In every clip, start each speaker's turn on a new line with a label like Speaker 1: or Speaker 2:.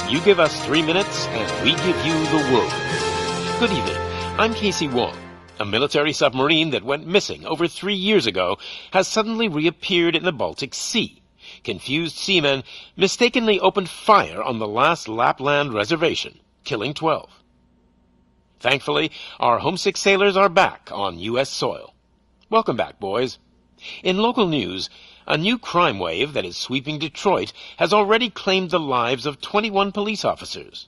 Speaker 1: You give us 3 minutes, and we give you the world. Good evening. I'm Casey Wong. A military submarine that went missing over 3 years ago has suddenly reappeared in the Baltic Sea. Confused seamen mistakenly opened fire on the last Lapland reservation, killing 12. Thankfully, our homesick sailors are back on U.S. soil. Welcome back, boys. In local news, a new crime wave that is sweeping Detroit has already claimed the lives of 21 police officers.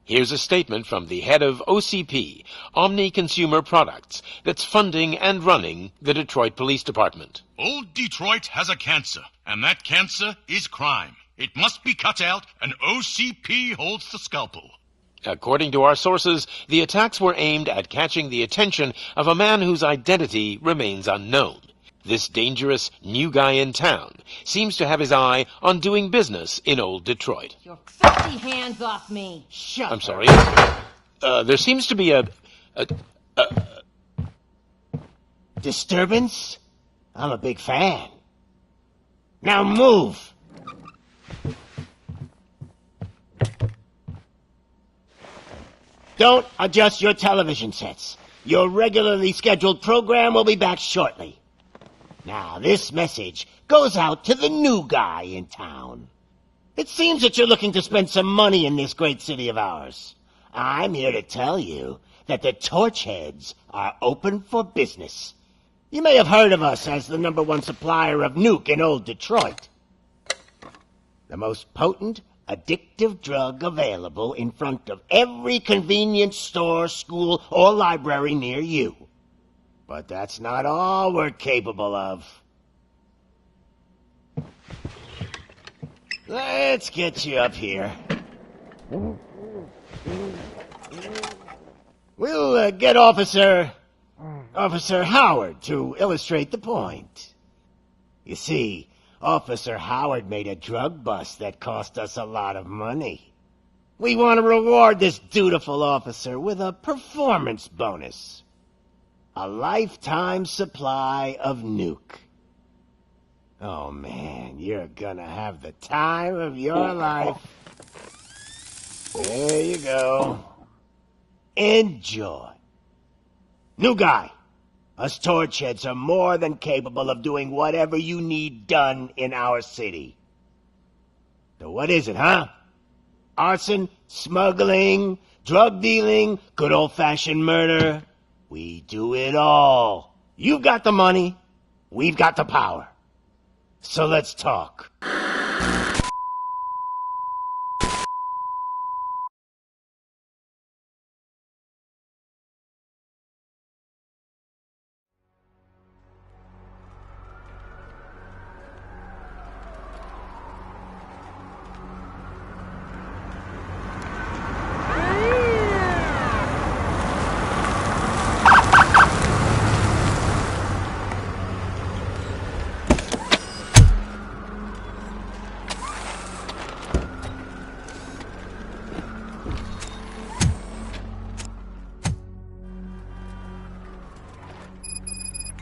Speaker 1: Here's a statement from the head of OCP, Omni Consumer Products, that's funding and running the Detroit Police Department.
Speaker 2: Old Detroit has a cancer, and that cancer is crime. It must be cut out, and OCP holds the scalpel.
Speaker 1: According to our sources, the attacks were aimed at catching the attention of a man whose identity remains unknown. This dangerous new guy in town seems to have his eye on doing business in old Detroit.
Speaker 3: Your filthy hands off me! Shut
Speaker 1: I'm sorry. There seems to be a
Speaker 4: disturbance? I'm a big fan. Now move! Don't adjust your television sets. Your regularly scheduled program will be back shortly. Now, this message goes out to the new guy in town. It seems that you're looking to spend some money in this great city of ours. I'm here to tell you that the Torchheads are open for business. You may have heard of us as the #1 supplier of nuke in old Detroit. The most potent, addictive drug available in front of every convenience store, school, or library near you. But that's not all we're capable of. Let's get you up here. We'll get Officer Howard to illustrate the point. You see, Officer Howard made a drug bust that cost us a lot of money. We want to reward this dutiful officer with a performance bonus. A lifetime supply of nuke. Oh man, you're gonna have the time of your life. There you go. Enjoy. New guy, us Torchheads are more than capable of doing whatever you need done in our city. So what is it, huh? Arson, smuggling, drug dealing, good old-fashioned murder? We do it all. You've got the money, we've got the power. So let's talk.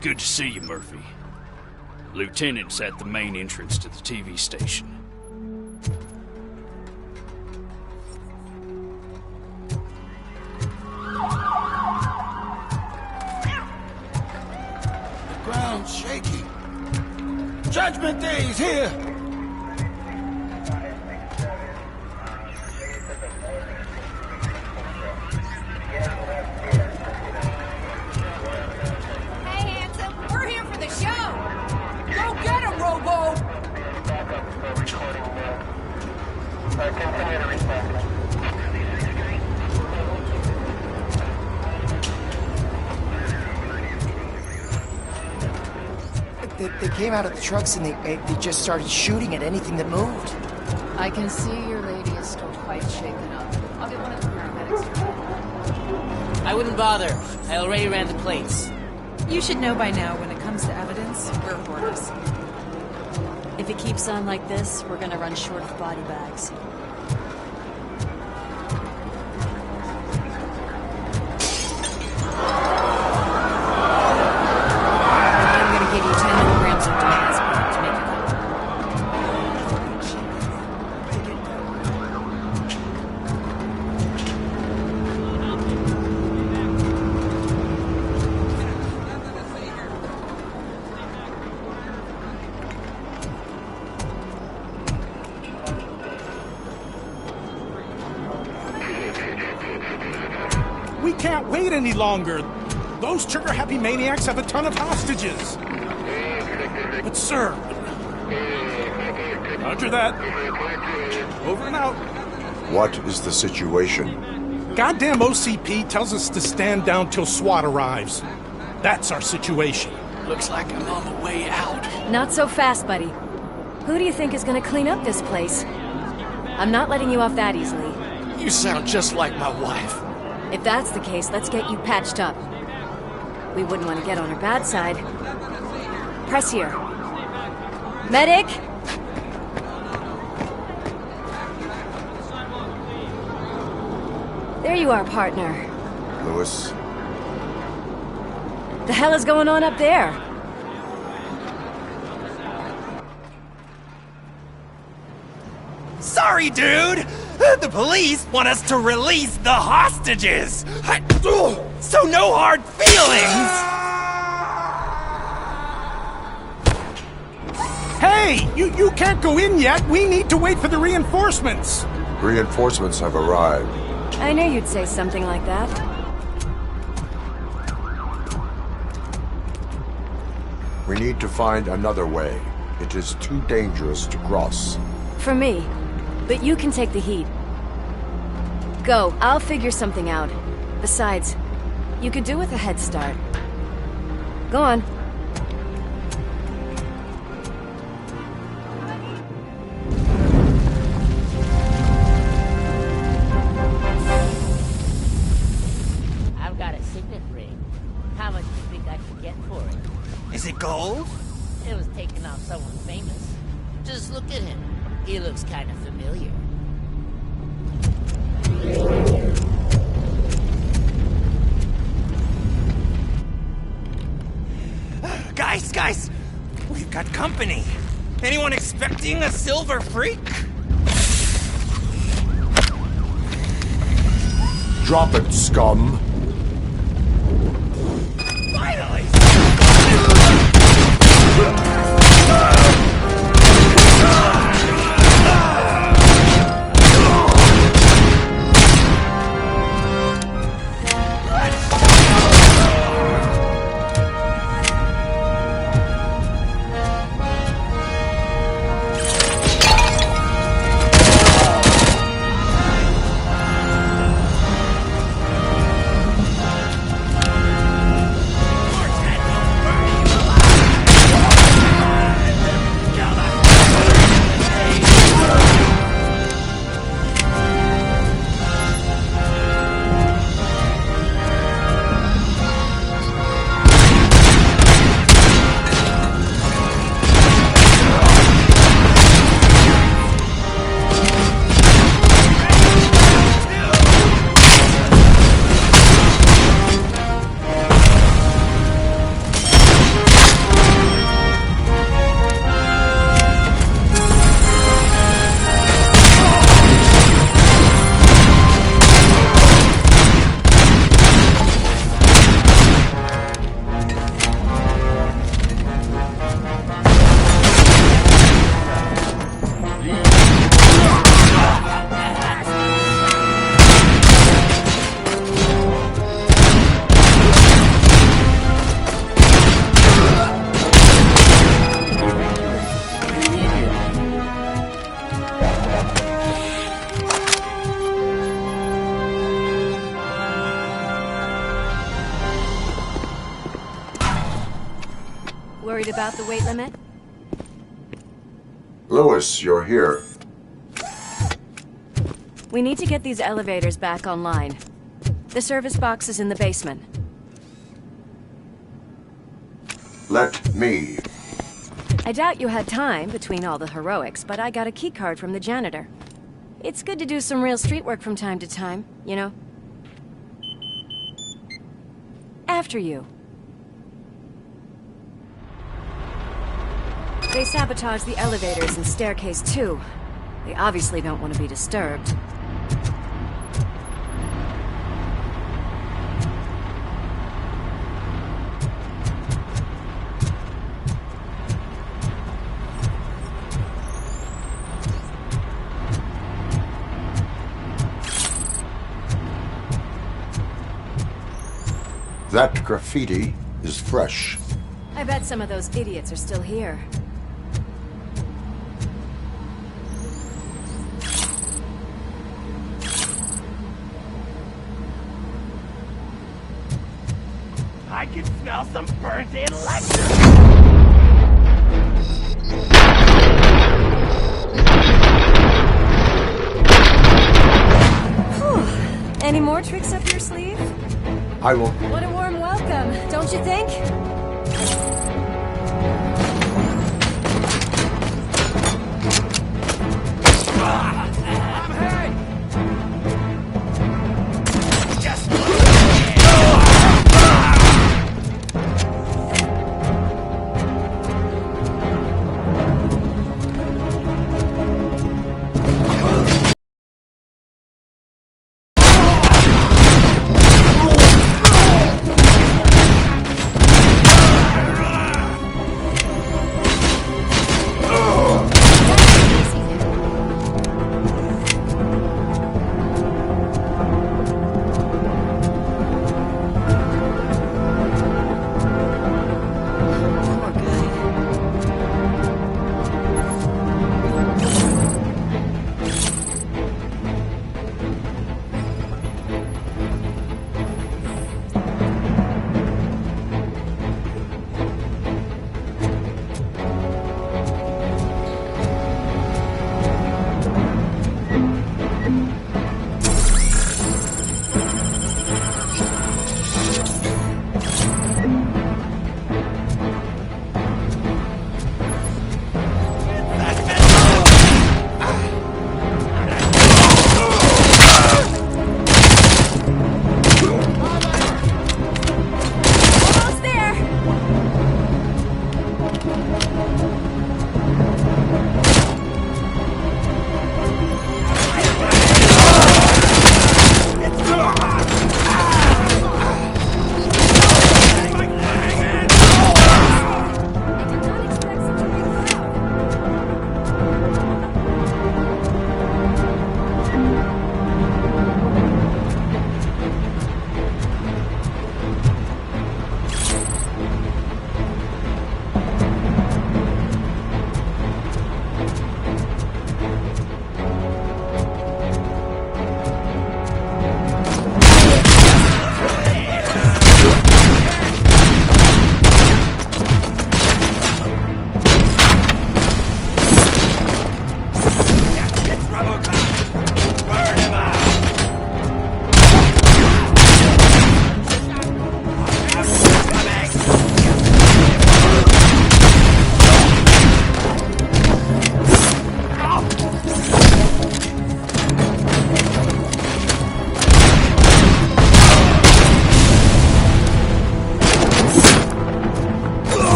Speaker 5: Good to see you, Murphy. Lieutenant's at the main entrance to the TV station.
Speaker 6: The ground's shaky. Judgment Day is here!
Speaker 7: They came out of the trucks and they just started shooting at anything that moved.
Speaker 8: I can see your lady is still quite shaken up. I'll get one of the paramedics to
Speaker 9: I wouldn't bother. I already ran the plates.
Speaker 10: You should know by now when it comes to evidence, we're hoarders.
Speaker 11: If it keeps on like this, we're gonna run short of body bags.
Speaker 12: can't wait any longer. Those trigger-happy maniacs have a ton of hostages. But, sir... Roger that. Over and out.
Speaker 6: What is the situation?
Speaker 12: Goddamn OCP tells us to stand down till SWAT arrives. That's our situation.
Speaker 5: Looks like I'm on the way out.
Speaker 11: Not so fast, buddy. Who do you think is gonna clean up this place? I'm not letting you off that easily.
Speaker 5: You sound just like my wife.
Speaker 11: If that's the case, let's get you patched up. We wouldn't want to get on her bad side. Press here. Medic! There you are, partner.
Speaker 6: Lewis?
Speaker 11: The hell is going on up there?
Speaker 13: Sorry, dude! The police want us to release the hostages! So no hard feelings!
Speaker 12: Hey! You can't go in yet! We need to wait for the reinforcements!
Speaker 6: Reinforcements have arrived.
Speaker 11: I knew you'd say something like that.
Speaker 6: We need to find another way. It is too dangerous to cross.
Speaker 11: For me. But you can take the heat. Go, I'll figure something out. Besides, you could do with a head start. Go on.
Speaker 9: I've got a signet ring. How much do you think I can get for it?
Speaker 13: Is it gold?
Speaker 9: It was taken off someone famous. Just look at him. He looks kind of familiar.
Speaker 13: Guys, we've got company. Anyone expecting a silver freak?
Speaker 6: Drop it, scum.
Speaker 13: Finally!
Speaker 11: Worried about the weight limit?
Speaker 6: Lewis, you're here.
Speaker 11: We need to get these elevators back online. The service box is in the basement.
Speaker 6: Let me.
Speaker 11: I doubt you had time between all the heroics, but I got a keycard from the janitor. It's good to do some real street work from time to time, you know? After you. They sabotaged the elevators and staircase too. They obviously don't want to be disturbed.
Speaker 6: That graffiti is fresh.
Speaker 11: I bet some of those idiots are still here.
Speaker 13: I can smell some burnt-in electric!
Speaker 11: Any more tricks up your sleeve?
Speaker 6: I will...
Speaker 11: What a warm welcome, don't you think?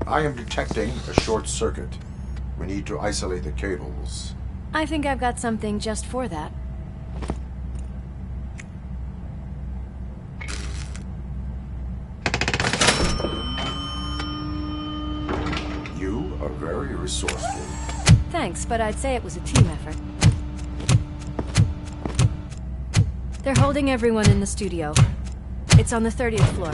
Speaker 6: I am detecting a short circuit. We need to isolate the cables.
Speaker 11: I think I've got something just for that.
Speaker 6: You are very resourceful.
Speaker 11: Thanks, but I'd say it was a team effort. They're holding everyone in the studio. It's on the 30th floor.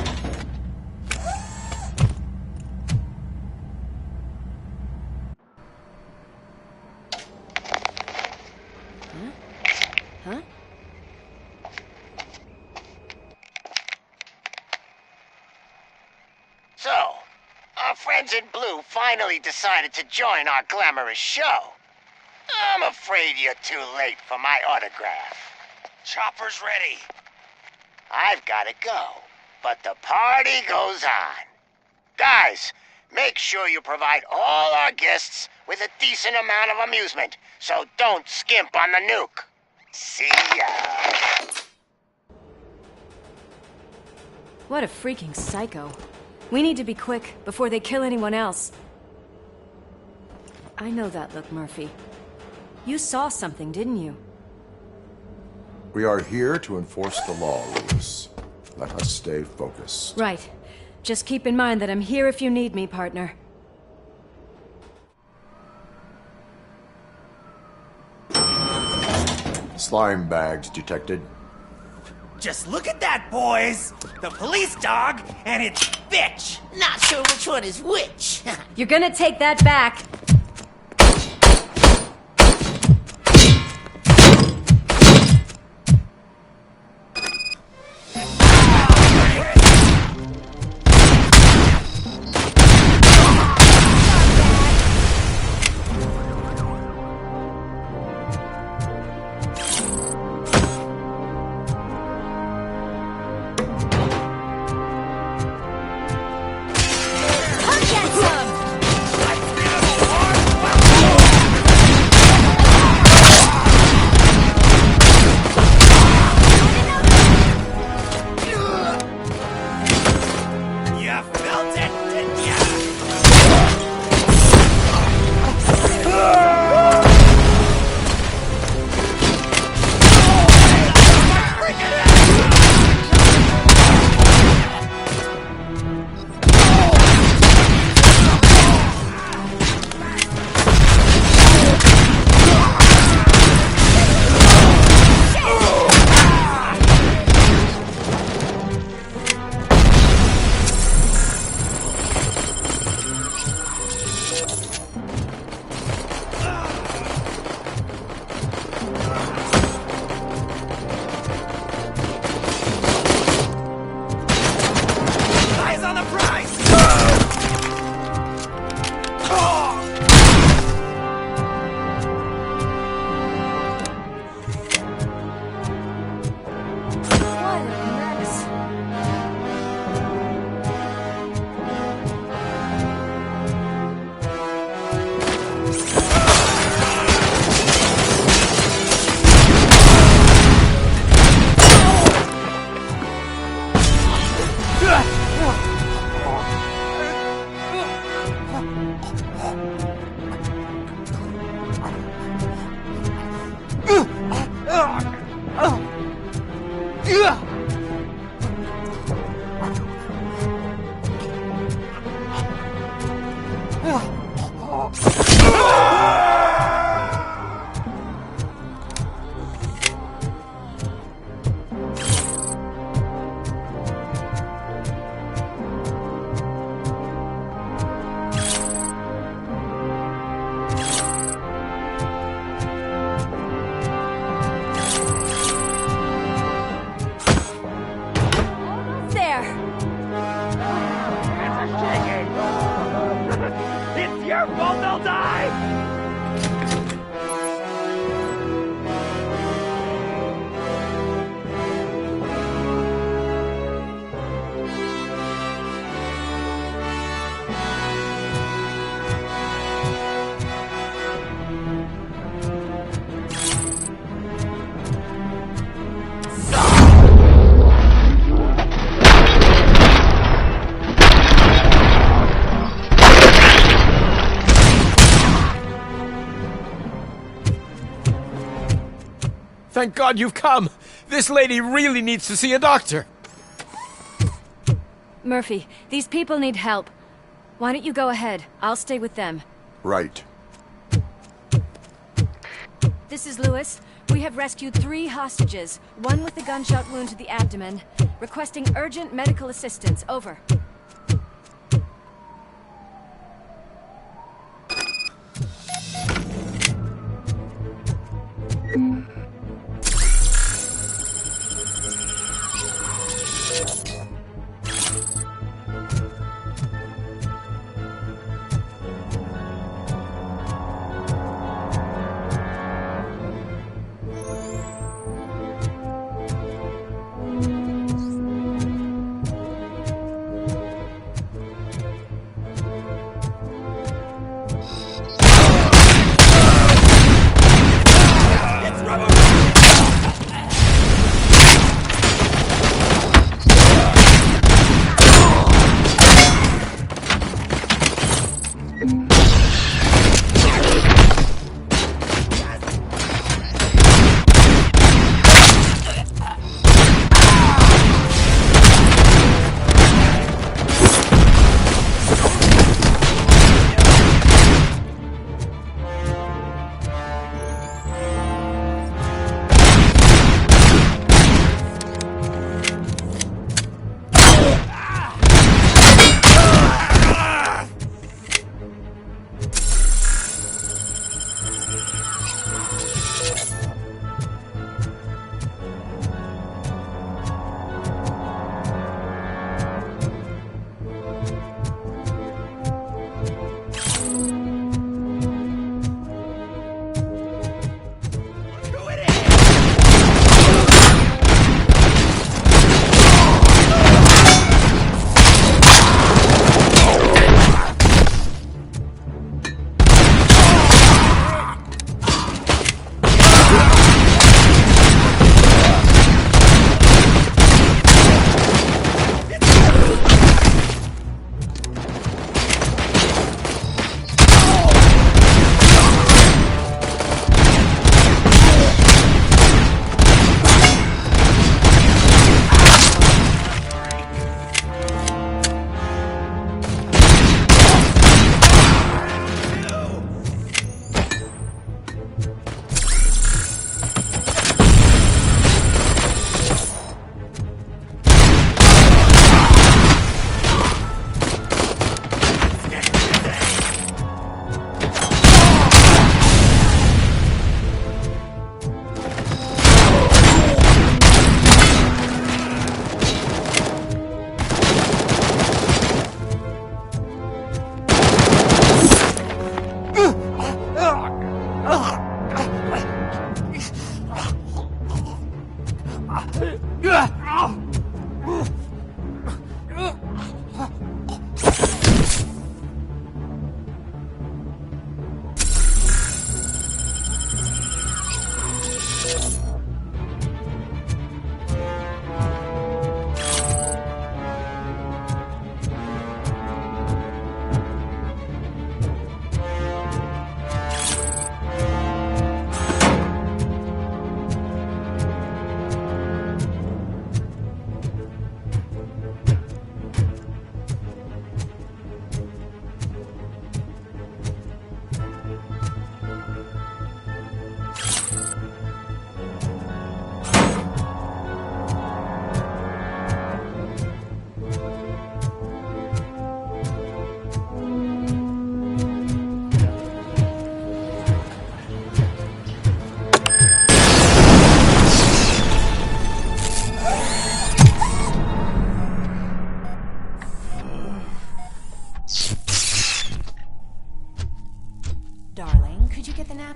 Speaker 11: Huh?
Speaker 4: So, our friends in blue finally decided to join our glamorous show. I'm afraid you're too late for my autograph.
Speaker 13: Chopper's ready.
Speaker 4: I've got to go, but the party goes on. Guys, make sure you provide all our guests with a decent amount of amusement, so don't skimp on the nuke. See ya.
Speaker 11: What a freaking psycho. We need to be quick before they kill anyone else. I know that look, Murphy. You saw something, didn't you?
Speaker 6: We are here to enforce the law, Lewis. Let us stay focused.
Speaker 11: Right. Just keep in mind that I'm here if you need me, partner.
Speaker 6: Slime bags detected.
Speaker 13: Just look at that, boys! The police dog and its bitch!
Speaker 9: Not sure which one is which.
Speaker 11: You're gonna take that back.
Speaker 14: Thank God you've come! This lady really needs to see a doctor!
Speaker 11: Murphy, these people need help. Why don't you go ahead? I'll stay with them.
Speaker 6: Right.
Speaker 11: This is Lewis. We have rescued 3 hostages, one with a gunshot wound to the abdomen. Requesting urgent medical assistance. Over.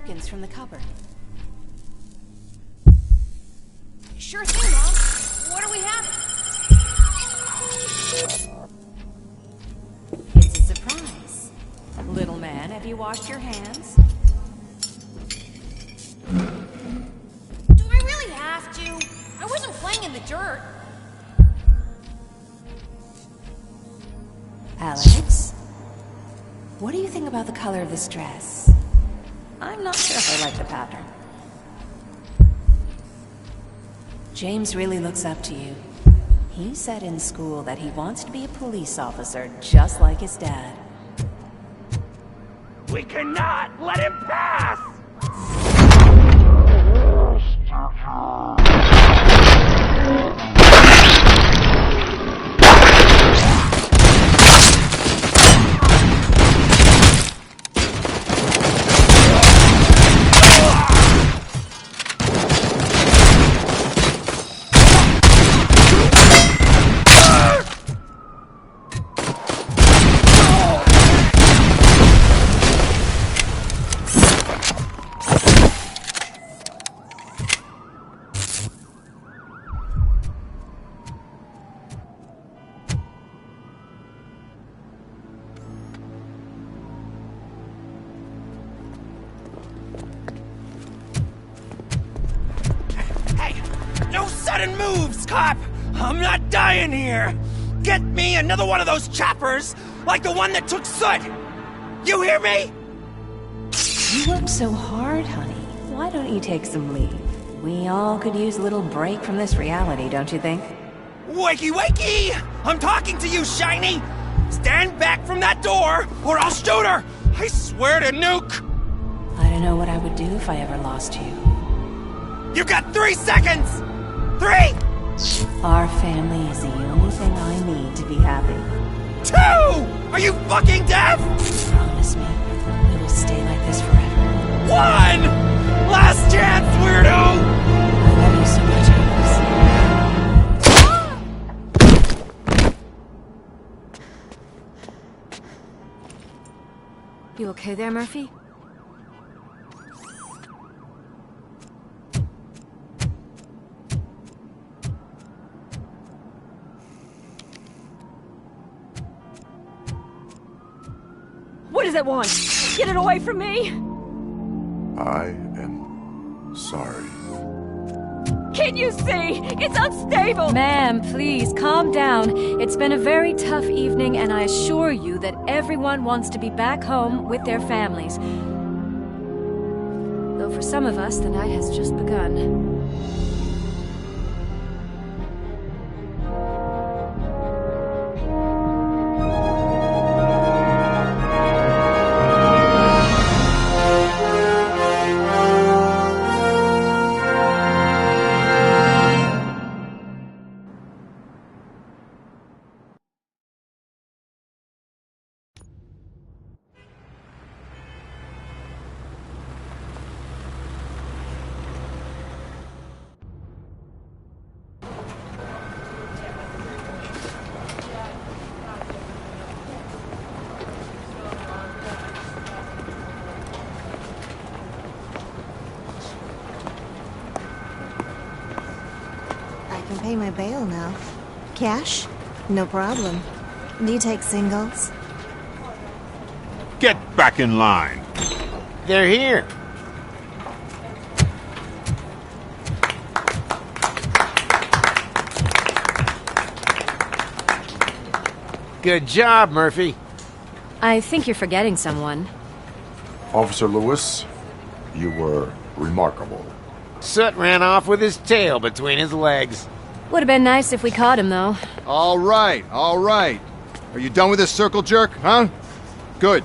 Speaker 11: napkins from the cupboard.
Speaker 3: Sure thing, Mom. What do we have?
Speaker 11: It's a surprise. Little man, have you washed your hands?
Speaker 3: Do I really have to? I wasn't playing in the dirt.
Speaker 11: Alex? What do you think about the color of this dress? I'm not sure if I like the pattern. James really looks up to you. He said in school that he wants to be a police officer just like his dad.
Speaker 13: We cannot let him pass! Moves, cop! I'm not dying here! Get me another one of those choppers, like the one that took Soot! You hear me?
Speaker 11: You work so hard, honey. Why don't you take some leave? We all could use a little break from this reality, don't you think?
Speaker 13: Wakey, wakey! I'm talking to you, Shiny! Stand back from that door, or I'll shoot her! I swear to nuke!
Speaker 11: I don't know what I would do if I ever lost you.
Speaker 13: You got 3 seconds! 3!
Speaker 11: Our family is the only thing I need to be happy.
Speaker 13: 2! Are you fucking deaf?
Speaker 11: Promise me we will stay like this forever.
Speaker 13: 1! Last chance, weirdo!
Speaker 11: I love you so much, Alex. You okay there, Murphy? What does it want? Get it away from me!
Speaker 6: I am sorry.
Speaker 11: Can't you see? It's unstable! Ma'am, please, calm down. It's been a very tough evening, and I assure you that everyone wants to be back home with their families. Though for some of us, the night has just begun.
Speaker 15: Pay my bail now. Cash? No problem. Do you take singles?
Speaker 16: Get back in line.
Speaker 14: They're here. Good job, Murphy.
Speaker 11: I think you're forgetting someone.
Speaker 6: Officer Lewis, you were remarkable.
Speaker 14: Soot ran off with his tail between his legs.
Speaker 11: Would have been nice if we caught him, though.
Speaker 17: All right, all right. Are you done with this circle jerk, huh? Good.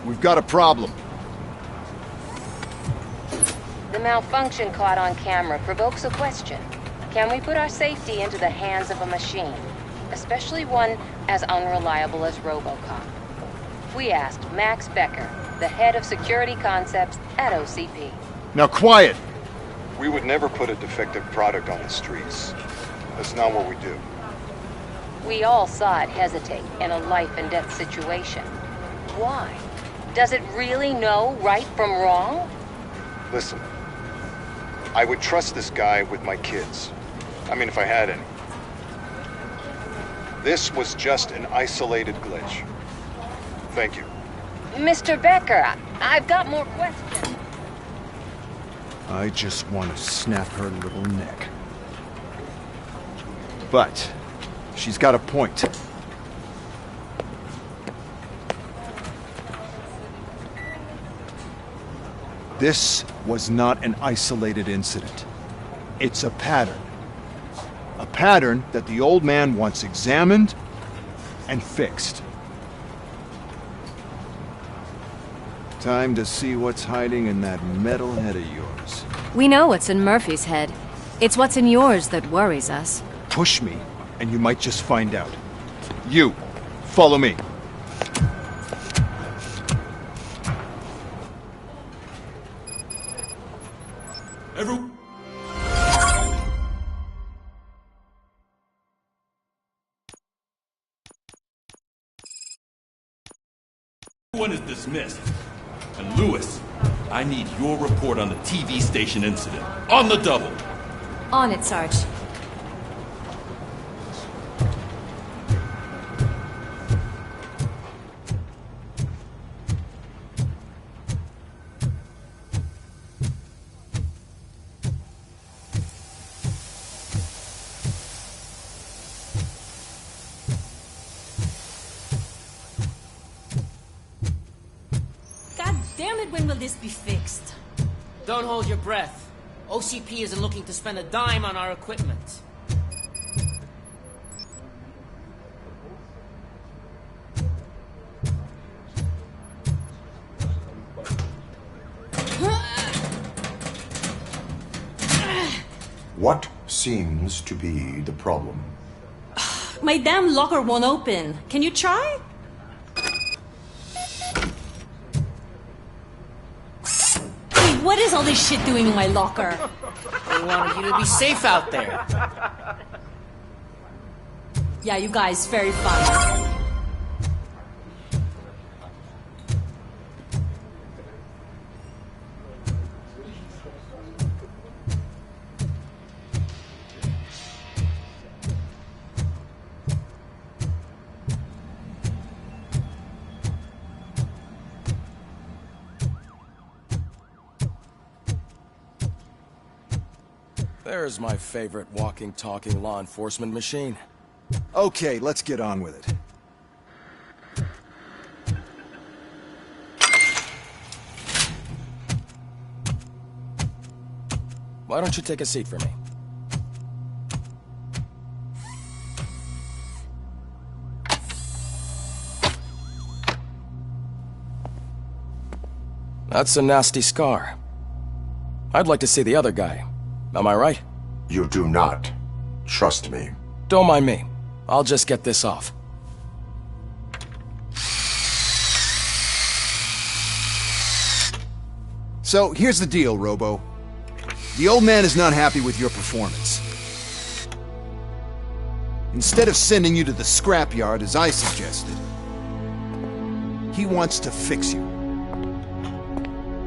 Speaker 17: We've got a problem.
Speaker 18: The malfunction caught on camera provokes a question. Can we put our safety into the hands of a machine? Especially one as unreliable as Robocop. We asked Max Becker, the head of security concepts at OCP.
Speaker 17: Now quiet!
Speaker 19: We would never put a defective product on the streets. That's not what we do.
Speaker 18: We all saw it hesitate in a life-and-death situation. Why? Does it really know right from wrong?
Speaker 19: Listen, I would trust this guy with my kids. I mean, if I had any. This was just an isolated glitch. Thank you.
Speaker 18: Mr. Becker, I've got more questions.
Speaker 17: I just want to snap her little neck. But she's got a point. This was not an isolated incident. It's a pattern. A pattern that the old man wants examined and fixed. Time to see what's hiding in that metal head of yours.
Speaker 11: We know what's in Murphy's head. It's what's in yours that worries us.
Speaker 17: Push me, and you might just find out. You, follow me.
Speaker 20: Everyone is dismissed. And Lewis, I need your report on the TV station incident. On the double.
Speaker 11: On it, Sarge.
Speaker 16: damn it, when will this be fixed?
Speaker 21: Don't hold your breath. OCP isn't looking to spend a dime on our equipment.
Speaker 19: What seems to be the problem?
Speaker 16: My damn locker won't open. Can you try? Hey, what is all this shit doing in my locker?
Speaker 21: They wanted you to be safe out there.
Speaker 16: Yeah, you guys, very fun.
Speaker 14: There's my favorite walking, talking law enforcement machine.
Speaker 17: Okay, let's get on with it.
Speaker 14: Why don't you take a seat for me? That's a nasty scar. I'd like to see the other guy. Am I right?
Speaker 19: You do not. Trust me.
Speaker 14: Don't mind me. I'll just get this off.
Speaker 17: So, here's the deal, Robo. The old man is not happy with your performance. Instead of sending you to the scrapyard as I suggested, he wants to fix you.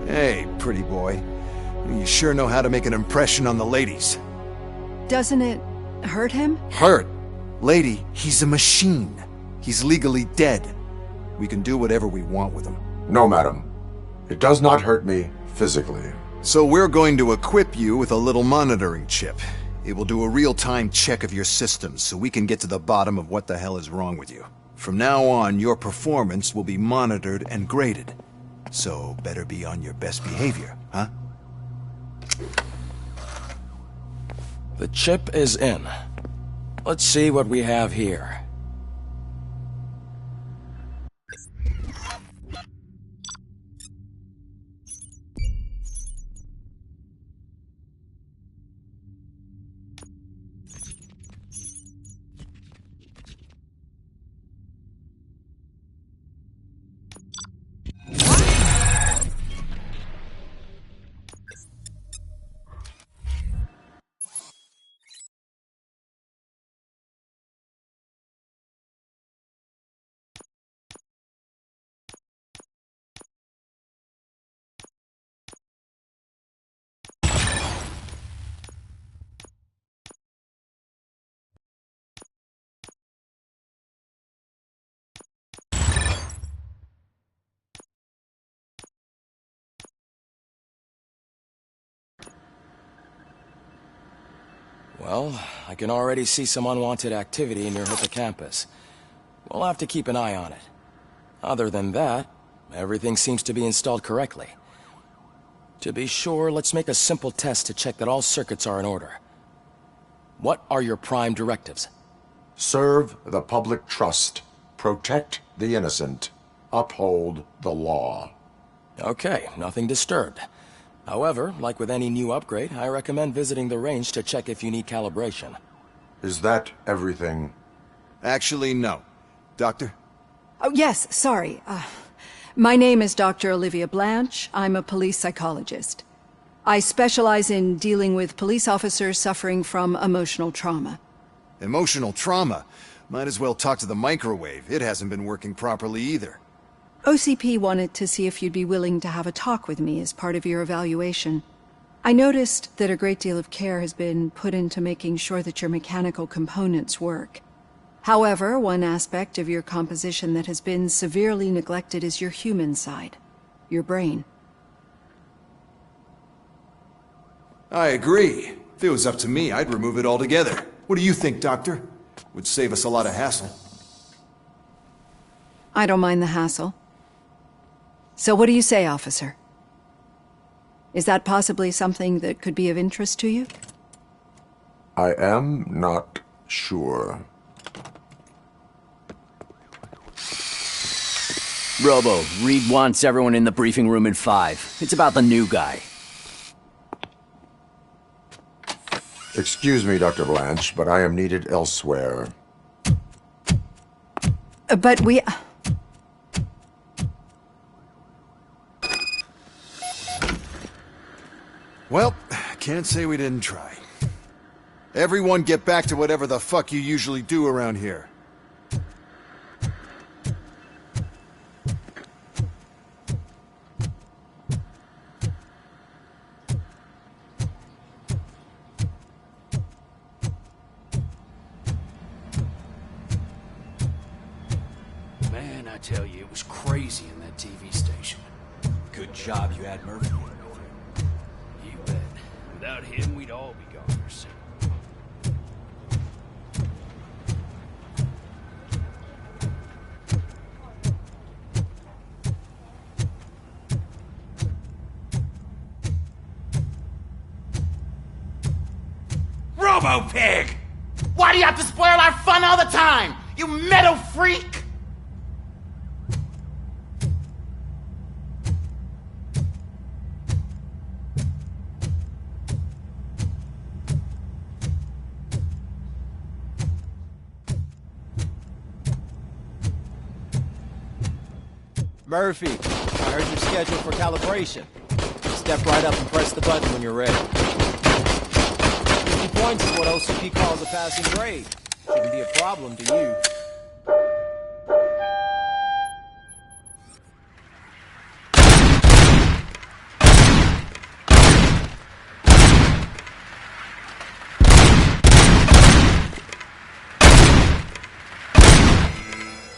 Speaker 17: Hey, pretty boy. You sure know how to make an impression on the ladies.
Speaker 10: Doesn't it hurt him?
Speaker 17: Hurt? Lady, he's a machine. He's legally dead. We can do whatever we want with him.
Speaker 19: No, madam. It does not hurt me physically.
Speaker 17: So we're going to equip you with a little monitoring chip. It will do a real-time check of your systems so we can get to the bottom of what the hell is wrong with you. From now on, your performance will be monitored and graded. So better be on your best behavior, huh?
Speaker 14: The chip is in. Let's see what we have here. Well, I can already see some unwanted activity near Hippocampus. We'll have to keep an eye on it. Other than that, everything seems to be installed correctly. To be sure, let's make a simple test to check that all circuits are in order. What are your prime directives?
Speaker 19: Serve the public trust. Protect the innocent. Uphold the law.
Speaker 14: Okay, nothing disturbed. However, like with any new upgrade, I recommend visiting the range to check if you need calibration.
Speaker 19: Is that everything?
Speaker 17: Actually, no. Doctor?
Speaker 10: Oh, yes, sorry. My name is Dr. Olivia Blanche. I'm a police psychologist. I specialize in dealing with police officers suffering from emotional trauma.
Speaker 17: Emotional trauma? Might as well talk to the microwave. It hasn't been working properly either.
Speaker 10: OCP wanted to see if you'd be willing to have a talk with me as part of your evaluation. I noticed that a great deal of care has been put into making sure that your mechanical components work. However, one aspect of your composition that has been severely neglected is your human side, your brain.
Speaker 17: I agree. If it was up to me, I'd remove it altogether. What do you think, Doctor? Would save us a lot of hassle.
Speaker 10: I don't mind the hassle. So what do you say, officer? Is that possibly something that could be of interest to you?
Speaker 19: I am not sure.
Speaker 2: Robo, Reed wants everyone in the briefing room in 5. It's about the new guy.
Speaker 19: Excuse me, Dr. Blanche, but I am needed elsewhere.
Speaker 10: But we...
Speaker 17: Well, can't say we didn't try. Everyone get back to whatever the fuck you usually do around here.
Speaker 5: Man, I tell you, it was crazy in that TV station.
Speaker 14: Good job you had Murphy.
Speaker 5: You bet. Without him, we'd all be goners.
Speaker 13: Robo-Pig! Why do you have to spoil our fun all the time? You metal freak!
Speaker 22: Murphy, I heard you're scheduled for calibration. Step right up and press the button when you're ready. 50 points is what OCP calls a passing grade. Shouldn't be a problem to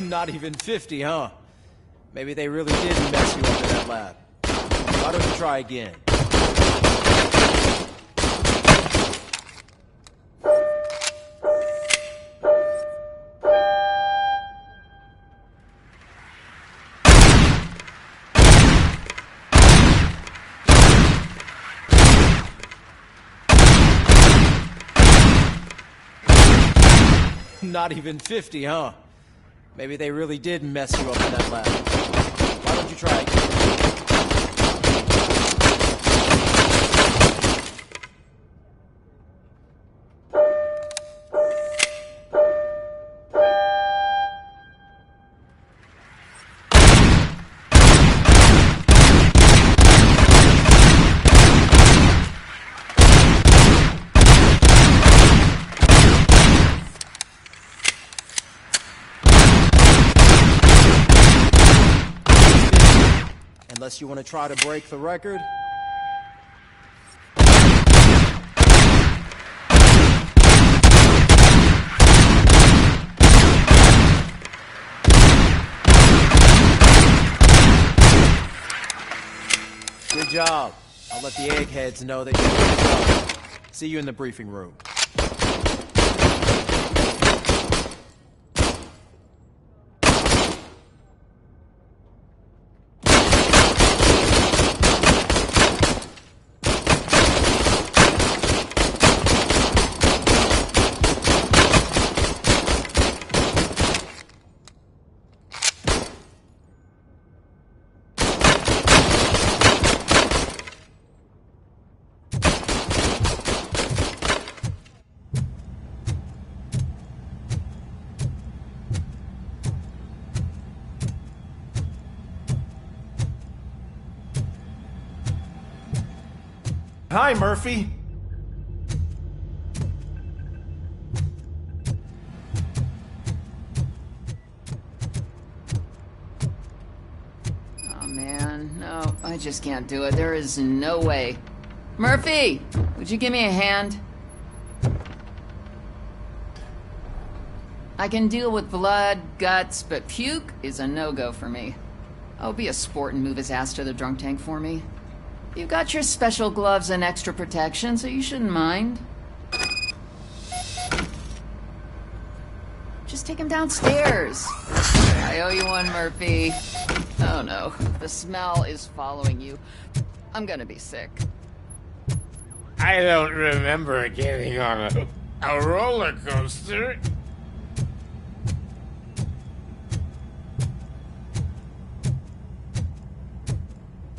Speaker 22: you. Not even 50, huh? Maybe they really did mess you up in that lab. Why don't you try again? Not even 50, huh? Maybe they really did mess you up in that lab. Why don't you try again? Unless you want to try to break the record. Good job. I'll let the eggheads know that you're good job. See you in the briefing room.
Speaker 12: Hi, Murphy.
Speaker 8: Oh, man. No, I just can't do it. There is no way. Murphy! Would you give me a hand? I can deal with blood, guts, but puke is a no-go for me. Oh, be a sport and move his ass to the drunk tank for me. You've got your special gloves and extra protection, so you shouldn't mind. Just take him downstairs. I owe you one, Murphy. Oh. Oh no, the smell is following you. I'm gonna be sick.
Speaker 1: I don't remember getting on a roller coaster.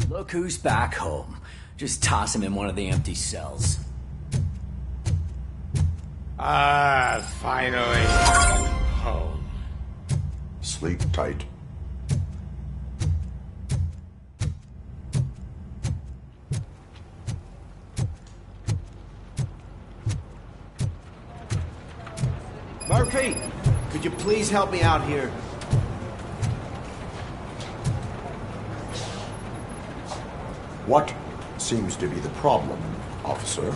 Speaker 2: Look who's back home. Just toss him in one of the empty cells.
Speaker 1: Finally. Home.
Speaker 19: Sleep tight.
Speaker 7: Murphy, could you please help me out here?
Speaker 19: What seems to be the problem, officer?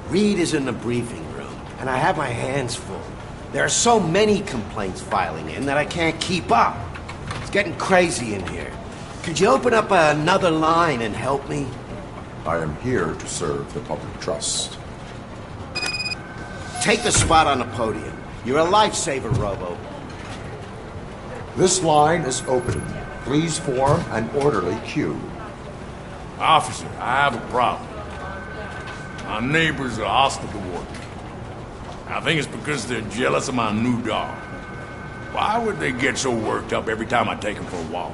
Speaker 7: Reed is in the briefing room, and I have my hands full. There are so many complaints filing in that I can't keep up. It's getting crazy in here. Could you open up another line and help me?
Speaker 19: I am here to serve the public trust.
Speaker 7: Take the spot on the podium. You're a lifesaver, Robo.
Speaker 19: This line is open. Please form an orderly queue.
Speaker 20: Officer, I have a problem. My neighbors are hostile toward me. I think it's because they're jealous of my new dog. Why would they get so worked up every time I take him for a walk?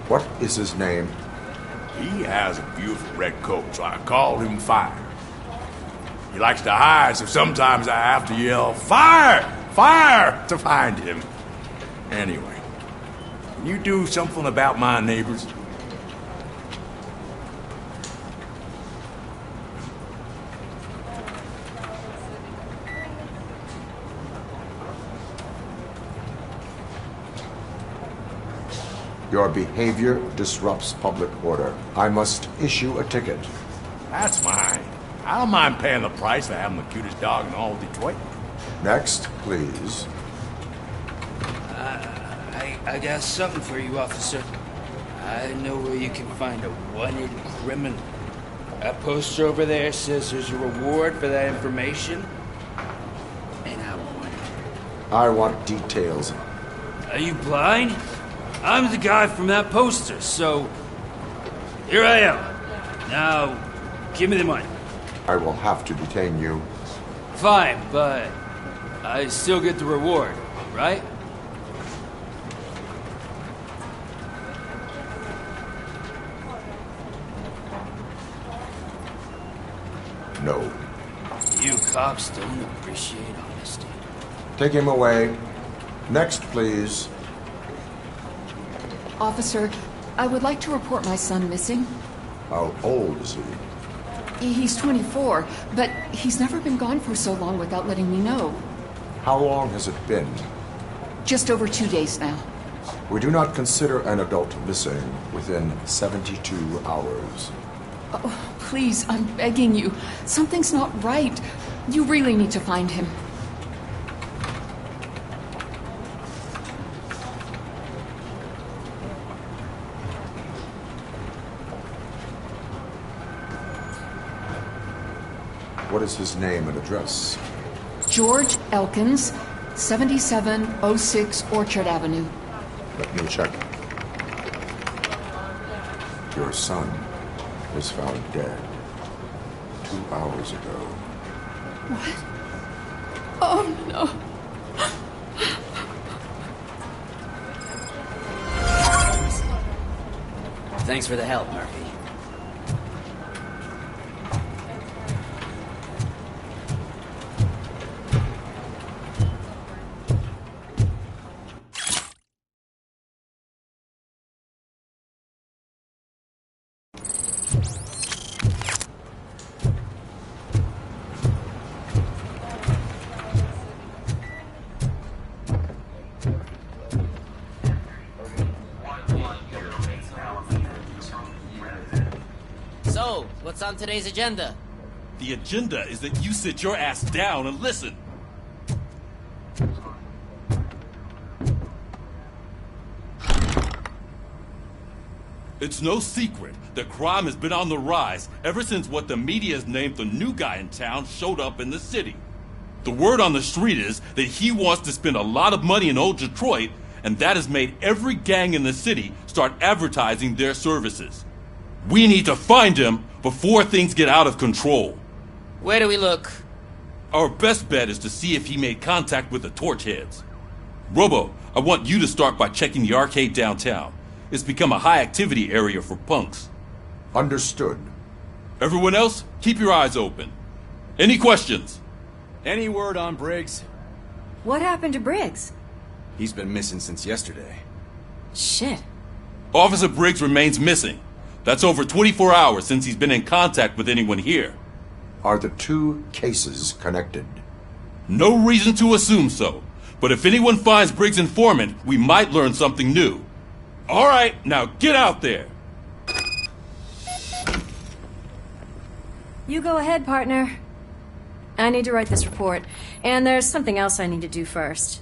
Speaker 19: What is his name?
Speaker 20: He has a beautiful red coat, so I called him Fire. He likes to hide, so sometimes I have to yell, "Fire! Fire!" to find him. Anyway, can you do something about my neighbors?
Speaker 19: Your behavior disrupts public order. I must issue a ticket.
Speaker 20: That's fine. I don't mind paying the price for having the cutest dog in all of Detroit.
Speaker 19: Next, please.
Speaker 23: I got something for you, officer. I know where you can find a wanted criminal. That poster over there says there's a reward for that information. And I want it.
Speaker 19: I want details.
Speaker 23: Are you blind? I'm the guy from that poster, so here I am. Now, give me the money.
Speaker 19: I will have to detain you.
Speaker 23: Fine, but I still get the reward, right?
Speaker 19: No.
Speaker 23: You cops don't appreciate honesty.
Speaker 19: Take him away. Next, please.
Speaker 8: Officer, I would like to report my son missing.
Speaker 19: How old is he?
Speaker 8: He's 24, but he's never been gone for so long without letting me know.
Speaker 19: How long has it been?
Speaker 8: Just over 2 days now.
Speaker 19: We do not consider an adult missing within 72 hours.
Speaker 8: Oh, please, I'm begging you. Something's not right. You really need to find him.
Speaker 19: What is his name and address?
Speaker 8: George Elkins, 7706 Orchard Avenue.
Speaker 19: Let me check. Your son was found dead 2 hours ago.
Speaker 8: What? Oh, no.
Speaker 2: Thanks for the help, Murphy.
Speaker 21: So, what's on today's agenda?
Speaker 20: The agenda is that you sit your ass down and listen. It's no secret that crime has been on the rise ever since what the media has named the new guy in town showed up in the city. The word on the street is that he wants to spend a lot of money in old Detroit
Speaker 3: and that has made every gang in the city start advertising their services. We need to find him before things get out of control.
Speaker 21: Where do we look?
Speaker 3: Our best bet is to see if he made contact with the Torchheads. Robo, I want you to start by checking the arcade downtown. It's become a high-activity area for punks.
Speaker 19: Understood.
Speaker 3: Everyone else, keep your eyes open. Any questions?
Speaker 4: Any word on Briggs?
Speaker 11: What happened to Briggs?
Speaker 4: He's been missing since yesterday.
Speaker 11: Shit.
Speaker 3: Officer Briggs remains missing. That's over 24 hours since he's been in contact with anyone here.
Speaker 19: Are the two cases connected?
Speaker 3: No reason to assume so. But if anyone finds Briggs' informant, we might learn something new. All right, now get out there.
Speaker 11: You go ahead, partner. I need to write this report, and there's something else I need to do first.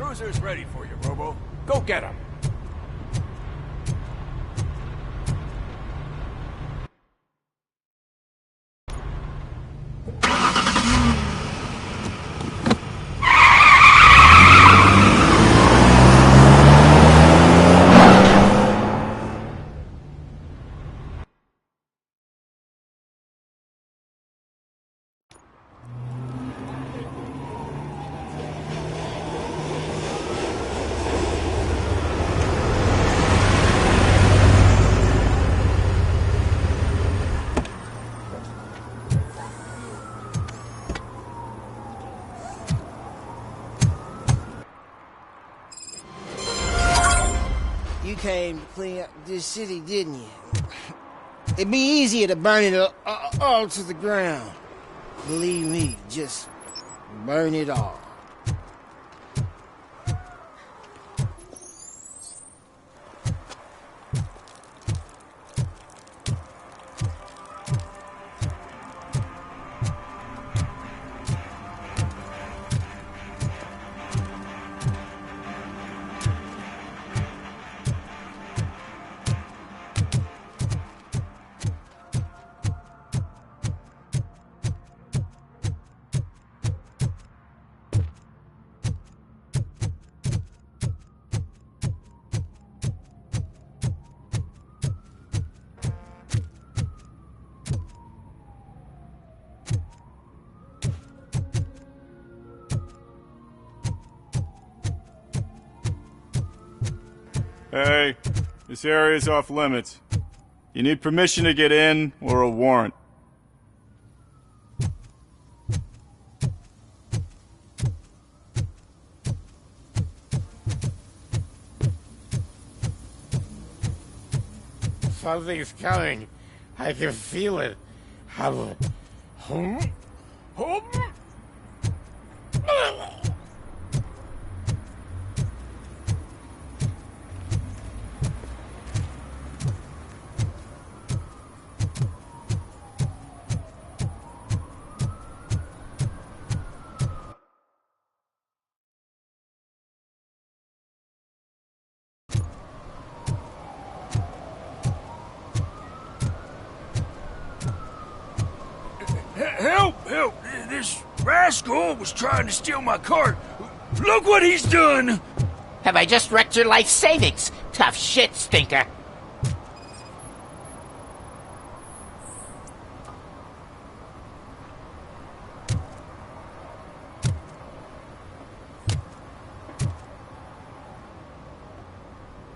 Speaker 20: cruiser's ready for you, Robo. Go get him.
Speaker 21: You came to clean up this city, didn't you? It'd be easier to burn it all to the ground. Believe me, just burn it all.
Speaker 6: Hey, this area's off limits. You need permission to get in or a warrant.
Speaker 1: Something's coming. I can feel it. Hum.
Speaker 23: Help! Help! This rascal was trying to steal my cart. Look what he's done!
Speaker 9: Have I just wrecked your life savings? Tough shit, stinker.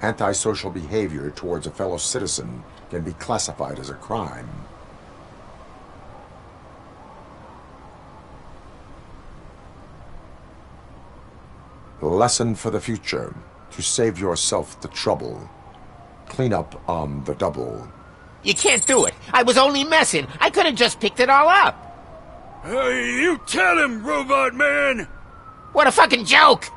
Speaker 19: Antisocial behavior towards a fellow citizen can be classified as a crime. Lesson for the future. To save yourself the trouble. Clean up on the double.
Speaker 9: You can't do it. I was only messing. I could have just picked it all up.
Speaker 23: You tell him, Robot Man!
Speaker 9: What a fucking joke!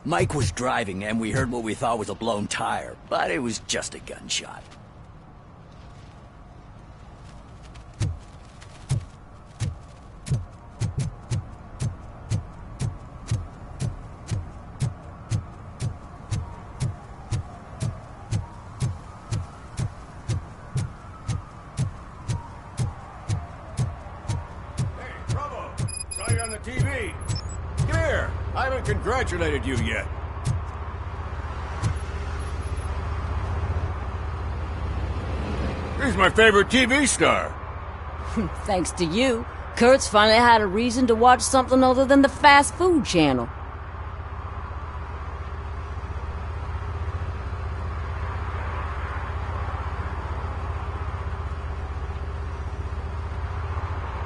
Speaker 2: Mike was driving, and we heard what we thought was a blown tire, but it was just a gunshot.
Speaker 20: Saw you on the TV. Come here. I haven't congratulated you yet. He's my favorite TV star.
Speaker 11: Thanks to you, Kurt's finally had a reason to watch something other than the fast food channel.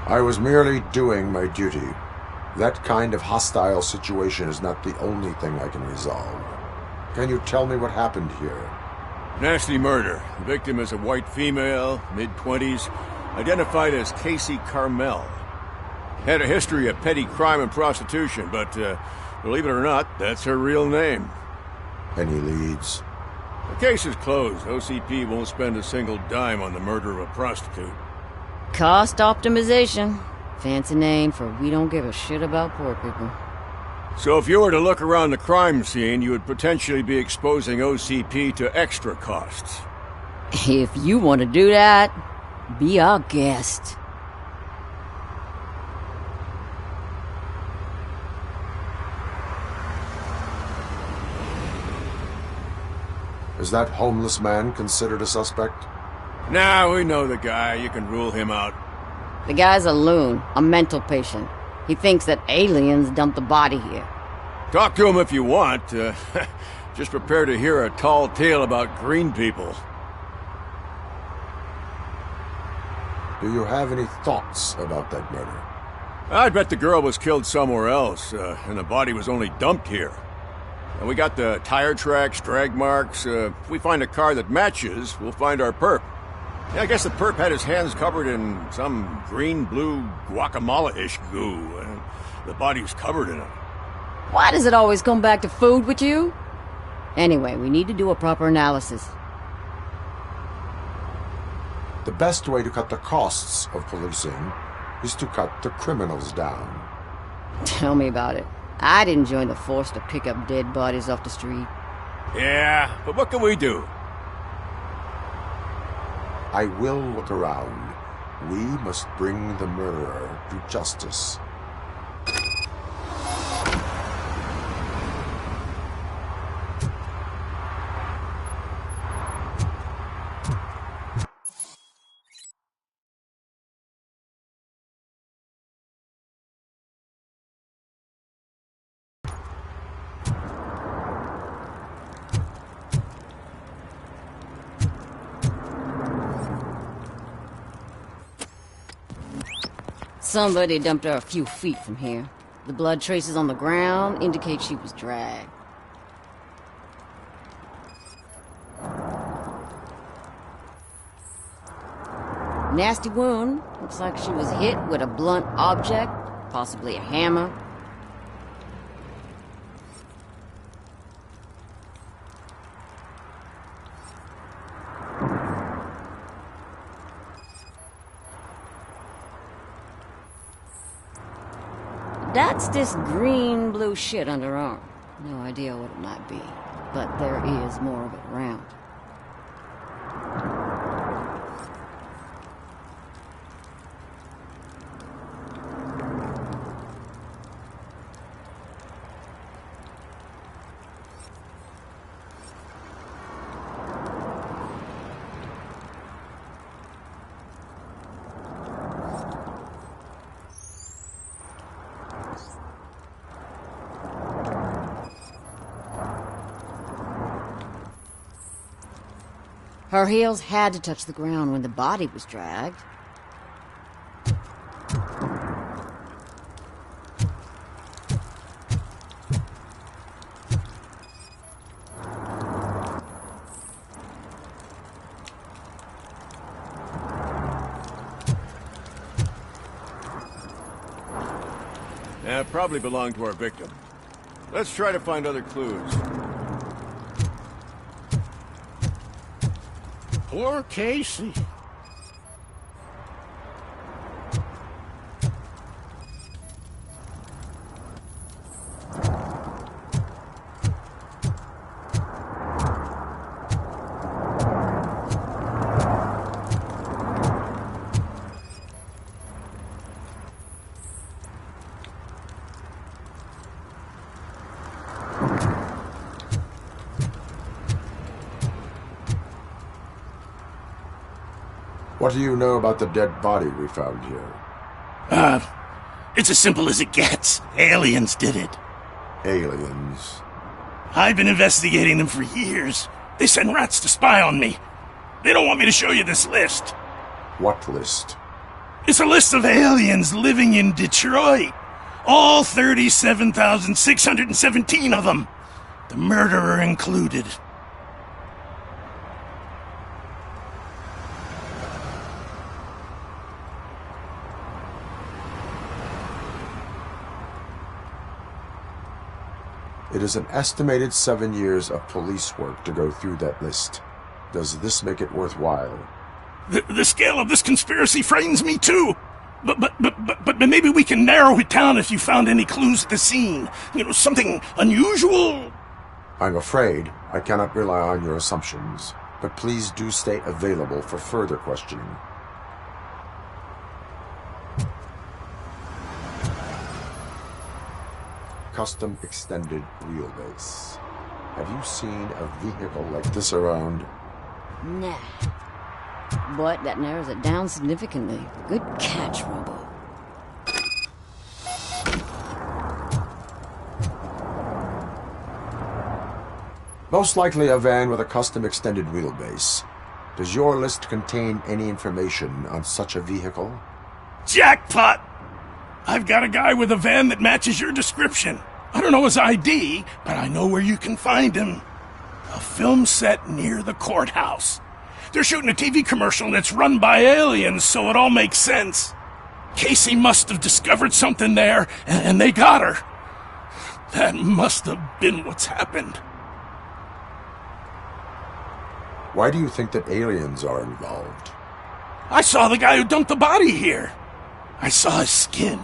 Speaker 19: I was merely doing my duty. That kind of hostile situation is not the only thing I can resolve. Can you tell me what happened here?
Speaker 20: Nasty murder. The victim is a white female, mid-20s.
Speaker 15: identified as Casey Carmel. Had a history of petty crime and prostitution, but believe it or not, that's her real name.
Speaker 19: Any leads?
Speaker 15: The case is closed. OCP won't spend a single dime on the murder of a prostitute.
Speaker 16: Cost optimization. Fancy name for we don't give a shit about poor people.
Speaker 15: So if you were to look around the crime scene, you would potentially be exposing OCP to extra costs.
Speaker 16: If you want to do that, be our guest.
Speaker 19: Is that homeless man considered a suspect?
Speaker 15: Nah, we know the guy. You can rule him out.
Speaker 16: The guy's a loon, a mental patient. He thinks that aliens dumped the body here.
Speaker 15: Talk to him if you want. Just prepare to hear a tall tale about green people.
Speaker 19: Do you have any thoughts about that murder?
Speaker 15: I bet the girl was killed somewhere else, and the body was only dumped here. And we got the tire tracks, drag marks. If we find a car that matches, we'll find our perp. Yeah, I guess the perp had his hands covered in some green-blue guacamole-ish goo, and the body's covered in it.
Speaker 16: Why does it always come back to food with you? Anyway, we need to do a proper analysis.
Speaker 19: The best way to cut the costs of policing is to cut the criminals down.
Speaker 16: Tell me about it. I didn't join the force to pick up dead bodies off the street.
Speaker 15: Yeah, but what can we do?
Speaker 19: I will look around. We must bring the murderer to justice.
Speaker 16: Somebody dumped her a few feet from here. The blood traces on the ground indicate she was dragged. Nasty wound. Looks like she was hit with a blunt object, possibly a hammer. That's this green-blue shit under her arm. No idea what it might be, but there is more of it around. Her heels had to touch the ground when the body was dragged.
Speaker 15: Yeah, probably belonged to our victim. Let's try to find other clues.
Speaker 1: Poor Casey.
Speaker 19: What do you know about the dead body we found here?
Speaker 18: It's as simple as it gets. Aliens did it.
Speaker 19: Aliens?
Speaker 18: I've been investigating them for years. They send rats to spy on me. They don't want me to show you this list.
Speaker 19: What list?
Speaker 18: It's a list of aliens living in Detroit. All 37,617 of them. The murderer included.
Speaker 19: It is an estimated 7 years of police work to go through that list. Does this make it worthwhile?
Speaker 18: The scale of this conspiracy frightens me too. But maybe we can narrow it down if you found any clues at the scene. You know, something unusual.
Speaker 19: I'm afraid I cannot rely on your assumptions, but please do stay available for further questioning. Custom extended wheelbase. Have you seen a vehicle like this around?
Speaker 16: Nah. But that narrows it down significantly. Good catch, Robo.
Speaker 19: Most likely a van with a custom extended wheelbase. Does your list contain any information on such a vehicle?
Speaker 18: Jackpot! I've got a guy with a van that matches your description. I don't know his ID, but I know where you can find him. A film set near the courthouse. They're shooting a TV commercial and it's run by aliens, so it all makes sense. Casey must have discovered something there, and they got her. That must have been what's happened.
Speaker 19: Why do you think that aliens are involved?
Speaker 18: I saw the guy who dumped the body here. I saw his skin.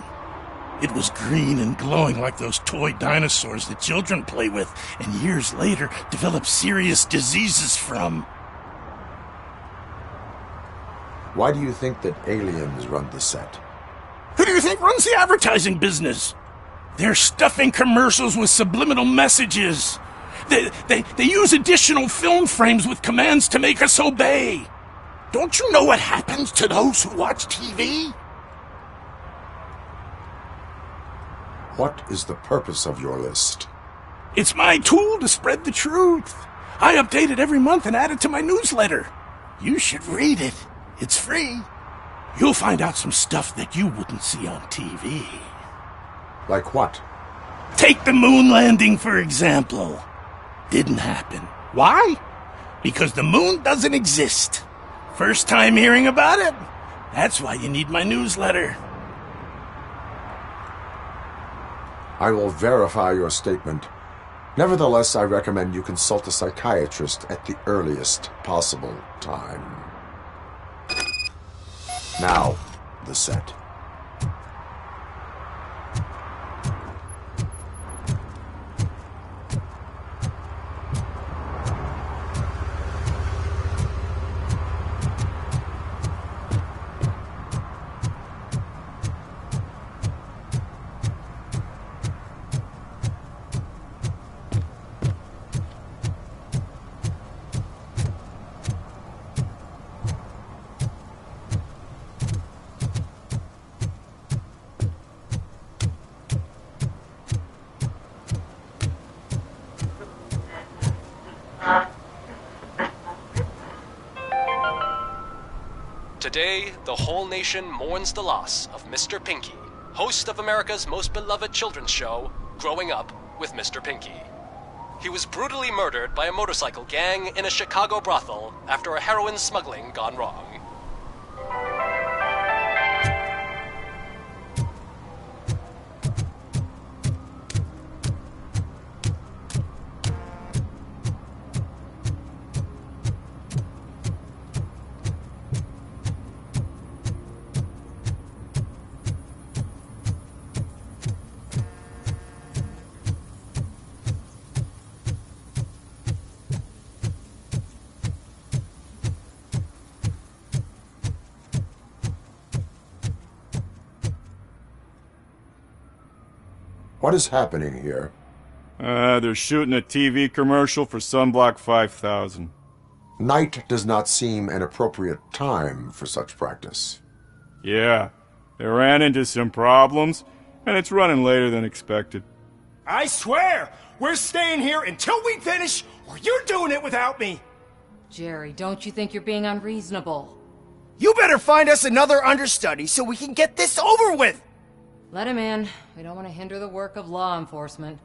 Speaker 18: It was green and glowing like those toy dinosaurs that children play with and years later develop serious diseases from.
Speaker 19: Why do you think that aliens run the set?
Speaker 18: Who do you think runs the advertising business? They're stuffing commercials with subliminal messages. They use additional film frames with commands to make us obey. Don't you know what happens to those who watch TV?
Speaker 19: What is the purpose of your list?
Speaker 18: It's my tool to spread the truth. I update it every month and add it to my newsletter. You should read it. It's free. You'll find out some stuff that you wouldn't see on TV.
Speaker 19: Like what?
Speaker 18: Take the moon landing, for example. Didn't happen. Why? Because the moon doesn't exist. First time hearing about it? That's why you need my newsletter.
Speaker 19: I will verify your statement. Nevertheless, I recommend you consult a psychiatrist at the earliest possible time. Now, the set.
Speaker 10: Today, the whole nation mourns the loss of Mr. Pinky, host of America's most beloved children's show, Growing Up with Mr. Pinky. He was brutally murdered by a motorcycle gang in a Chicago brothel after a heroin smuggling gone wrong.
Speaker 19: What is happening here?
Speaker 6: They're shooting a TV commercial for Sunblock 5000.
Speaker 19: Night does not seem an appropriate time for such practice.
Speaker 6: Yeah, they ran into some problems, and it's running later than expected.
Speaker 12: I swear, we're staying here until we finish, or you're doing it without me.
Speaker 11: Jerry, don't you think you're being unreasonable?
Speaker 12: You better find us another understudy so we can get this over with.
Speaker 11: Let him in. We don't want to hinder the work of law enforcement.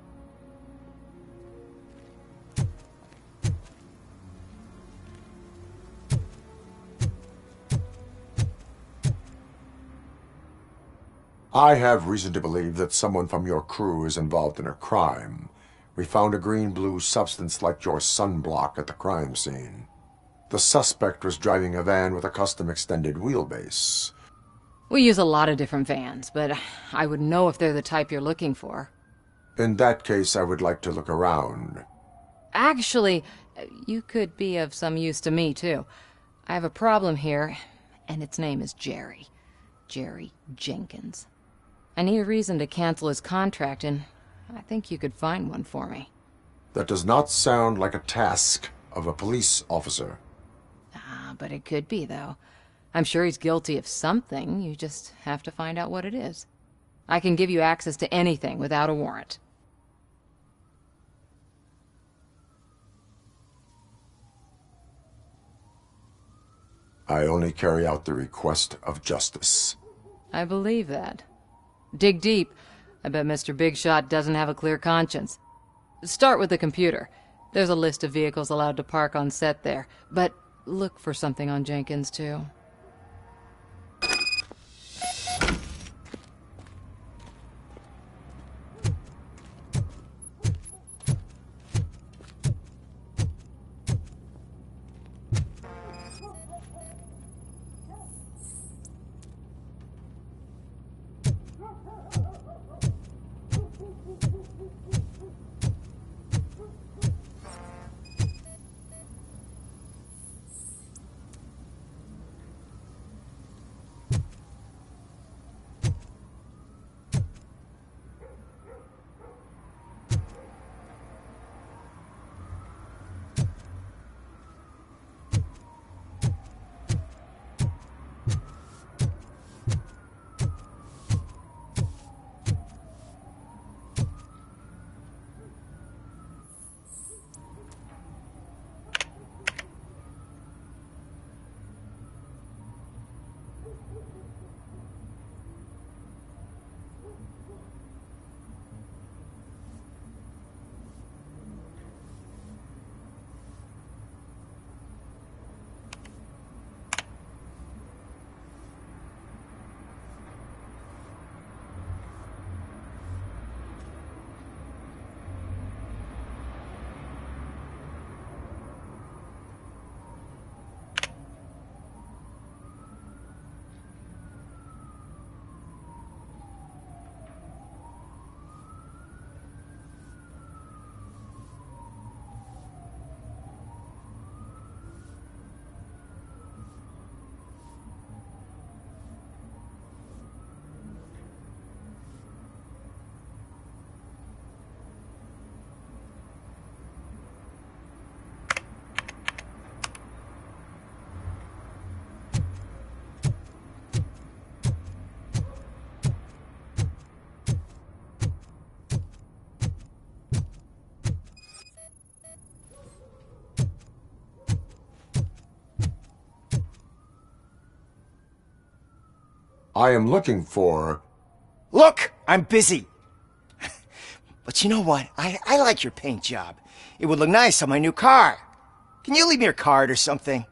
Speaker 19: I have reason to believe that someone from your crew is involved in a crime. We found a green-blue substance like your sunblock at the crime scene. The suspect was driving a van with a custom extended wheelbase.
Speaker 5: We use a lot of different vans, but I wouldn't know if they're the type you're looking for.
Speaker 19: In that case, I would like to look around.
Speaker 5: Actually, you could be of some use to me, too. I have a problem here, and its name is Jerry. Jerry Jenkins. I need a reason to cancel his contract, and I think you could find one for me.
Speaker 19: That does not sound like a task of a police officer.
Speaker 5: But it could be, though. I'm sure he's guilty of something. You just have to find out what it is. I can give you access to anything without a warrant.
Speaker 19: I only carry out the request of justice.
Speaker 5: I believe that. Dig deep. I bet Mr. Big Shot doesn't have a clear conscience. Start with the computer. There's a list of vehicles allowed to park on set there, but look for something on Jenkins, too.
Speaker 19: I am looking for...
Speaker 21: Look! I'm busy! But you know what? I like your paint job. It would look nice on my new car. Can you leave me your card or something?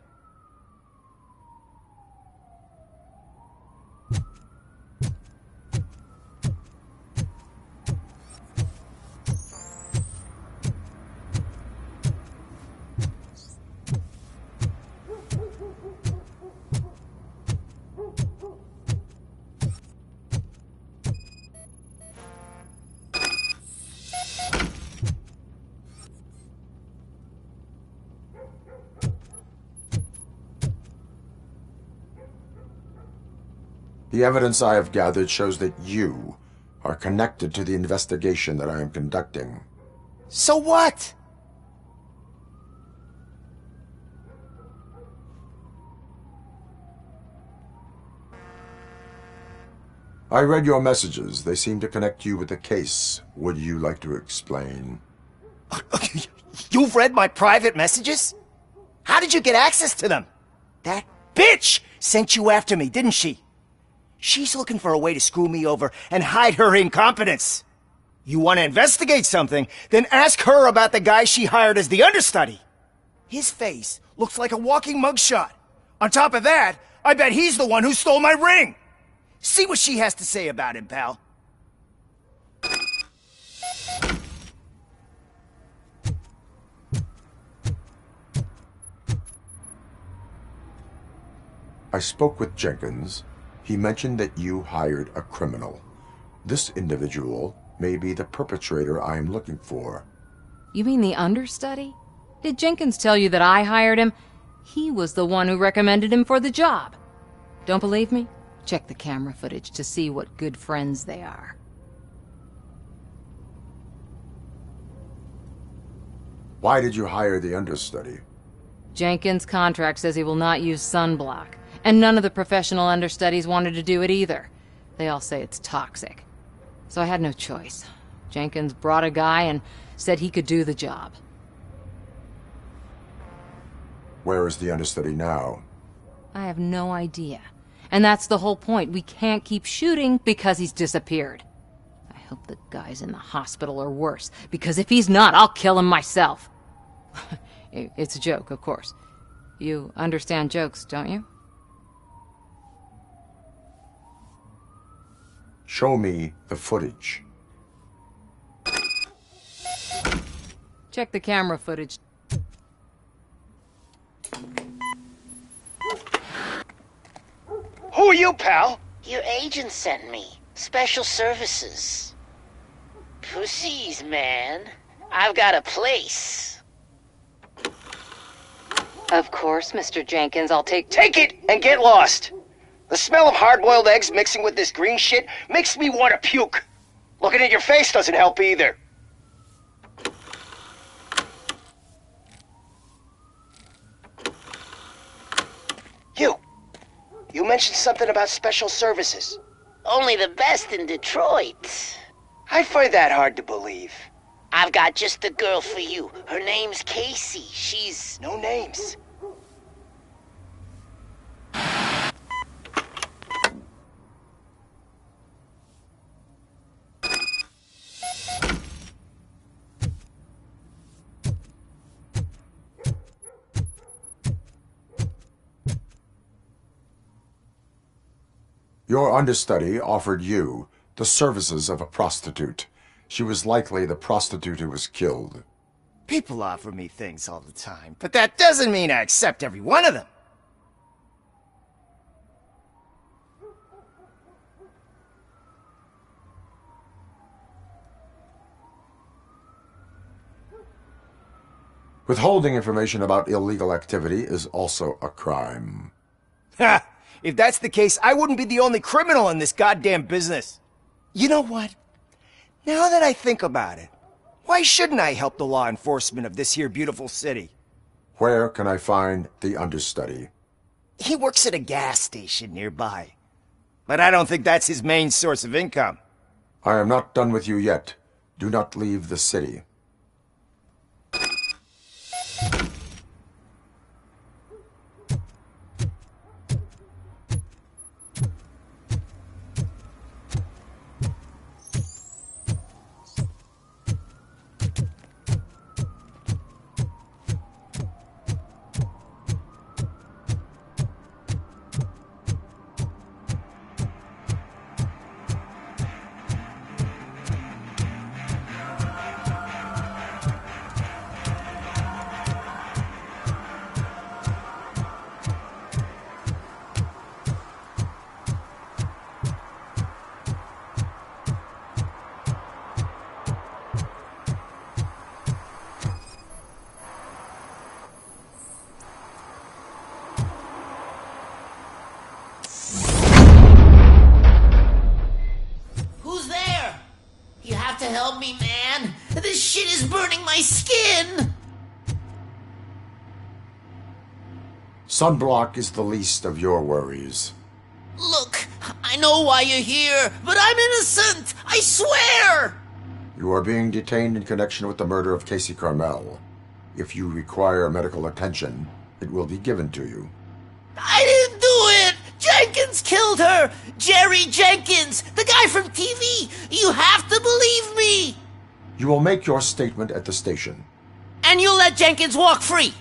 Speaker 19: The evidence I have gathered shows that you are connected to the investigation that I am conducting.
Speaker 21: So what?
Speaker 19: I read your messages. They seem to connect you with the case. Would you like to explain?
Speaker 21: You've read my private messages? How did you get access to them? That bitch sent you after me, didn't she? She's looking for a way to screw me over and hide her incompetence. You want to investigate something, then ask her about the guy she hired as the understudy. His face looks like a walking mugshot. On top of that, I bet he's the one who stole my ring. See what she has to say about him, pal.
Speaker 19: I spoke with Jenkins. He mentioned that you hired a criminal. This individual may be the perpetrator I am looking for.
Speaker 5: You mean the understudy? Did Jenkins tell you that I hired him? He was the one who recommended him for the job. Don't believe me? Check the camera footage to see what good friends they are.
Speaker 19: Why did you hire the understudy?
Speaker 5: Jenkins' contract says he will not use sunblock, and none of the professional understudies wanted to do it either. They all say it's toxic. So I had no choice. Jenkins brought a guy and said he could do the job.
Speaker 19: Where is the understudy now?
Speaker 5: I have no idea. And that's the whole point. We can't keep shooting because he's disappeared. I hope the guy's in the hospital or worse, because if he's not, I'll kill him myself. It's a joke, of course. You understand jokes, don't you?
Speaker 19: Show me the footage.
Speaker 5: Check the camera footage.
Speaker 13: Who are you, pal?
Speaker 9: Your agent sent me. Special services. Pussies, man. I've got a place.
Speaker 5: Of course, Mr. Jenkins, I'll take
Speaker 13: it and get lost. The smell of hard-boiled eggs mixing with this green shit makes me want to puke. Looking at your face doesn't help either. You mentioned something about special services.
Speaker 9: Only the best in Detroit.
Speaker 13: I find that hard to believe.
Speaker 9: I've got just the girl for you. Her name's Casey. She's...
Speaker 13: No names.
Speaker 19: Your understudy offered you the services of a prostitute. She was likely the prostitute who was killed.
Speaker 21: People offer me things all the time, but that doesn't mean I accept every one of them.
Speaker 19: Withholding information about illegal activity is also a crime.
Speaker 21: Ha! If that's the case, I wouldn't be the only criminal in this goddamn business. You know what? Now that I think about it, why shouldn't I help the law enforcement of this here beautiful city?
Speaker 19: Where can I find the understudy?
Speaker 21: He works at a gas station nearby. But I don't think that's his main source of income.
Speaker 19: I am not done with you yet. Do not leave the city.
Speaker 9: Help me, man. This shit is burning my skin.
Speaker 19: Sunblock is the least of your worries.
Speaker 9: Look, I know why you're here, but I'm innocent. I swear.
Speaker 19: You are being detained in connection with the murder of Casey Carmel. If you require medical attention, it will be given to you.
Speaker 9: I didn't do it. Jenkins killed her! Jerry Jenkins! The guy from TV! You have to believe me!
Speaker 19: You will make your statement at the station.
Speaker 9: And you'll let Jenkins walk free!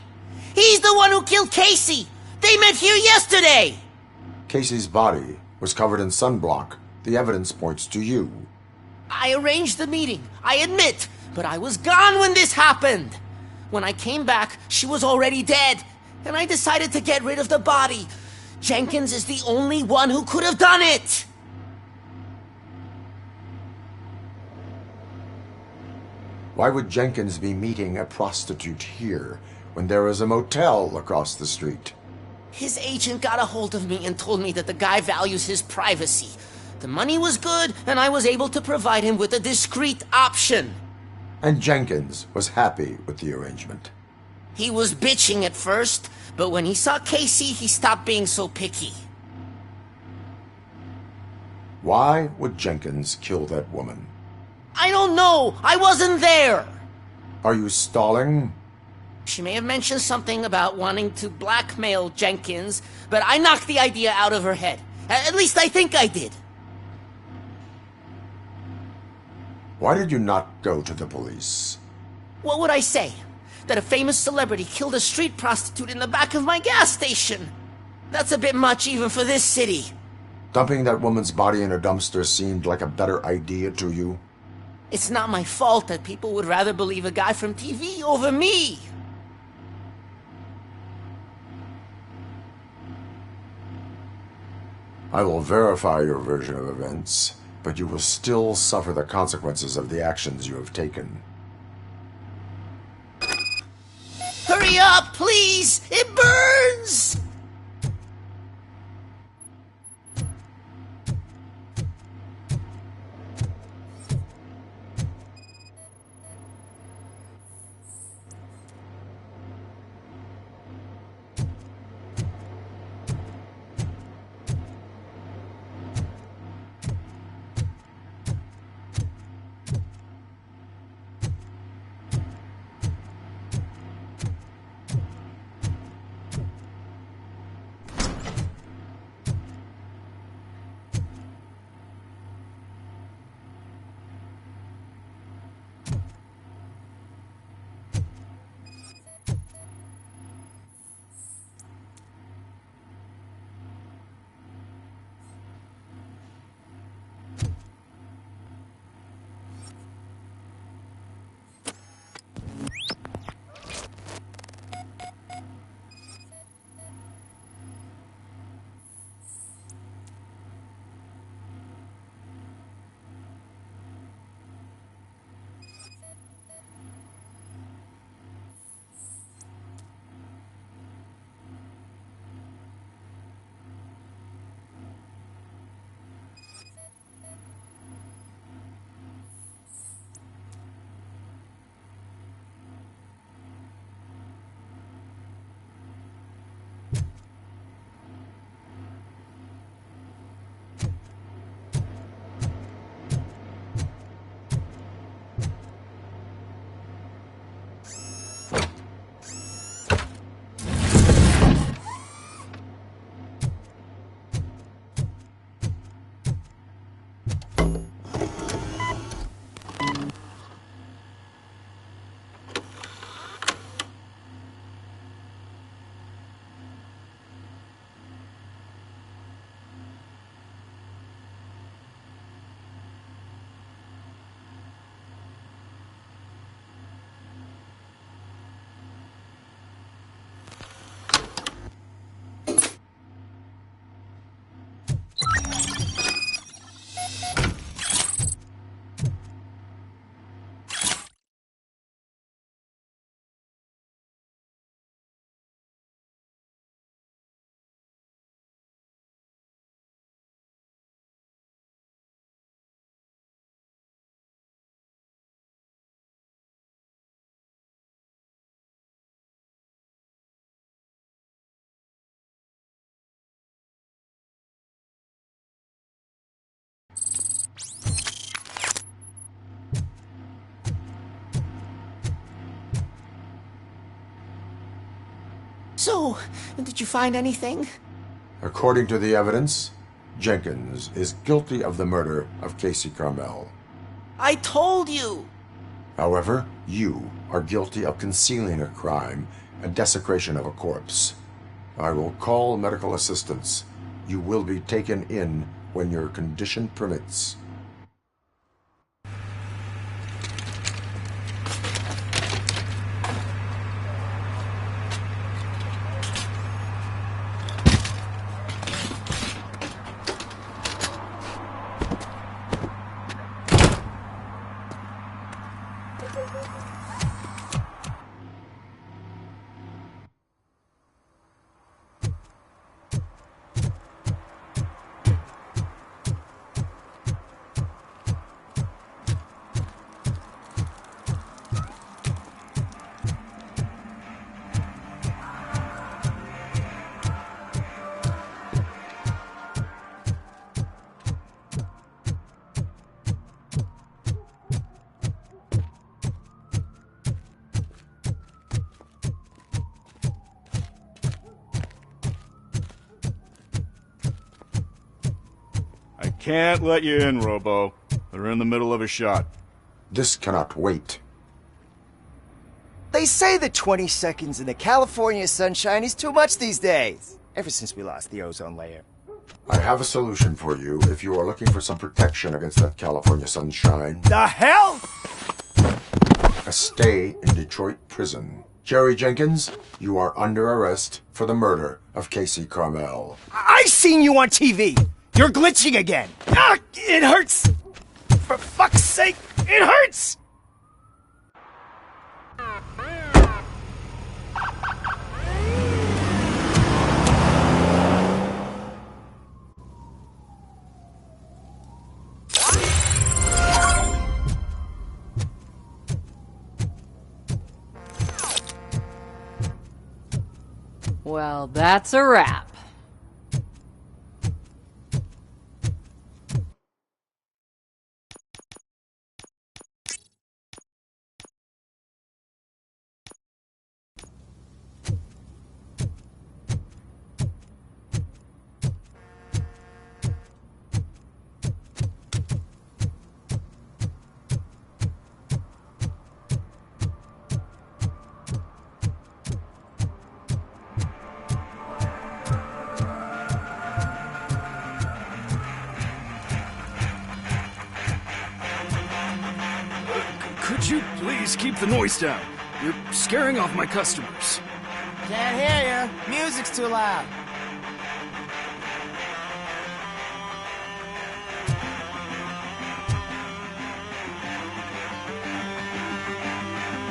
Speaker 9: He's the one who killed Casey! They met here yesterday!
Speaker 19: Casey's body was covered in sunblock. The evidence points to you.
Speaker 9: I arranged the meeting, I admit, but I was gone when this happened! When I came back, she was already dead, and I decided to get rid of the body. Jenkins is the only one who could have done it!
Speaker 19: Why would Jenkins be meeting a prostitute here when there is a motel across the street?
Speaker 9: His agent got a hold of me and told me that the guy values his privacy. The money was good, and I was able to provide him with a discreet option.
Speaker 19: And Jenkins was happy with the arrangement.
Speaker 9: He was bitching at first, but when he saw Casey, he stopped being so picky.
Speaker 19: Why would Jenkins kill that woman?
Speaker 9: I don't know! I wasn't there!
Speaker 19: Are you stalling?
Speaker 9: She may have mentioned something about wanting to blackmail Jenkins, but I knocked the idea out of her head. At least I think I did.
Speaker 19: Why did you not go to the police?
Speaker 9: What would I say? That a famous celebrity killed a street prostitute in the back of my gas station? That's a bit much even for this city.
Speaker 19: Dumping that woman's body in a dumpster seemed like a better idea to you?
Speaker 9: It's not my fault that people would rather believe a guy from TV over me.
Speaker 19: I will verify your version of events, but you will still suffer the consequences of the actions you have taken.
Speaker 9: Hurry up, please! It burns! So, did you find anything?
Speaker 19: According to the evidence, Jenkins is guilty of the murder of Casey Carmel.
Speaker 9: I told you!
Speaker 19: However, you are guilty of concealing a crime and desecration of a corpse. I will call medical assistance. You will be taken in when your condition permits.
Speaker 6: can't let you in, Robo. They're in the middle of a shot.
Speaker 19: This cannot wait.
Speaker 14: They say that 20 seconds in the California sunshine is too much these days. Ever since we lost the ozone layer.
Speaker 19: I have a solution for you if you are looking for some protection against that California sunshine.
Speaker 14: The hell?
Speaker 19: A stay in Detroit prison. Jerry Jenkins, you are under arrest for the murder of Casey Carmel.
Speaker 14: I seen you on TV. You're glitching again. Ah, it hurts. For fuck's sake, it hurts.
Speaker 5: Well, that's a wrap.
Speaker 17: Could you please keep the noise down? You're scaring off my customers.
Speaker 21: Can't hear you. Music's too loud.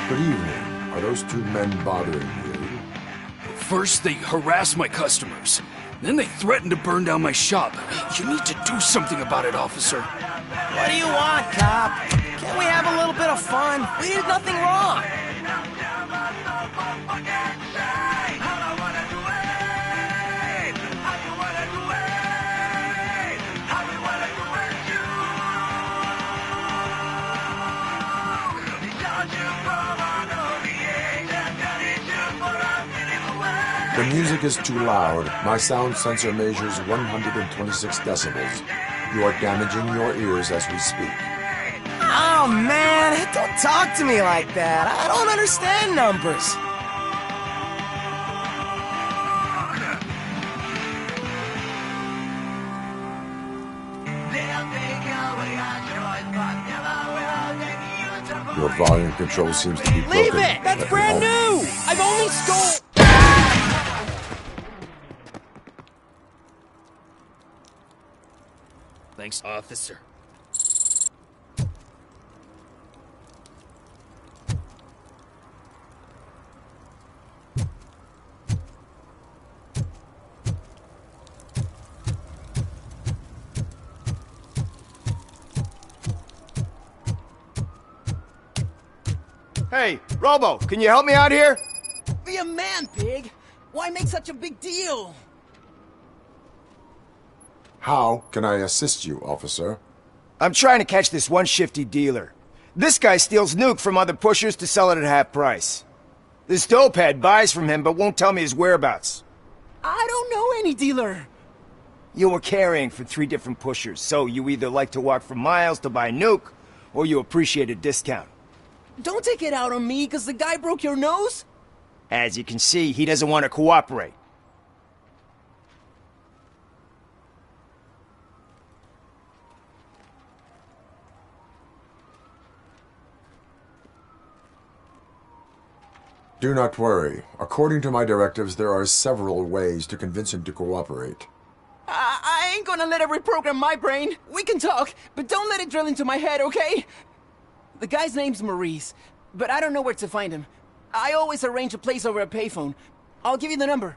Speaker 19: Good evening. Are those two men bothering you?
Speaker 17: First, they harass my customers. Then they threaten to burn down my shop. You need to do something about it, officer.
Speaker 21: What do you want, cop? Can't we have a little bit of fun? We did nothing wrong.
Speaker 19: The music is too loud. My sound sensor measures 126 decibels. You are damaging your ears as we speak.
Speaker 21: Oh, man, don't talk to me like that. I don't understand numbers.
Speaker 19: Your volume control seems to be broken.
Speaker 21: Leave it! That's brand new! I've only stole...
Speaker 17: Thanks, officer.
Speaker 14: Hey, Robo, can you help me out here?
Speaker 21: Be a man, pig. Why make such a big deal?
Speaker 19: How can I assist you, officer?
Speaker 14: I'm trying to catch this one shifty dealer. This guy steals nuke from other pushers to sell it at half price. This dopehead buys from him but won't tell me his whereabouts.
Speaker 21: I don't know any dealer.
Speaker 14: You were carrying for 3 different pushers, so you either like to walk for miles to buy nuke, or you appreciate a discount.
Speaker 21: Don't take it out on me, because the guy broke your nose?
Speaker 14: As you can see, he doesn't want to cooperate.
Speaker 19: Do not worry. According to my directives, there are several ways to convince him to cooperate.
Speaker 21: I ain't gonna let it reprogram my brain. We can talk, but don't let it drill into my head, okay? The guy's name's Maurice, but I don't know where to find him. I always arrange a place over a payphone. I'll give you the number.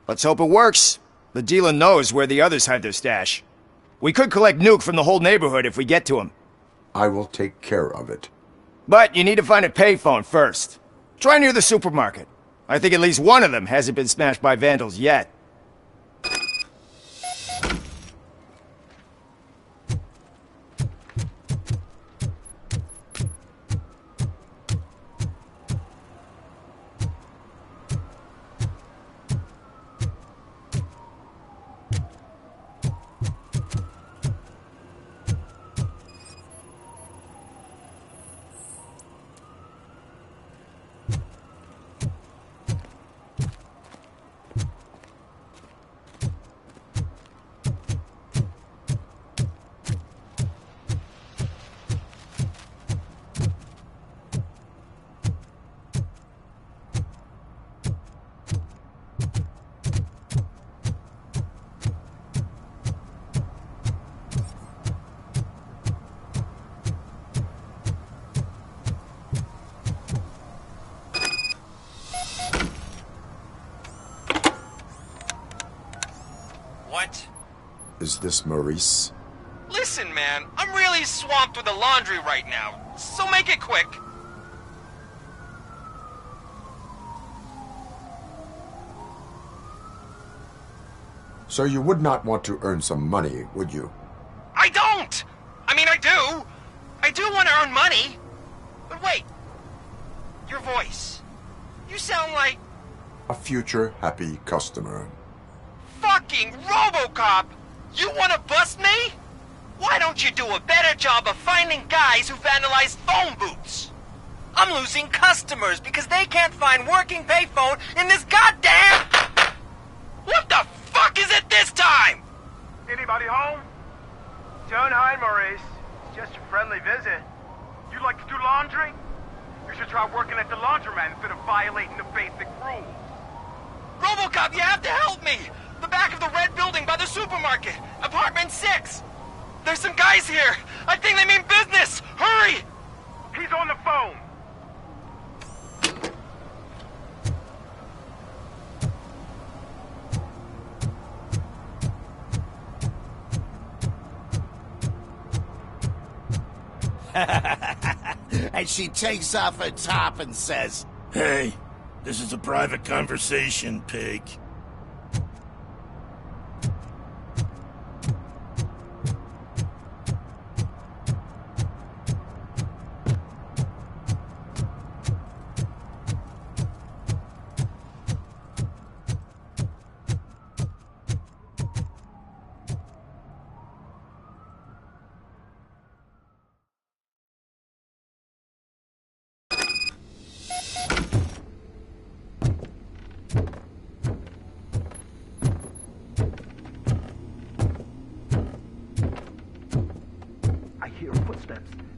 Speaker 14: Let's hope it works. The dealer knows where the others hide their stash. We could collect nuke from the whole neighborhood if we get to him.
Speaker 19: I will take care of it.
Speaker 14: But you need to find a payphone first. Try near the supermarket. I think at least one of them hasn't been smashed by vandals yet.
Speaker 19: Is this Maurice?
Speaker 7: Listen, man, I'm really swamped with the laundry right now, so make it quick.
Speaker 19: So you would not want to earn some money, would you?
Speaker 7: I don't! I mean, I do. I do want to earn money. But wait. Your voice. You sound like...
Speaker 19: A future happy customer.
Speaker 7: Fucking Robocop! You want to bust me? Why don't you do a better job of finding guys who vandalize phone booths? I'm losing customers because they can't find working payphone in this goddamn... What the fuck is it this time?
Speaker 8: Anybody home? Don't hide, Maurice. It's just a friendly visit. You like to do laundry? You should try working at the laundromat instead of violating the basic rules.
Speaker 7: Robocop, you have to help me! The back of the red building by the supermarket. Apartment 6. There's some guys here. I think they mean business. Hurry!
Speaker 8: He's on the phone.
Speaker 9: And she takes off her top and says,
Speaker 18: Hey, this is a private conversation, pig.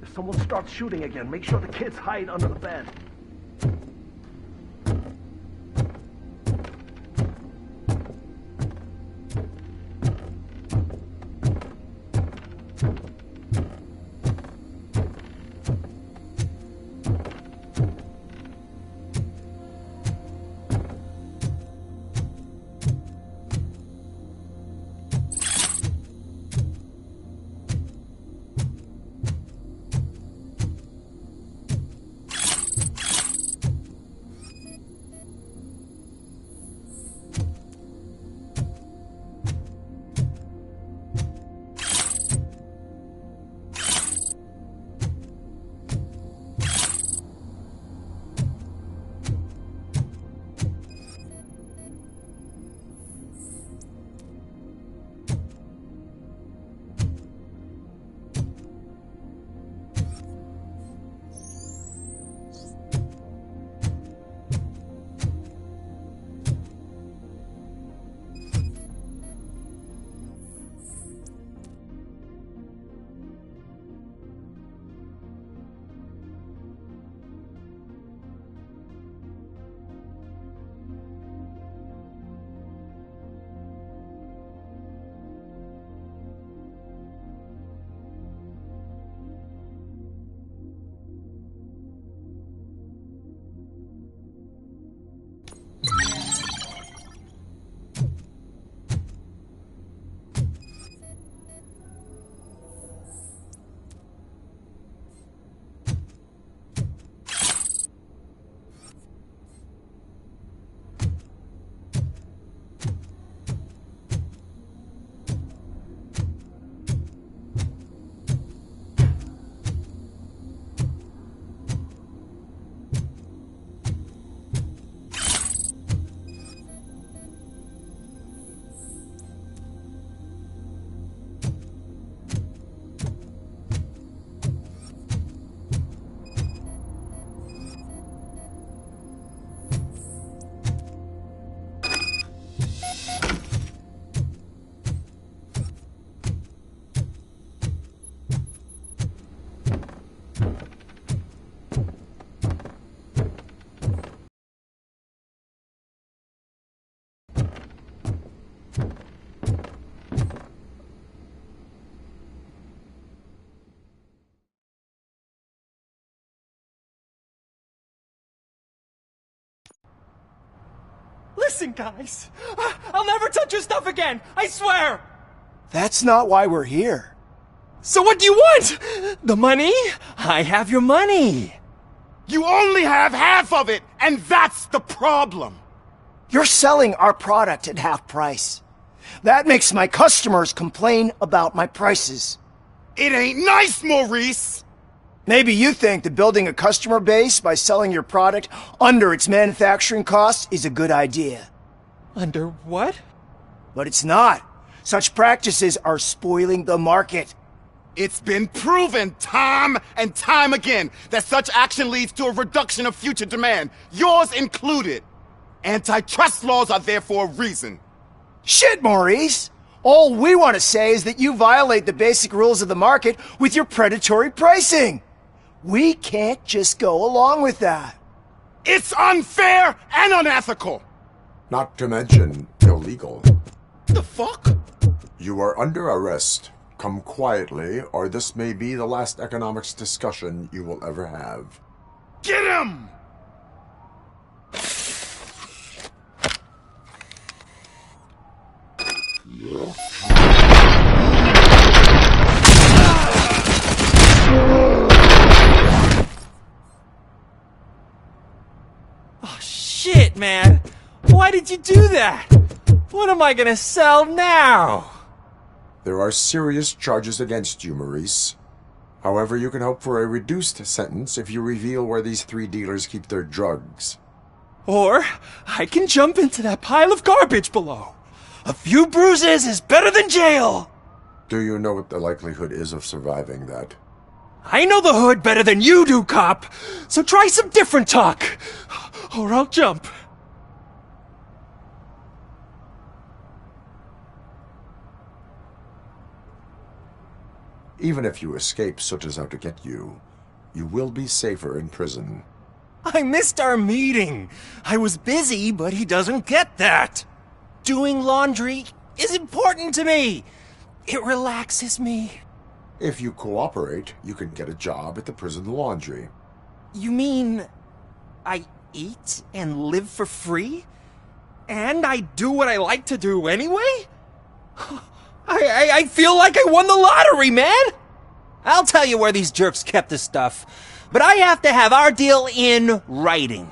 Speaker 22: If someone starts shooting again, make sure the kids hide under the bed.
Speaker 24: Listen, guys. I'll never touch your stuff again. I swear.
Speaker 14: That's not why we're here.
Speaker 3: So what do you want? The money? I have your money.
Speaker 12: You only have half of it, and that's the problem.
Speaker 14: You're selling our product at half price. That makes my customers complain about my prices.
Speaker 12: It ain't nice, Maurice!
Speaker 14: Maybe you think that building a customer base by selling your product under its manufacturing costs is a good idea.
Speaker 3: Under what?
Speaker 14: But it's not. Such practices are spoiling the market.
Speaker 12: It's been proven time and time again that such action leads to a reduction of future demand, yours included. Antitrust laws are there for a reason.
Speaker 14: Shit, Maurice! All we want to say is that you violate the basic rules of the market with your predatory pricing. We can't just go along with that.
Speaker 12: It's unfair and unethical!
Speaker 19: Not to mention illegal.
Speaker 12: The fuck?
Speaker 19: You are under arrest. Come quietly, or this may be the last economics discussion you will ever have.
Speaker 12: Get him!
Speaker 3: Oh, shit, man. Why did you do that? What am I gonna sell now?
Speaker 19: There are serious charges against you, Maurice. However, you can hope for a reduced sentence if you reveal where these 3 dealers keep their drugs.
Speaker 3: Or I can jump into that pile of garbage below. A few bruises is better than jail.
Speaker 19: Do you know what the likelihood is of surviving that?
Speaker 3: I know the hood better than you do, cop. So try some different talk, or I'll jump.
Speaker 19: Even if you escape Soot is out to get you, you will be safer in prison.
Speaker 3: I missed our meeting. I was busy, but he doesn't get that. Doing laundry is important to me. It relaxes me.
Speaker 19: If you cooperate, you can get a job at the prison laundry.
Speaker 3: You mean I eat and live for free? And I do what I like to do anyway? I feel like I won the lottery, man! I'll tell you where these jerks kept the stuff, but I have to have our deal in writing.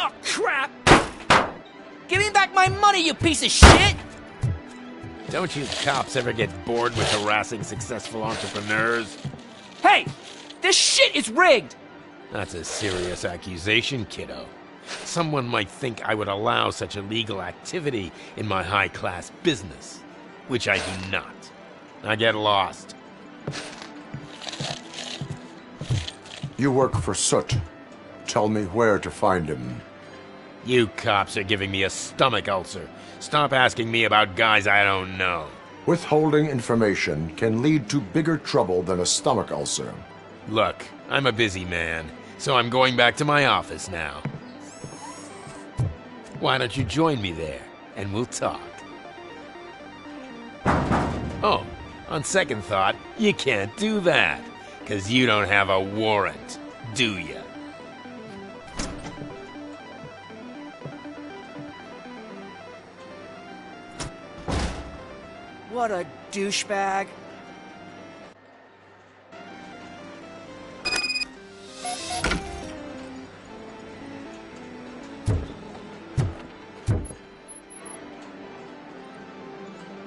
Speaker 3: Oh, crap! Give me back my money, you piece of shit!
Speaker 1: Don't you cops ever get bored with harassing successful entrepreneurs?
Speaker 3: Hey! This shit is rigged!
Speaker 1: That's a serious accusation, kiddo. Someone might think I would allow such illegal activity in my high-class business, which I do not. I get lost.
Speaker 19: You work for Soot. Tell me where to find him.
Speaker 1: You cops are giving me a stomach ulcer. Stop asking me about guys I don't know.
Speaker 19: Withholding information can lead to bigger trouble than a stomach ulcer.
Speaker 1: Look, I'm a busy man, so I'm going back to my office now. Why don't you join me there, and we'll talk. Oh, on second thought, you can't do that, 'cause you don't have a warrant, do ya?
Speaker 3: What a douchebag.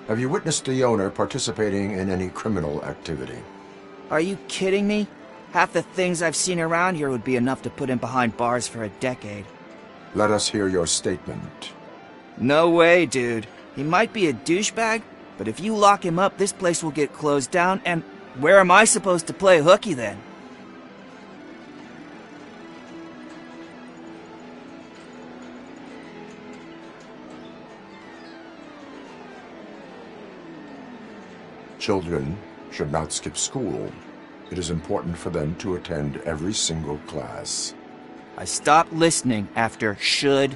Speaker 19: Have you witnessed the owner participating in any criminal activity?
Speaker 3: Are you kidding me? Half the things I've seen around here would be enough to put him behind bars for a decade.
Speaker 19: Let us hear your statement.
Speaker 3: No way, dude. He might be a douchebag, but if you lock him up, this place will get closed down, and where am I supposed to play hooky then?
Speaker 19: Children should not skip school. It is important for them to attend every single class.
Speaker 3: I stopped listening after should.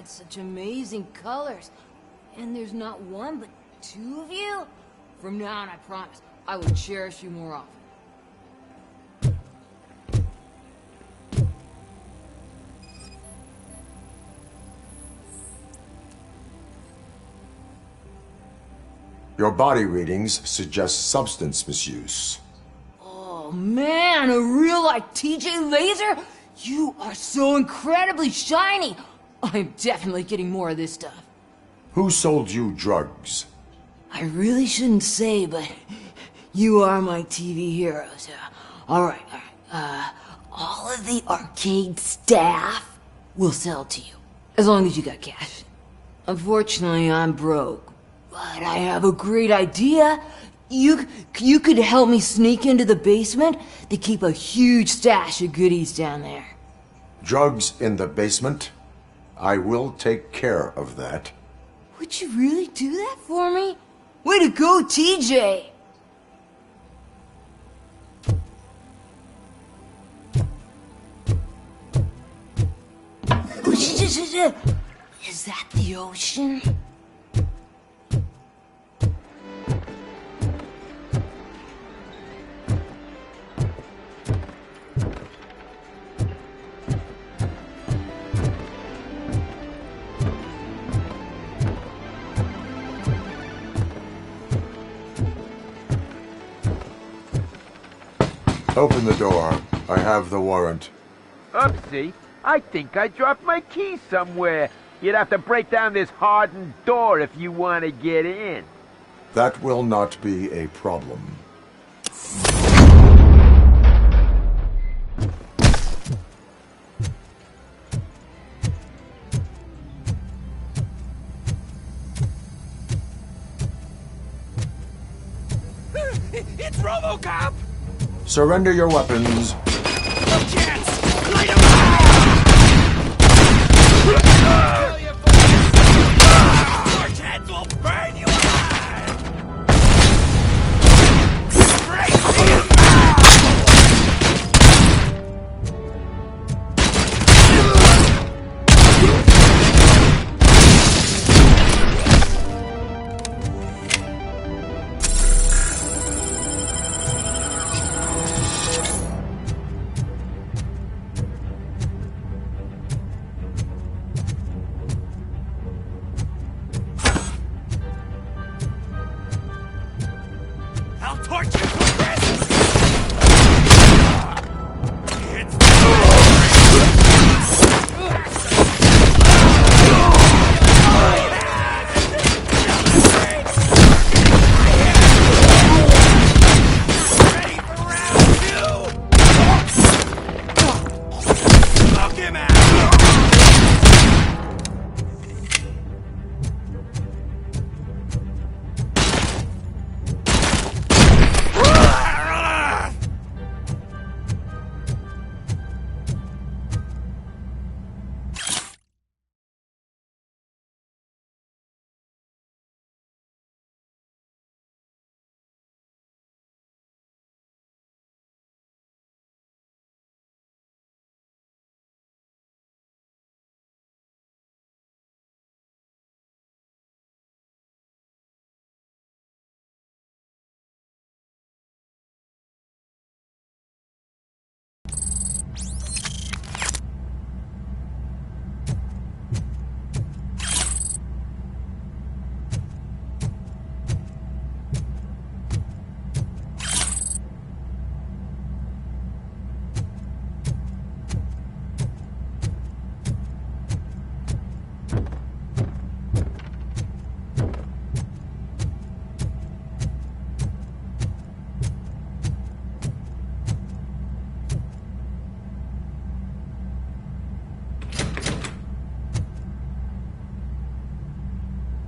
Speaker 5: Such amazing colors. And there's not one, but two of you? From now on, I promise, I will cherish you more often.
Speaker 19: Your body readings suggest substance misuse.
Speaker 5: Oh man, a real like TJ Laser? You are so incredibly shiny! I'm definitely getting more of this stuff.
Speaker 19: Who sold you drugs?
Speaker 5: I really shouldn't say, but you are my TV heroes. Alright. All of the arcade staff will sell to you, as long as you got cash. Unfortunately, I'm broke, but I have a great idea. You could help me sneak into the basement to keep a huge stash of goodies down there.
Speaker 19: Drugs in the basement? I will take care of that.
Speaker 5: Would you really do that for me? Way to go, TJ! Is that the ocean?
Speaker 19: Open the door. I have the warrant.
Speaker 2: Oopsie. I think I dropped my keys somewhere. You'd have to break down this hardened door if you want to get in.
Speaker 19: That will not be a problem.
Speaker 2: It's Robocop!
Speaker 19: Surrender your weapons.
Speaker 2: No chance! Light him up! Orange heads will burn you alive! Straight to your mouth!
Speaker 4: I'll torture you with this!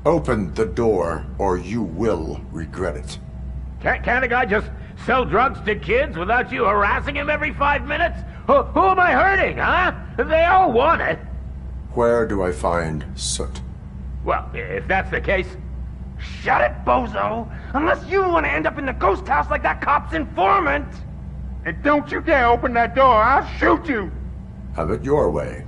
Speaker 19: Open the door, or you will regret it.
Speaker 2: Can't a guy just sell drugs to kids without you harassing him every 5 minutes? Who am I hurting, huh? They all want it.
Speaker 19: Where do I find Soot?
Speaker 2: Well, if that's the case...
Speaker 22: Shut it, bozo! Unless you want to end up in the ghost house like that cop's informant!
Speaker 2: And don't you dare open that door, I'll shoot you!
Speaker 19: Have it your way.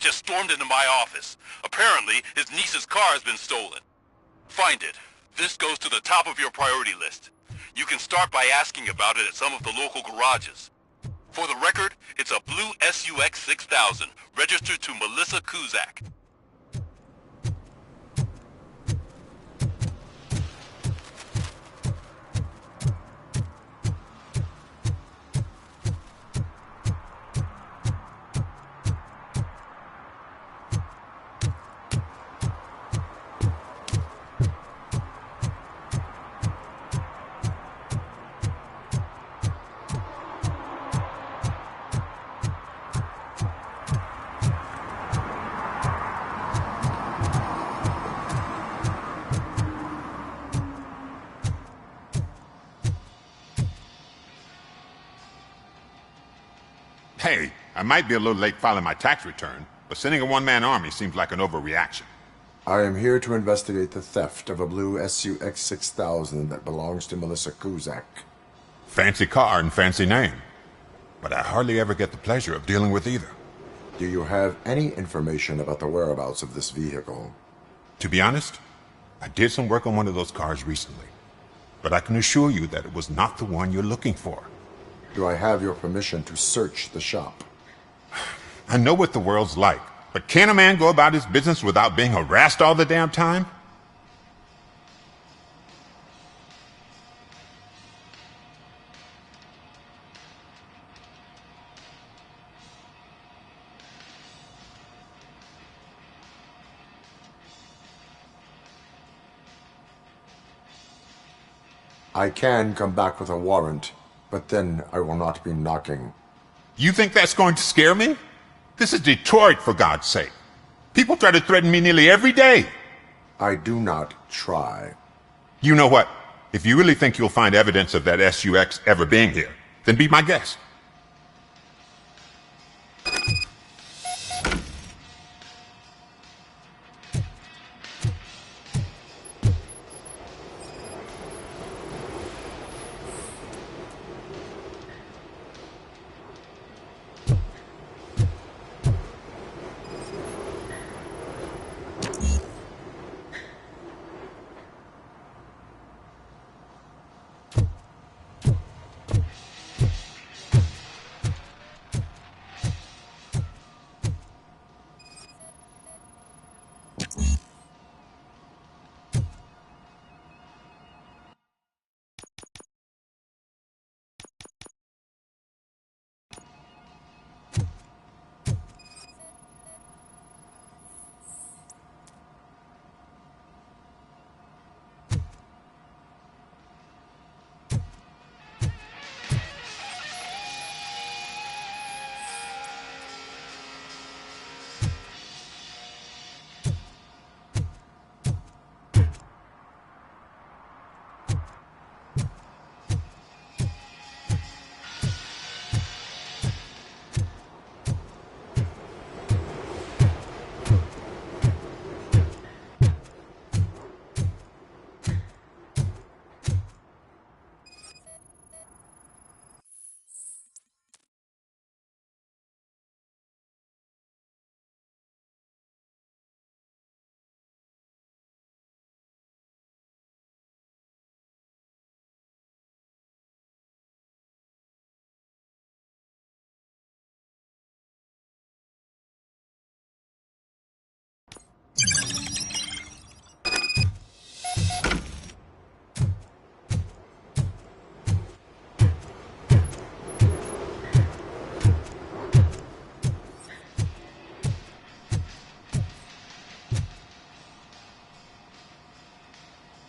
Speaker 15: just stormed into my office. Apparently, his niece's car has been stolen. Find it. This goes to the top of your priority list. You can start by asking about it at some of the local garages. For the record, it's a blue SUX 6000, registered to Melissa Kuzak.
Speaker 20: Hey, I might be a little late filing my tax return, but sending a one-man army seems like an overreaction.
Speaker 19: I am here to investigate the theft of a blue SUX 6000 that belongs to Melissa Kuzak.
Speaker 20: Fancy car and fancy name, but I hardly ever get the pleasure of dealing with either.
Speaker 19: Do you have any information about the whereabouts of this vehicle?
Speaker 20: To be honest, I did some work on one of those cars recently, but I can assure you that it was not the one you're looking for.
Speaker 19: Do I have your permission to search the shop?
Speaker 20: I know what the world's like, but can a man go about his business without being harassed all the damn time?
Speaker 19: I can come back with a warrant, but then I will not be knocking.
Speaker 20: You think that's going to scare me? This is Detroit, for God's sake. People try to threaten me nearly every day.
Speaker 19: I do not try.
Speaker 20: You know what? If you really think you'll find evidence of that SUX ever being here, then be my guest.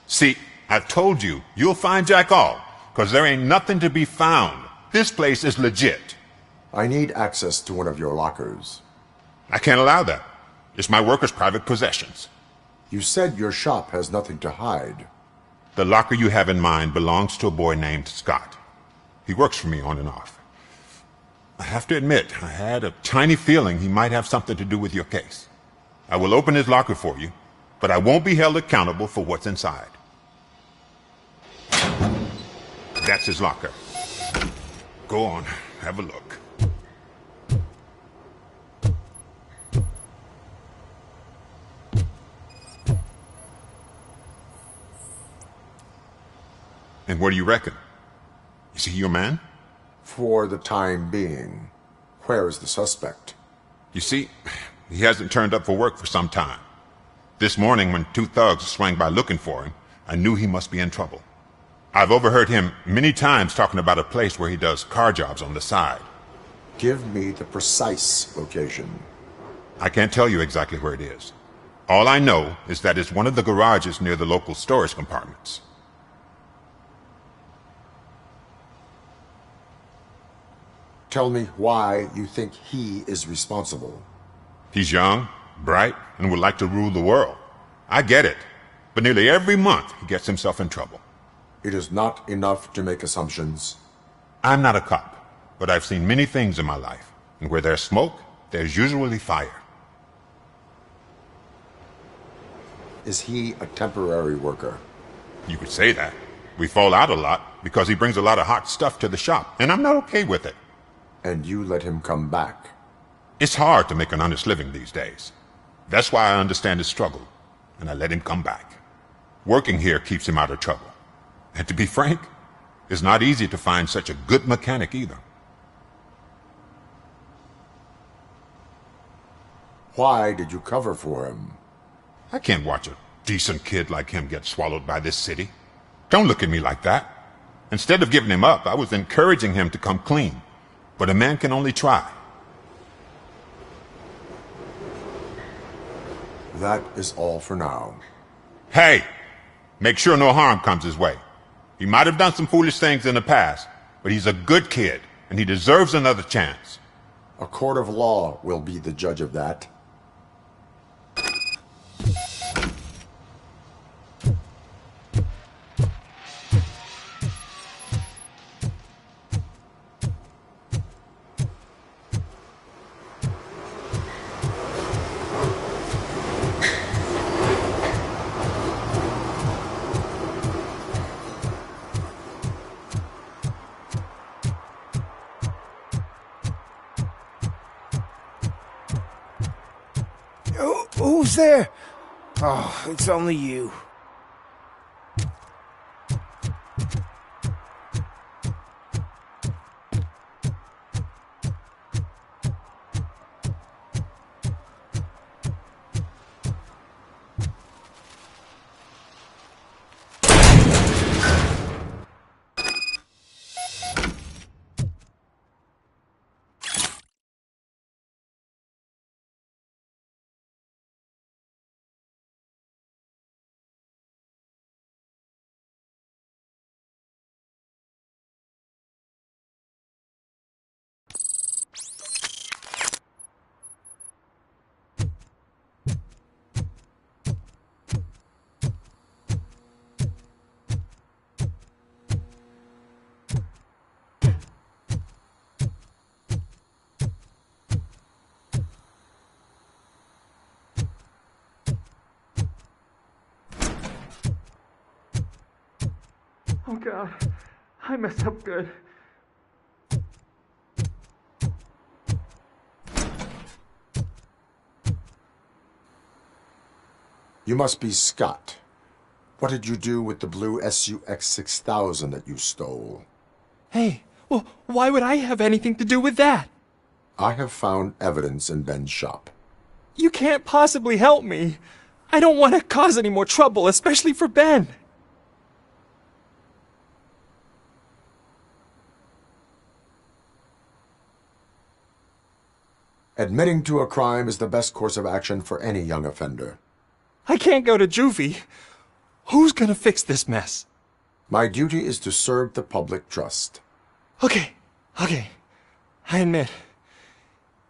Speaker 20: See, I've told you, you'll find Jack All, because there ain't nothing to be found. This place is legit.
Speaker 19: I need access to one of your lockers.
Speaker 20: I can't allow that. It's my workers' private possessions.
Speaker 19: You said your shop has nothing to hide.
Speaker 20: The locker you have in mind belongs to a boy named Scott. He works for me on and off. I have to admit, I had a tiny feeling he might have something to do with your case. I will open his locker for you, but I won't be held accountable for what's inside. That's his locker. Go on, have a look. And what do you reckon? Is he your man?
Speaker 19: For the time being. Where is the suspect?
Speaker 20: You see, he hasn't turned up for work for some time. This morning, when 2 thugs swang by looking for him, I knew he must be in trouble. I've overheard him many times talking about a place where he does car jobs on the side.
Speaker 19: Give me the precise location.
Speaker 20: I can't tell you exactly where it is. All I know is that it's one of the garages near the local storage compartments.
Speaker 19: Tell me why you think he is responsible.
Speaker 20: He's young, bright, and would like to rule the world. I get it. But nearly every month, he gets himself in trouble.
Speaker 19: It is not enough to make assumptions.
Speaker 20: I'm not a cop, but I've seen many things in my life. And where there's smoke, there's usually fire.
Speaker 19: Is he a temporary worker?
Speaker 20: You could say that. We fall out a lot because he brings a lot of hot stuff to the shop, and I'm not okay with it.
Speaker 19: And you let him come back?
Speaker 20: It's hard to make an honest living these days. That's why I understand his struggle, and I let him come back. Working here keeps him out of trouble. And to be frank, it's not easy to find such a good mechanic either.
Speaker 19: Why did you cover for him?
Speaker 20: I can't watch a decent kid like him get swallowed by this city. Don't look at me like that. Instead of giving him up, I was encouraging him to come clean. But a man can only try.
Speaker 19: That is all for now.
Speaker 20: Hey! Make sure no harm comes his way. He might have done some foolish things in the past, but he's a good kid, and he deserves another chance.
Speaker 19: A court of law will be the judge of that.
Speaker 21: Who's there? Oh, it's only you.
Speaker 3: Oh God, I messed up good.
Speaker 19: You must be Scott. What did you do with the blue SUX 6000 that you stole?
Speaker 3: Hey, well, why would I have anything to do with that?
Speaker 19: I have found evidence in Ben's shop.
Speaker 3: You can't possibly help me. I don't want to cause any more trouble, especially for Ben.
Speaker 19: Admitting to a crime is the best course of action for any young offender.
Speaker 3: I can't go to juvie. Who's gonna fix this mess?
Speaker 19: My duty is to serve the public trust.
Speaker 3: Okay. I admit.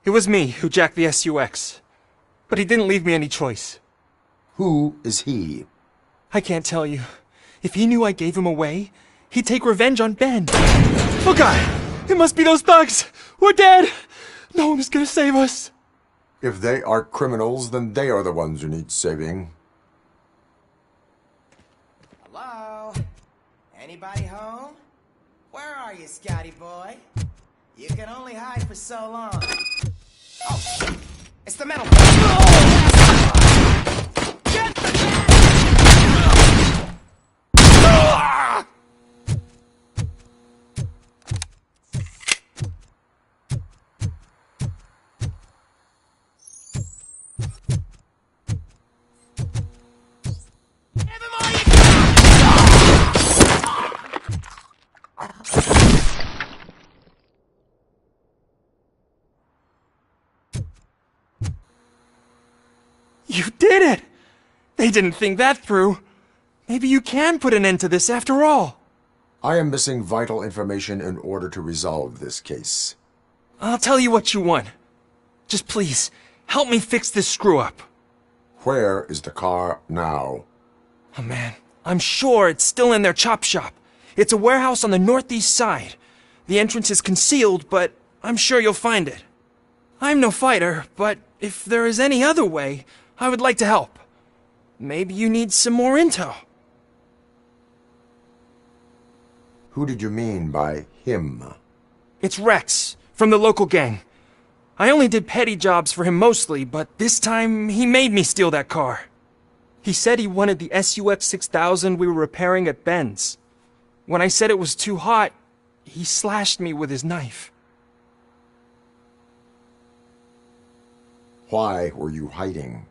Speaker 3: It was me who jacked the SUX. But he didn't leave me any choice.
Speaker 19: Who is he?
Speaker 3: I can't tell you. If he knew I gave him away, he'd take revenge on Ben. Oh God! It must be those thugs! We're dead! No one is gonna save us.
Speaker 19: If they are criminals, then they are the ones who need saving.
Speaker 21: Hello? Anybody home? Where are you, Scotty boy? You can only hide for so long. Oh, shit! It's the metal. Get the
Speaker 3: You did it! They didn't think that through. Maybe you can put an end to this after all.
Speaker 19: I am missing vital information in order to resolve this case.
Speaker 3: I'll tell you what you want. Just please, help me fix this screw-up.
Speaker 19: Where is the car now?
Speaker 3: Oh man, I'm sure it's still in their chop shop. It's a warehouse on the northeast side. The entrance is concealed, but I'm sure you'll find it. I'm no fighter, but if there is any other way, I would like to help. Maybe you need some more intel.
Speaker 19: Who did you mean by him?
Speaker 3: It's Rex, from the local gang. I only did petty jobs for him mostly, but this time he made me steal that car. He said he wanted the SUX 6000 we were repairing at Ben's. When I said it was too hot, he slashed me with his knife.
Speaker 19: Why were you hiding?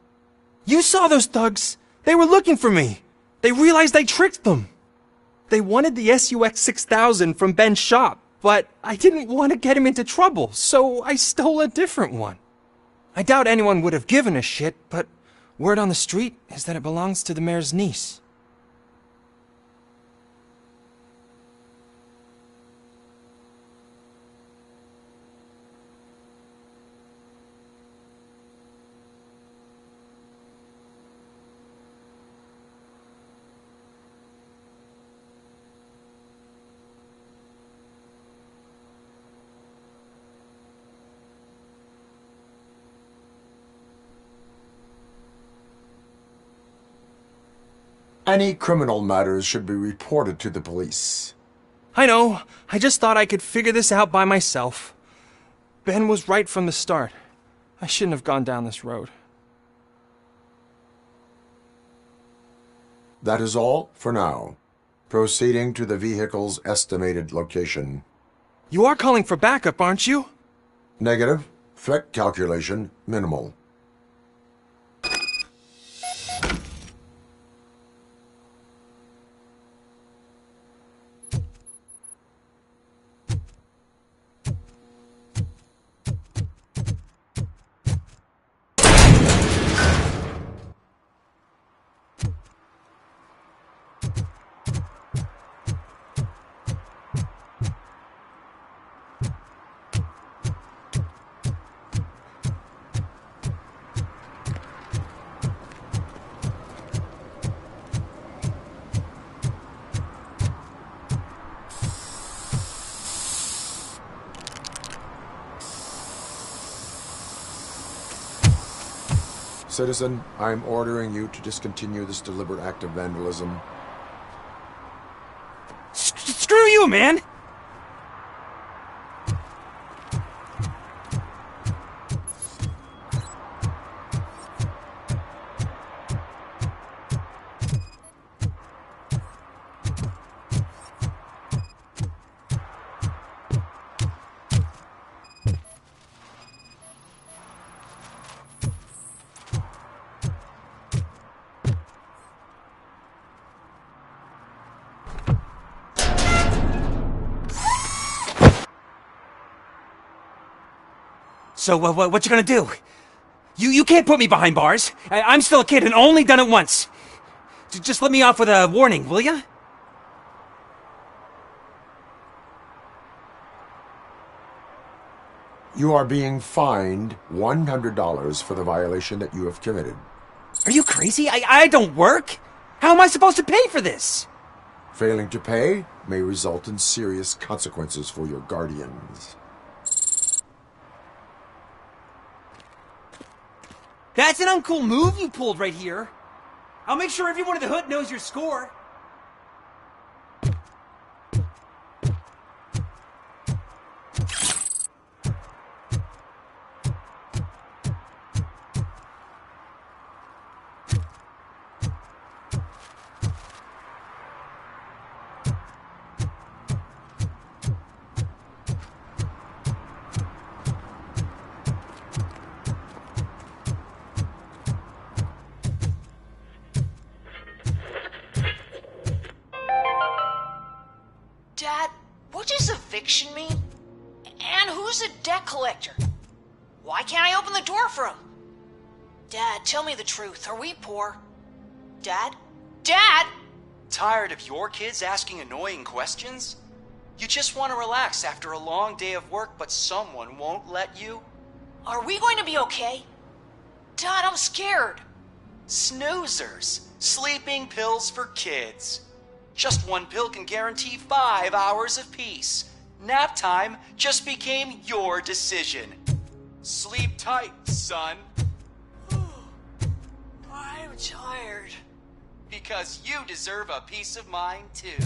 Speaker 3: You saw those thugs! They were looking for me! They realized I tricked them! They wanted the SUX 6000 from Ben's shop, but I didn't want to get him into trouble, so I stole a different one. I doubt anyone would have given a shit, but word on the street is that it belongs to the mayor's niece.
Speaker 19: Any criminal matters should be reported to the police.
Speaker 3: I know. I just thought I could figure this out by myself. Ben was right from the start. I shouldn't have gone down this road.
Speaker 19: That is all for now. Proceeding to the vehicle's estimated location.
Speaker 3: You are calling for backup, aren't you?
Speaker 19: Negative. Threat calculation minimal. Citizen, I am ordering you to discontinue this deliberate act of vandalism.
Speaker 3: Screw you, man!
Speaker 10: So, what you gonna do? You can't put me behind bars. I'm still a kid and only done it once. Just let me off with a warning, will ya?
Speaker 19: You are being fined $100 for the violation that you have committed.
Speaker 10: Are you crazy? I don't work. How am I supposed to pay for this?
Speaker 19: Failing to pay may result in serious consequences for your guardians.
Speaker 10: That's an uncool move you pulled right here. I'll make sure everyone in the hood knows your score.
Speaker 16: Dad, what does eviction mean? And who's a debt collector? Why can't I open the door for him? Dad, tell me the truth. Are we poor? Dad? Dad!
Speaker 10: Tired of your kids asking annoying questions? You just want to relax after a long day of work, but someone won't let you?
Speaker 16: Are we going to be okay? Dad, I'm scared.
Speaker 10: Snoozers. Sleeping pills for kids. Just one pill can guarantee 5 hours of peace. Nap time just became your decision. Sleep tight, son.
Speaker 16: I'm tired.
Speaker 10: Because you deserve a peace of mind, too.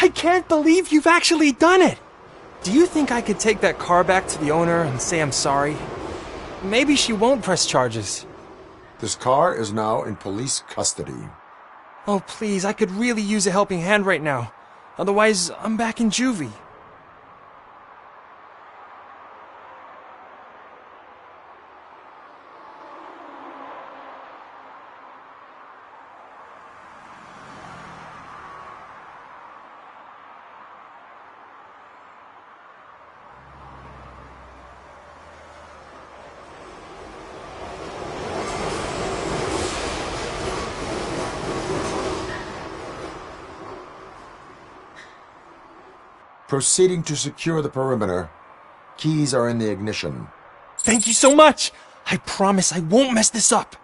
Speaker 3: I can't believe you've actually done it! Do you think I could take that car back to the owner and say I'm sorry? Maybe she won't press charges.
Speaker 19: This car is now in police custody.
Speaker 3: Oh, please, I could really use a helping hand right now. Otherwise, I'm back in juvie.
Speaker 19: Proceeding to secure the perimeter. Keys are in the ignition.
Speaker 3: Thank you so much! I promise I won't mess this up.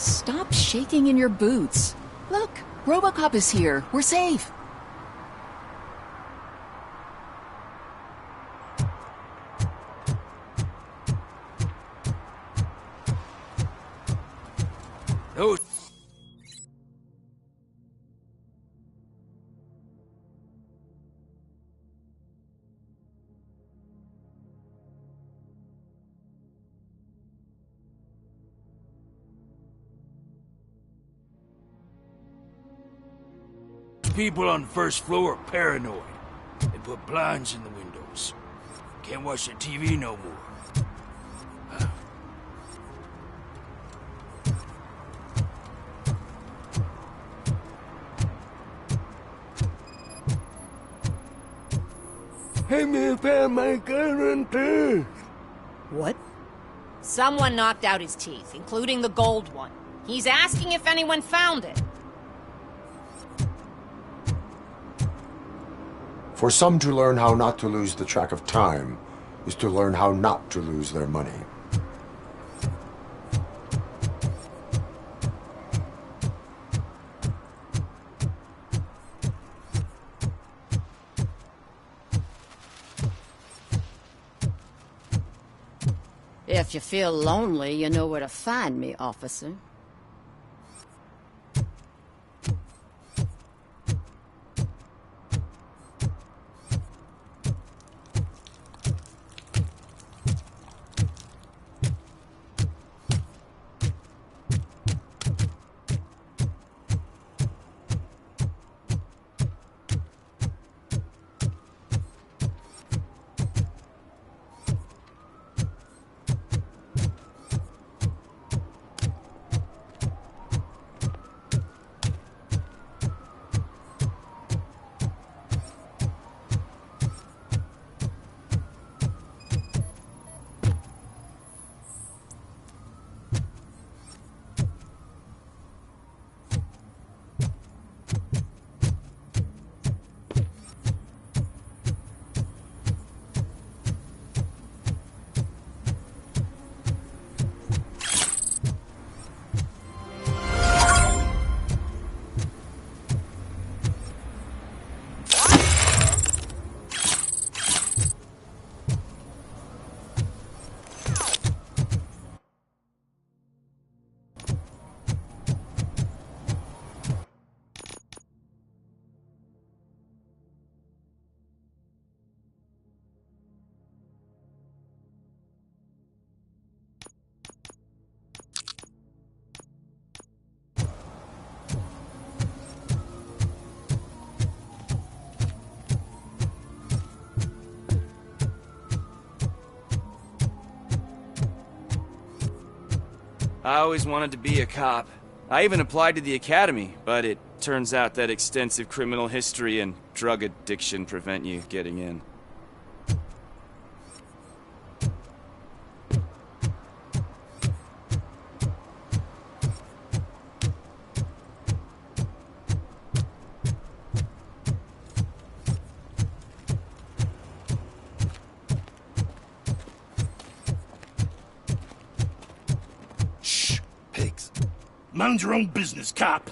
Speaker 11: Stop shaking in your boots. Look, Robocop is here. We're safe.
Speaker 17: Oh. People on the first floor are paranoid. They put blinds in the windows. Can't watch the TV no more.
Speaker 13: Hey, me found my guarantee.
Speaker 16: What? Someone knocked out his teeth, including the gold one. He's asking if anyone found it.
Speaker 19: For some to learn how not to lose the track of time is to learn how not to lose their money.
Speaker 6: If you feel lonely, you know where to find me, officer.
Speaker 7: I always wanted to be a cop. I even applied to the academy, but it turns out that extensive criminal history and drug addiction prevent you getting in.
Speaker 18: Mind your own business, cop.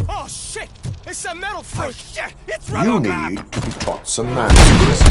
Speaker 3: Oh shit! It's a metal freak! Oh shit! It's
Speaker 19: You
Speaker 3: Robocop!
Speaker 19: need to be taught some manners.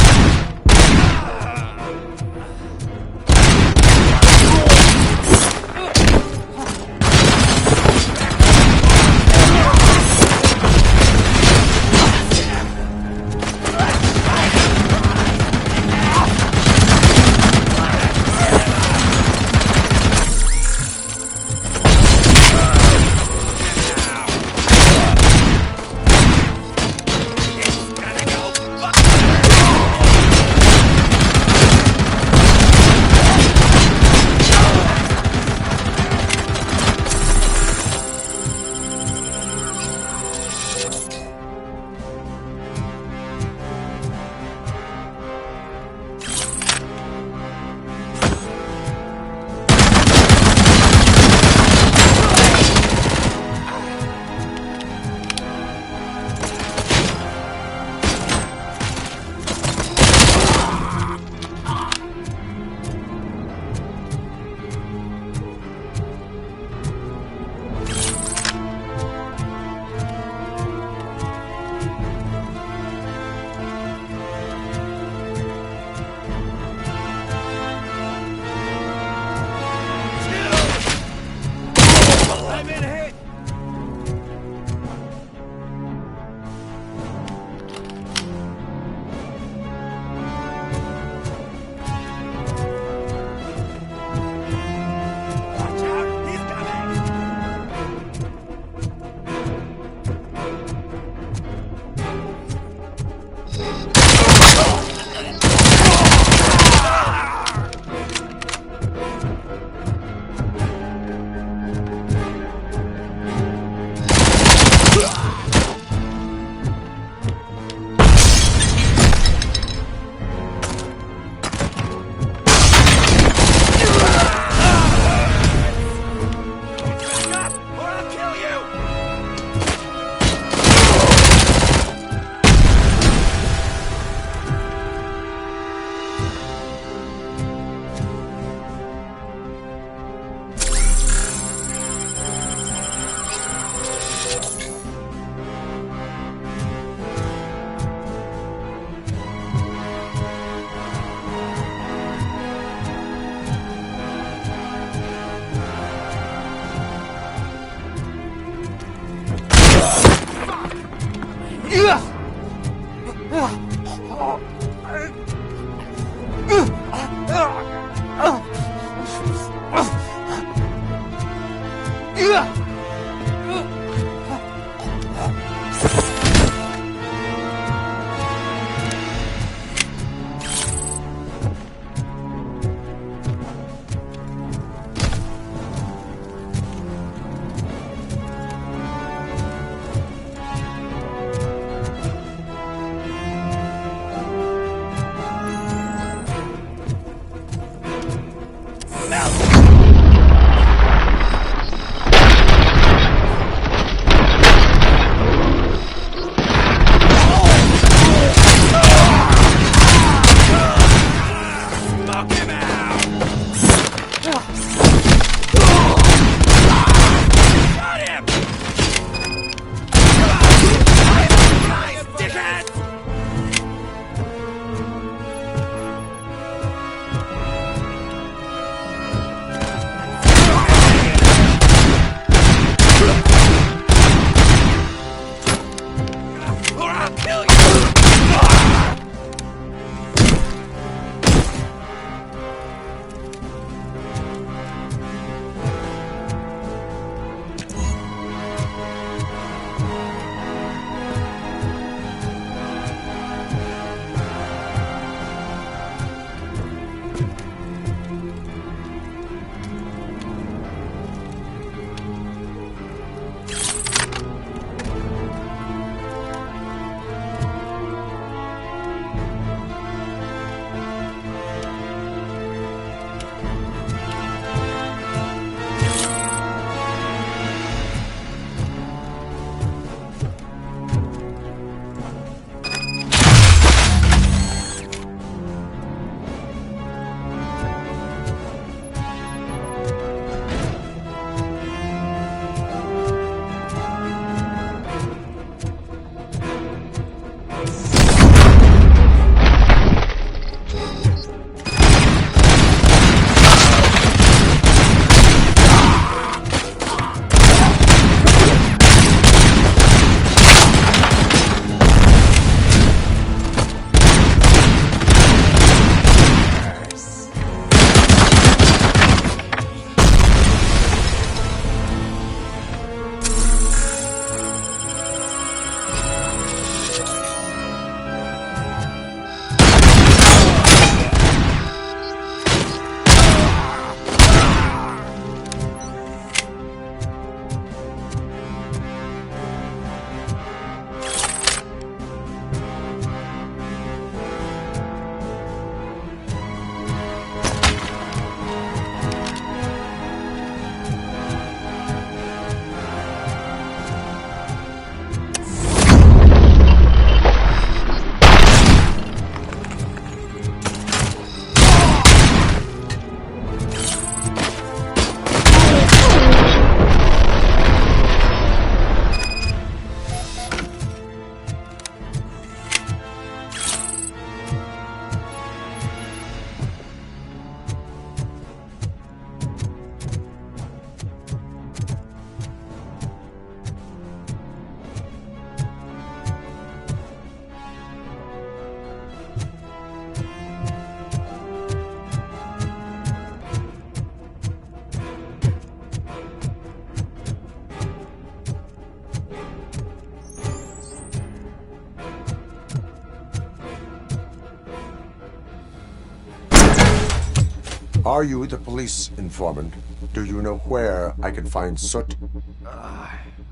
Speaker 19: Are you the police informant? Do you know where I can find Soot?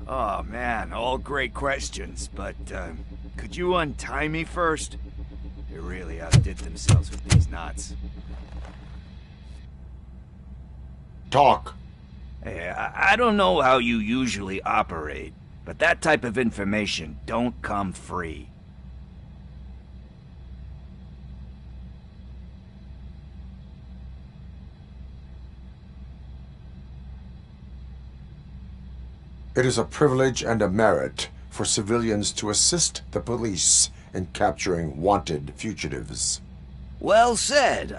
Speaker 17: Oh man, all great questions, but could you untie me first? They really outdid themselves with these knots.
Speaker 19: Talk.
Speaker 17: Hey, I don't know how you usually operate, but that type of information don't come free.
Speaker 19: It is a privilege and a merit for civilians to assist the police in capturing wanted fugitives.
Speaker 17: Well said.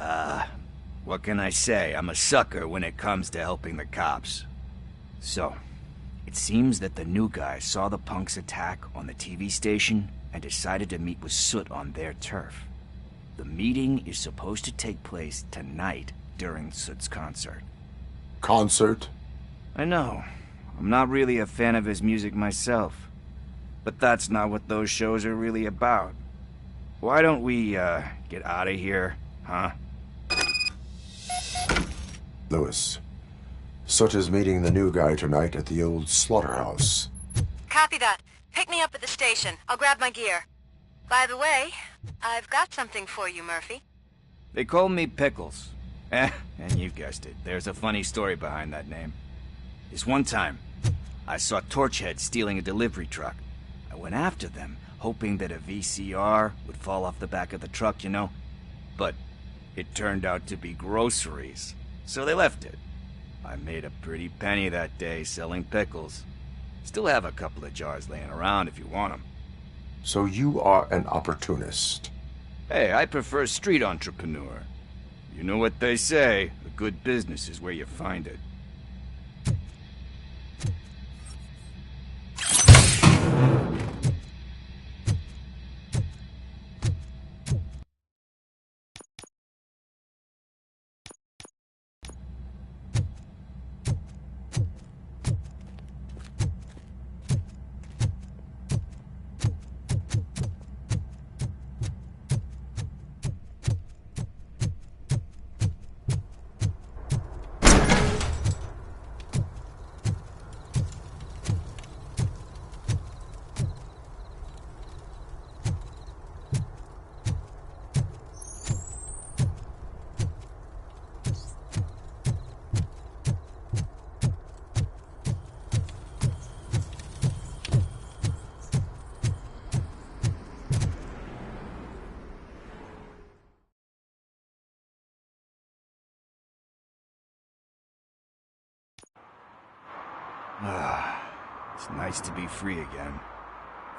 Speaker 17: What can I say? I'm a sucker when it comes to helping the cops. So, it seems that the new guy saw the punks' attack on the TV station and decided to meet with Soot on their turf. The meeting is supposed to take place tonight during Soot's concert.
Speaker 19: Concert?
Speaker 17: I know. I'm not really a fan of his music myself. But that's not what those shows are really about. Why don't we, get out of here, huh?
Speaker 19: Lewis, Soot is meeting the new guy tonight at the old slaughterhouse.
Speaker 8: Copy that. Pick me up at the station. I'll grab my gear. By the way, I've got something for you, Murphy.
Speaker 17: They call me Pickles. And you guessed it, there's a funny story behind that name. This one time, I saw Torchhead stealing a delivery truck. I went after them, hoping that a VCR would fall off the back of the truck, you know? But it turned out to be groceries, so they left it. I made a pretty penny that day selling pickles. Still have a couple of jars laying around if you want them.
Speaker 19: So you are an opportunist.
Speaker 17: Hey, I prefer street entrepreneur. You know what they say, a good business is where you find it. It's nice to be free again.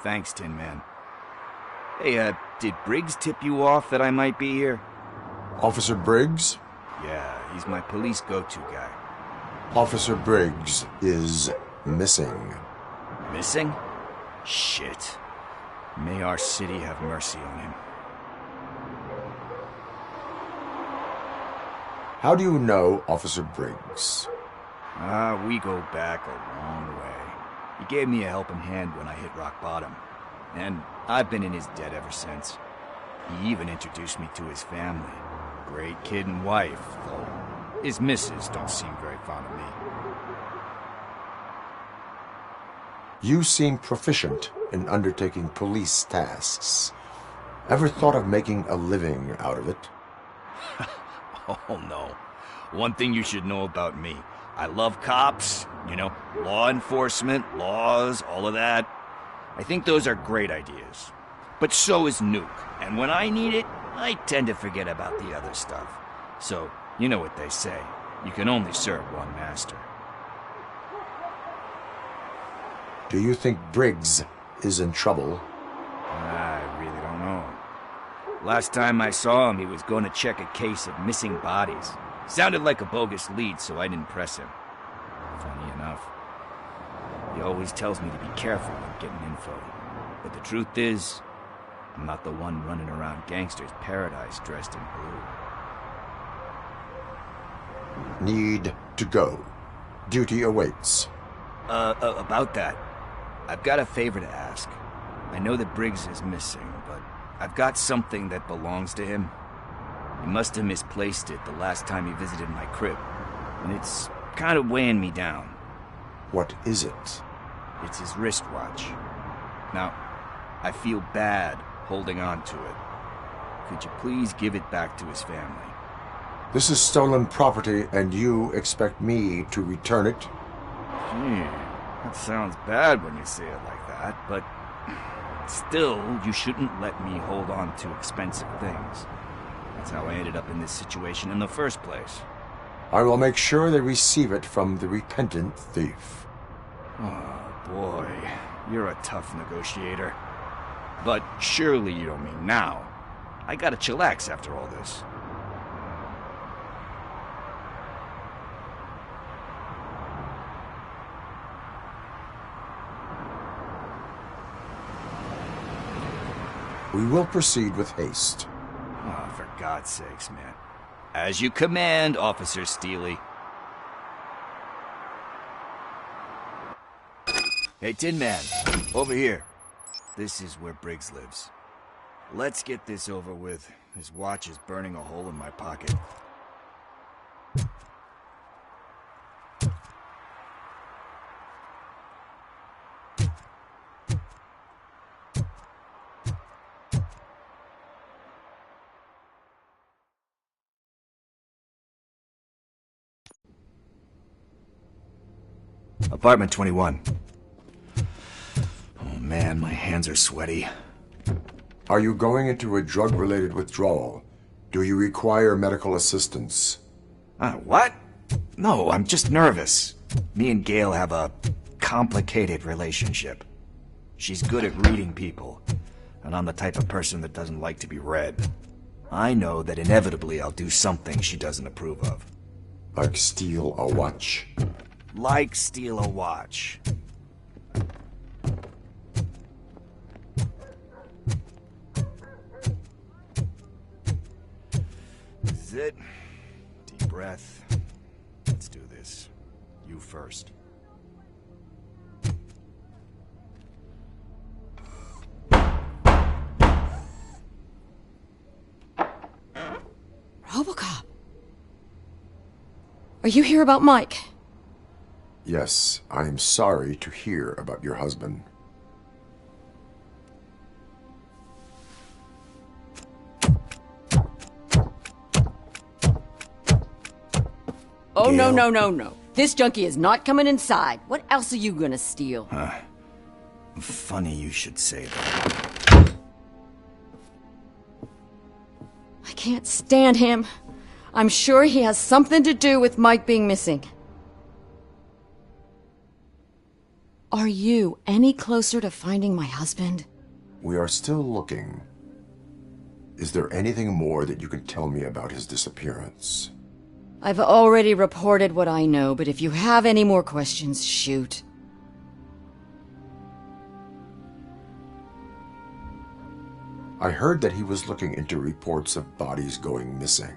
Speaker 17: Thanks, Tin Man. Hey, did Briggs tip you off that I might be here?
Speaker 19: Officer Briggs?
Speaker 17: Yeah, he's my police go-to guy.
Speaker 19: Officer Briggs is missing.
Speaker 17: Missing? Shit. May our city have mercy on him.
Speaker 19: How do you know Officer Briggs?
Speaker 17: We go back a long way. He gave me a helping hand when I hit rock bottom, and I've been in his debt ever since. He even introduced me to his family. Great kid and wife, though his missus don't seem very fond of me.
Speaker 19: You seem proficient in undertaking police tasks. Ever thought of making a living out of it?
Speaker 17: Oh no. One thing you should know about me. I love cops, you know, law enforcement, laws, all of that. I think those are great ideas. But so is Nuke, and when I need it, I tend to forget about the other stuff. So, you know what they say, you can only serve one master.
Speaker 19: Do you think Briggs is in trouble?
Speaker 17: I really don't know. Last time I saw him, he was going to check a case of missing bodies. Sounded like a bogus lead, so I didn't press him. Funny enough. He always tells me to be careful when getting info. But the truth is, I'm not the one running around gangster's paradise dressed in blue.
Speaker 19: Need to go. Duty awaits.
Speaker 17: About that, I've got a favor to ask. I know that Briggs is missing, but I've got something that belongs to him. He must have misplaced it the last time he visited my crib, and it's kind of weighing me down.
Speaker 19: What is it?
Speaker 17: It's his wristwatch. Now, I feel bad holding on to it. Could you please give it back to his family?
Speaker 19: This is stolen property, and you expect me to return it?
Speaker 17: Gee, that sounds bad when you say it like that, but still, you shouldn't let me hold on to expensive things. That's how I ended up in this situation in the first place.
Speaker 19: I will make sure they receive it from the repentant thief.
Speaker 17: Oh, boy. You're a tough negotiator. But surely you don't mean now. I gotta chillax after all this.
Speaker 19: We will proceed with haste.
Speaker 17: Oh, for God's sakes, man. As you command, Officer Steely. Hey, Tin Man, over here. This is where Briggs lives. Let's get this over with. His watch is burning a hole in my pocket. Apartment 21. Oh man, my hands are sweaty.
Speaker 19: Are you going into a drug-related withdrawal? Do you require medical assistance?
Speaker 17: What? No, I'm just nervous. Me and Gail have a complicated relationship. She's good at reading people, and I'm the type of person that doesn't like to be read. I know that inevitably I'll do something she doesn't approve of.
Speaker 19: Like steal a watch?
Speaker 17: Like steal a watch. This is it. Deep breath. Let's do this. You first.
Speaker 11: Robocop. Are you here about Mike?
Speaker 19: Yes, I am sorry to hear about your husband.
Speaker 6: Oh, Gail. No. This junkie is not coming inside. What else are you gonna steal?
Speaker 17: Funny you should say that.
Speaker 6: I can't stand him. I'm sure he has something to do with Mike being missing. Are you any closer to finding my husband?
Speaker 19: We are still looking. Is there anything more that you can tell me about his disappearance?
Speaker 6: I've already reported what I know, but if you have any more questions, shoot.
Speaker 19: I heard that he was looking into reports of bodies going missing.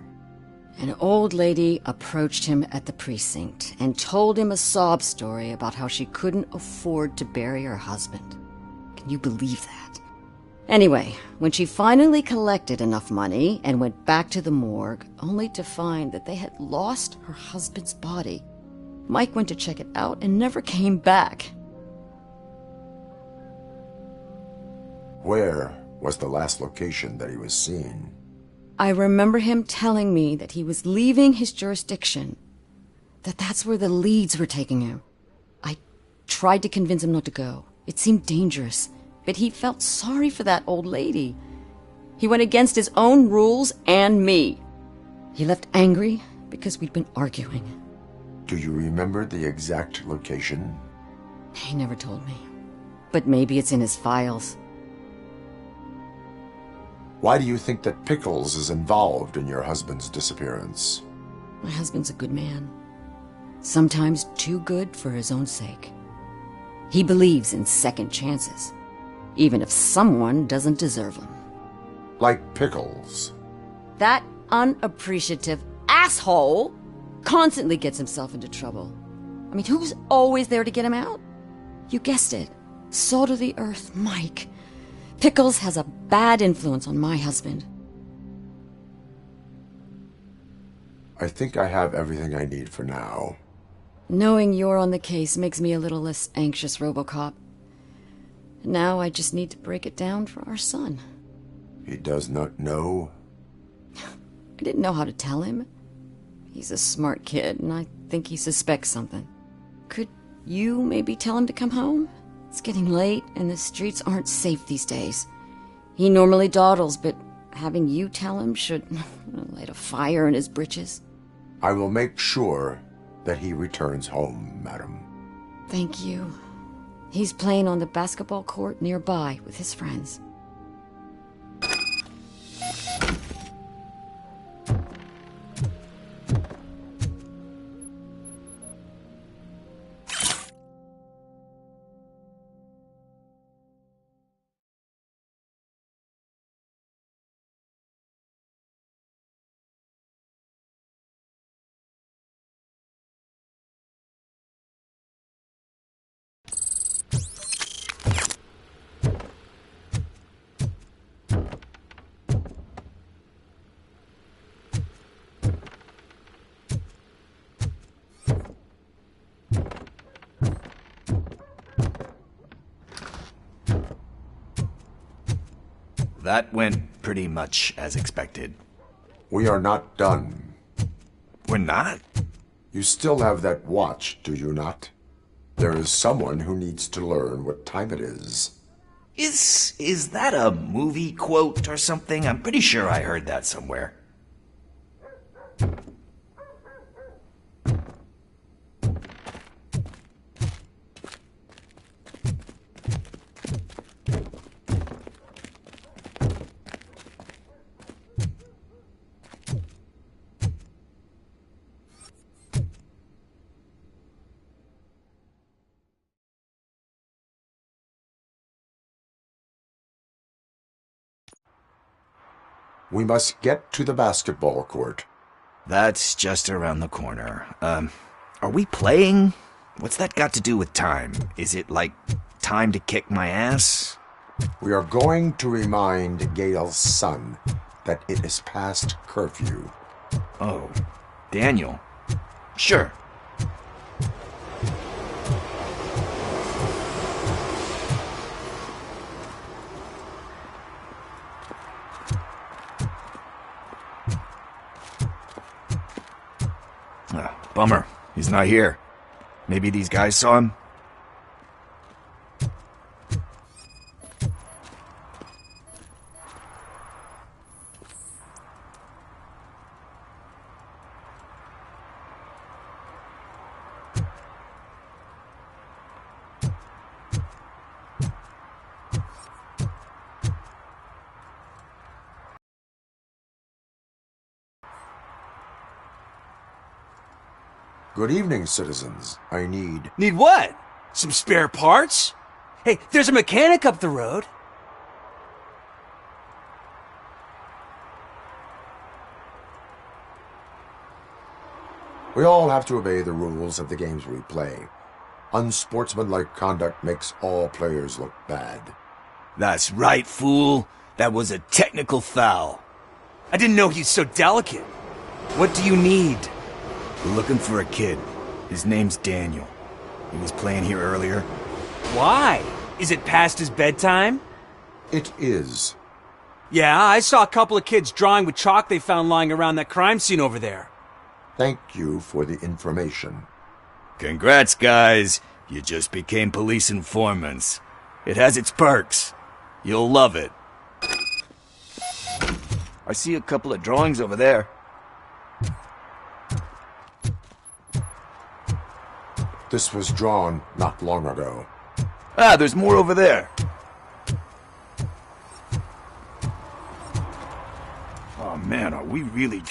Speaker 6: An old lady approached him at the precinct and told him a sob story about how she couldn't afford to bury her husband. Can you believe that? Anyway, when she finally collected enough money and went back to the morgue, only to find that they had lost her husband's body, Mike went to check it out and never came back.
Speaker 19: Where was the last location that he was seen?
Speaker 6: I remember him telling me that he was leaving his jurisdiction, that that's where the leads were taking him. I tried to convince him not to go. It seemed dangerous, but he felt sorry for that old lady. He went against his own rules and me. He left angry because we'd been arguing.
Speaker 19: Do you remember the exact location?
Speaker 6: He never told me, but maybe it's in his files.
Speaker 19: Why do you think that Pickles is involved in your husband's disappearance?
Speaker 6: My husband's a good man. Sometimes too good for his own sake. He believes in second chances, even if someone doesn't deserve them.
Speaker 19: Like Pickles.
Speaker 6: That unappreciative asshole constantly gets himself into trouble. I mean, who's always there to get him out? You guessed it. Salt of the earth, Mike. Pickles has a bad influence on my husband.
Speaker 19: I think I have everything I need for now.
Speaker 6: Knowing you're on the case makes me a little less anxious, Robocop. Now I just need to break it down for our son.
Speaker 19: He does not know?
Speaker 6: I didn't know how to tell him. He's a smart kid, and I think he suspects something. Could you maybe tell him to come home? It's getting late, and the streets aren't safe these days. He normally dawdles, but having you tell him should light a fire in his britches.
Speaker 19: I will make sure that he returns home, madam.
Speaker 6: Thank you. He's playing on the basketball court nearby with his friends.
Speaker 17: That went pretty much as expected.
Speaker 19: We are not done.
Speaker 17: We're not?
Speaker 19: You still have that watch, do you not? There is someone who needs to learn what time it is.
Speaker 17: Is that a movie quote or something? I'm pretty sure I heard that somewhere.
Speaker 19: We must get to the basketball court.
Speaker 17: That's just around the corner. Are we playing? What's that got to do with time? Is it like time to kick my ass?
Speaker 19: We are going to remind Gail's son that it is past curfew.
Speaker 17: Oh, Daniel. Sure. Bummer. He's not here. Maybe these guys saw him?
Speaker 19: Good evening, citizens. I need...
Speaker 9: Need what? Some spare parts? Hey, there's a mechanic up the road.
Speaker 19: We all have to obey the rules of the games we play. Unsportsmanlike conduct makes all players look bad.
Speaker 17: That's right, fool. That was a technical foul.
Speaker 9: I didn't know he's so delicate. What do you need?
Speaker 17: We're looking for a kid. His name's Daniel. He was playing here earlier.
Speaker 9: Why? Is it past his bedtime?
Speaker 19: It is.
Speaker 9: Yeah, I saw a couple of kids drawing with chalk they found lying around that crime scene over there.
Speaker 19: Thank you for the information.
Speaker 17: Congrats, guys. You just became police informants. It has its perks. You'll love it. I see a couple of drawings over there.
Speaker 19: This was drawn not long ago.
Speaker 17: Ah, there's more over there. Oh man, are we really...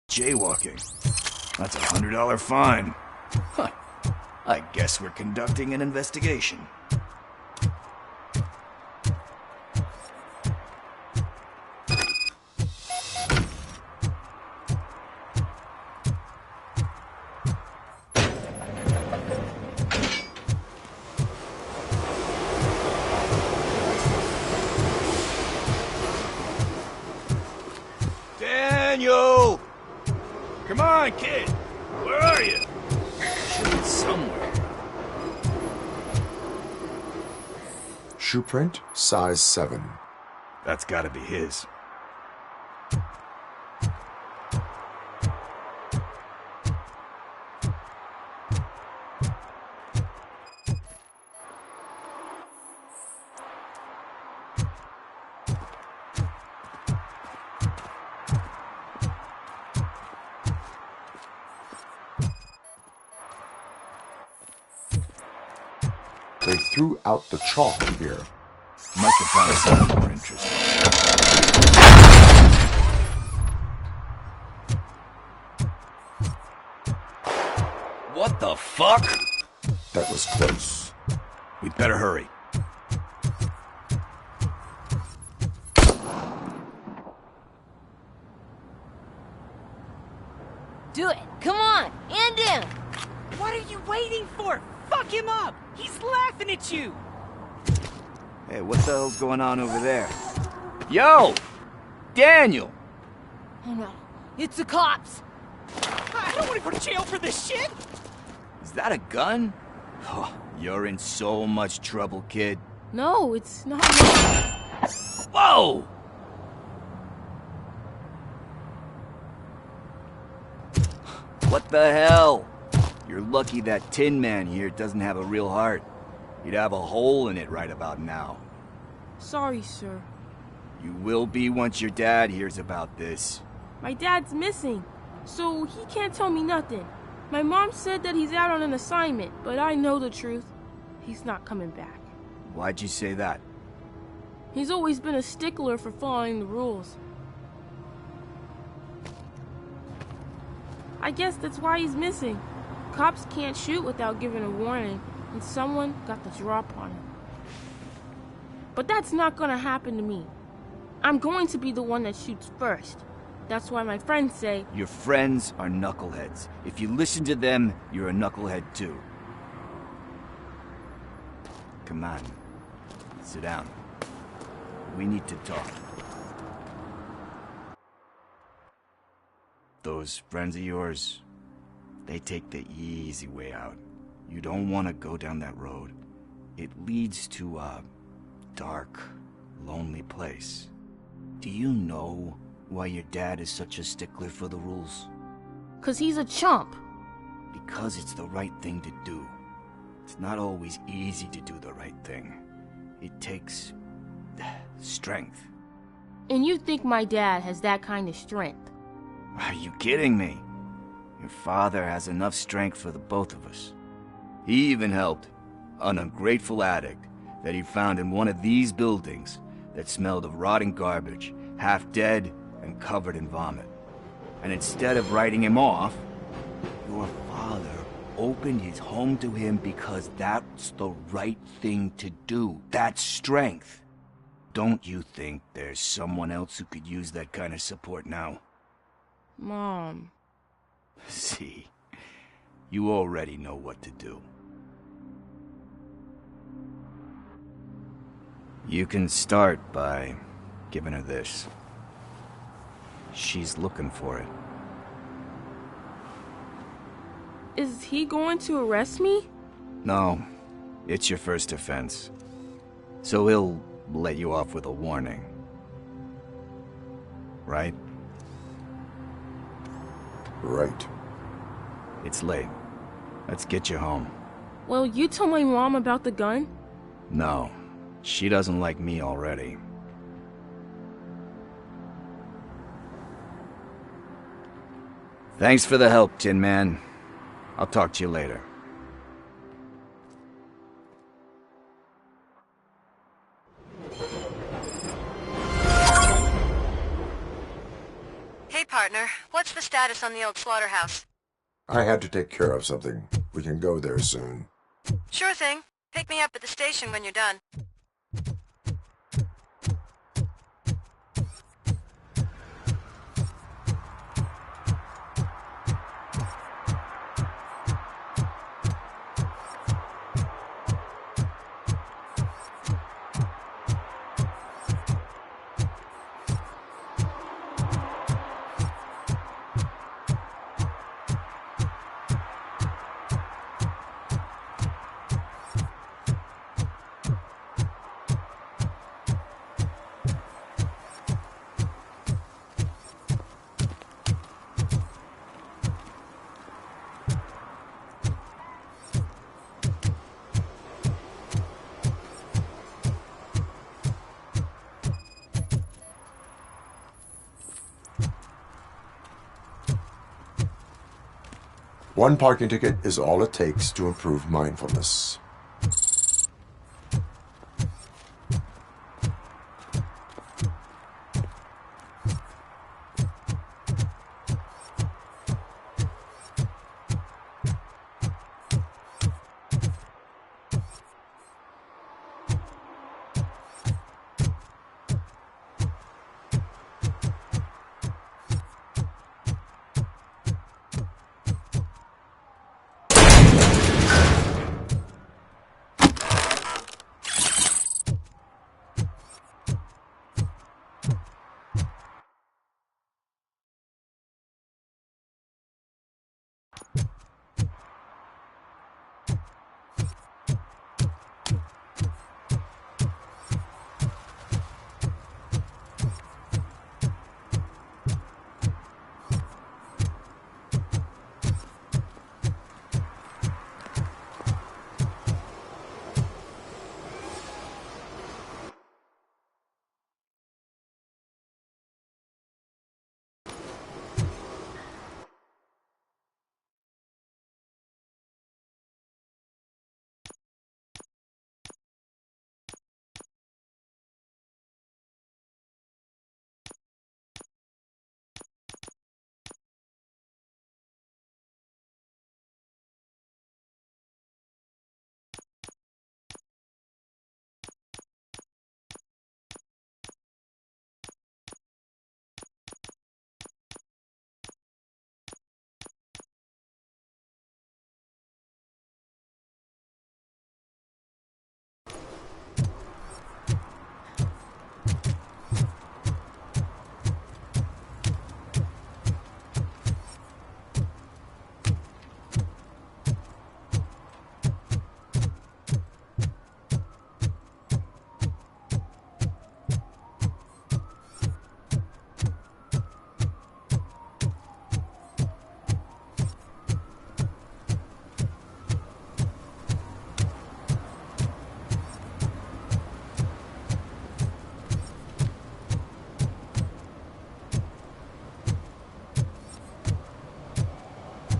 Speaker 17: jaywalking? That's $100 fine. Huh. I guess we're conducting an investigation. Come on, kid! Where are you? Should be somewhere.
Speaker 19: Shoe print, size 7.
Speaker 17: That's gotta be his.
Speaker 19: They threw out the chalk here.
Speaker 17: Must have found something more interesting. What the fuck?
Speaker 19: That was close.
Speaker 17: We'd better hurry.
Speaker 16: Do it. Come on. End him.
Speaker 11: What are you waiting for? Fuck him up! He's laughing at you!
Speaker 17: Hey, what the hell's going on over there? Yo! Daniel!
Speaker 16: Oh no. It's the cops.
Speaker 11: I don't want to go to jail for this shit!
Speaker 17: Is that a gun? Oh, you're in so much trouble, kid.
Speaker 16: No, it's not.
Speaker 17: Whoa! What the hell? You're lucky that Tin Man here doesn't have a real heart. He'd have a hole in it right about now.
Speaker 12: Sorry, sir.
Speaker 17: You will be once your dad hears about this.
Speaker 12: My dad's missing, so he can't tell me nothing. My mom said that he's out on an assignment, but I know the truth. He's not coming back.
Speaker 17: Why'd you say that?
Speaker 12: He's always been a stickler for following the rules. I guess that's why he's missing. Cops can't shoot without giving a warning, and someone got the drop on him. But that's not gonna happen to me. I'm going to be the one that shoots first. That's why my friends say...
Speaker 17: Your friends are knuckleheads. If you listen to them, you're a knucklehead too. Come on. Sit down. We need to talk. Those friends of yours, they take the easy way out. You don't want to go down that road. It leads to a dark, lonely place. Do you know why your dad is such a stickler for the rules?
Speaker 12: 'Cause he's a chump.
Speaker 17: Because it's the right thing to do. It's not always easy to do the right thing. It takes strength.
Speaker 12: And you think my dad has that kind of strength?
Speaker 17: Are you kidding me? Your father has enough strength for the both of us. He even helped an ungrateful addict that he found in one of these buildings that smelled of rotting garbage, half dead and covered in vomit. And instead of writing him off, your father opened his home to him because that's the right thing to do. That's strength. Don't you think there's someone else who could use that kind of support now?
Speaker 12: Mom.
Speaker 17: See, you already know what to do. You can start by giving her this. She's looking for it.
Speaker 12: Is he going to arrest me?
Speaker 17: No, it's your first offense. So he'll let you off with a warning. Right?
Speaker 19: Right.
Speaker 17: It's late. Let's get you home.
Speaker 12: Well, you told my mom about the gun?
Speaker 17: No, she doesn't like me already. Thanks for the help, Tin Man. I'll talk to you later.
Speaker 8: Hey, partner. What's the status on the old slaughterhouse?
Speaker 19: I had to take care of something. We can go there soon.
Speaker 8: Sure thing. Pick me up at the station when you're done.
Speaker 19: One parking ticket is all it takes to improve mindfulness.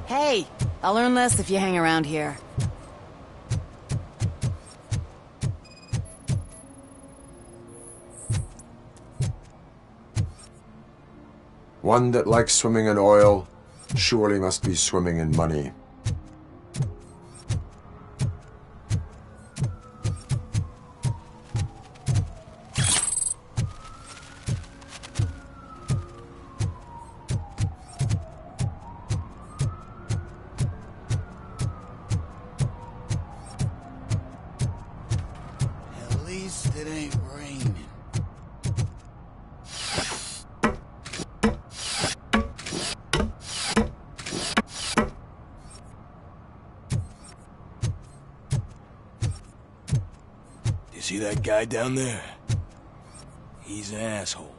Speaker 11: Hey, I'll learn less if you hang around here.
Speaker 19: One that likes swimming in oil surely must be swimming in money.
Speaker 21: At least it ain't raining.
Speaker 18: You see that guy down there? He's an asshole.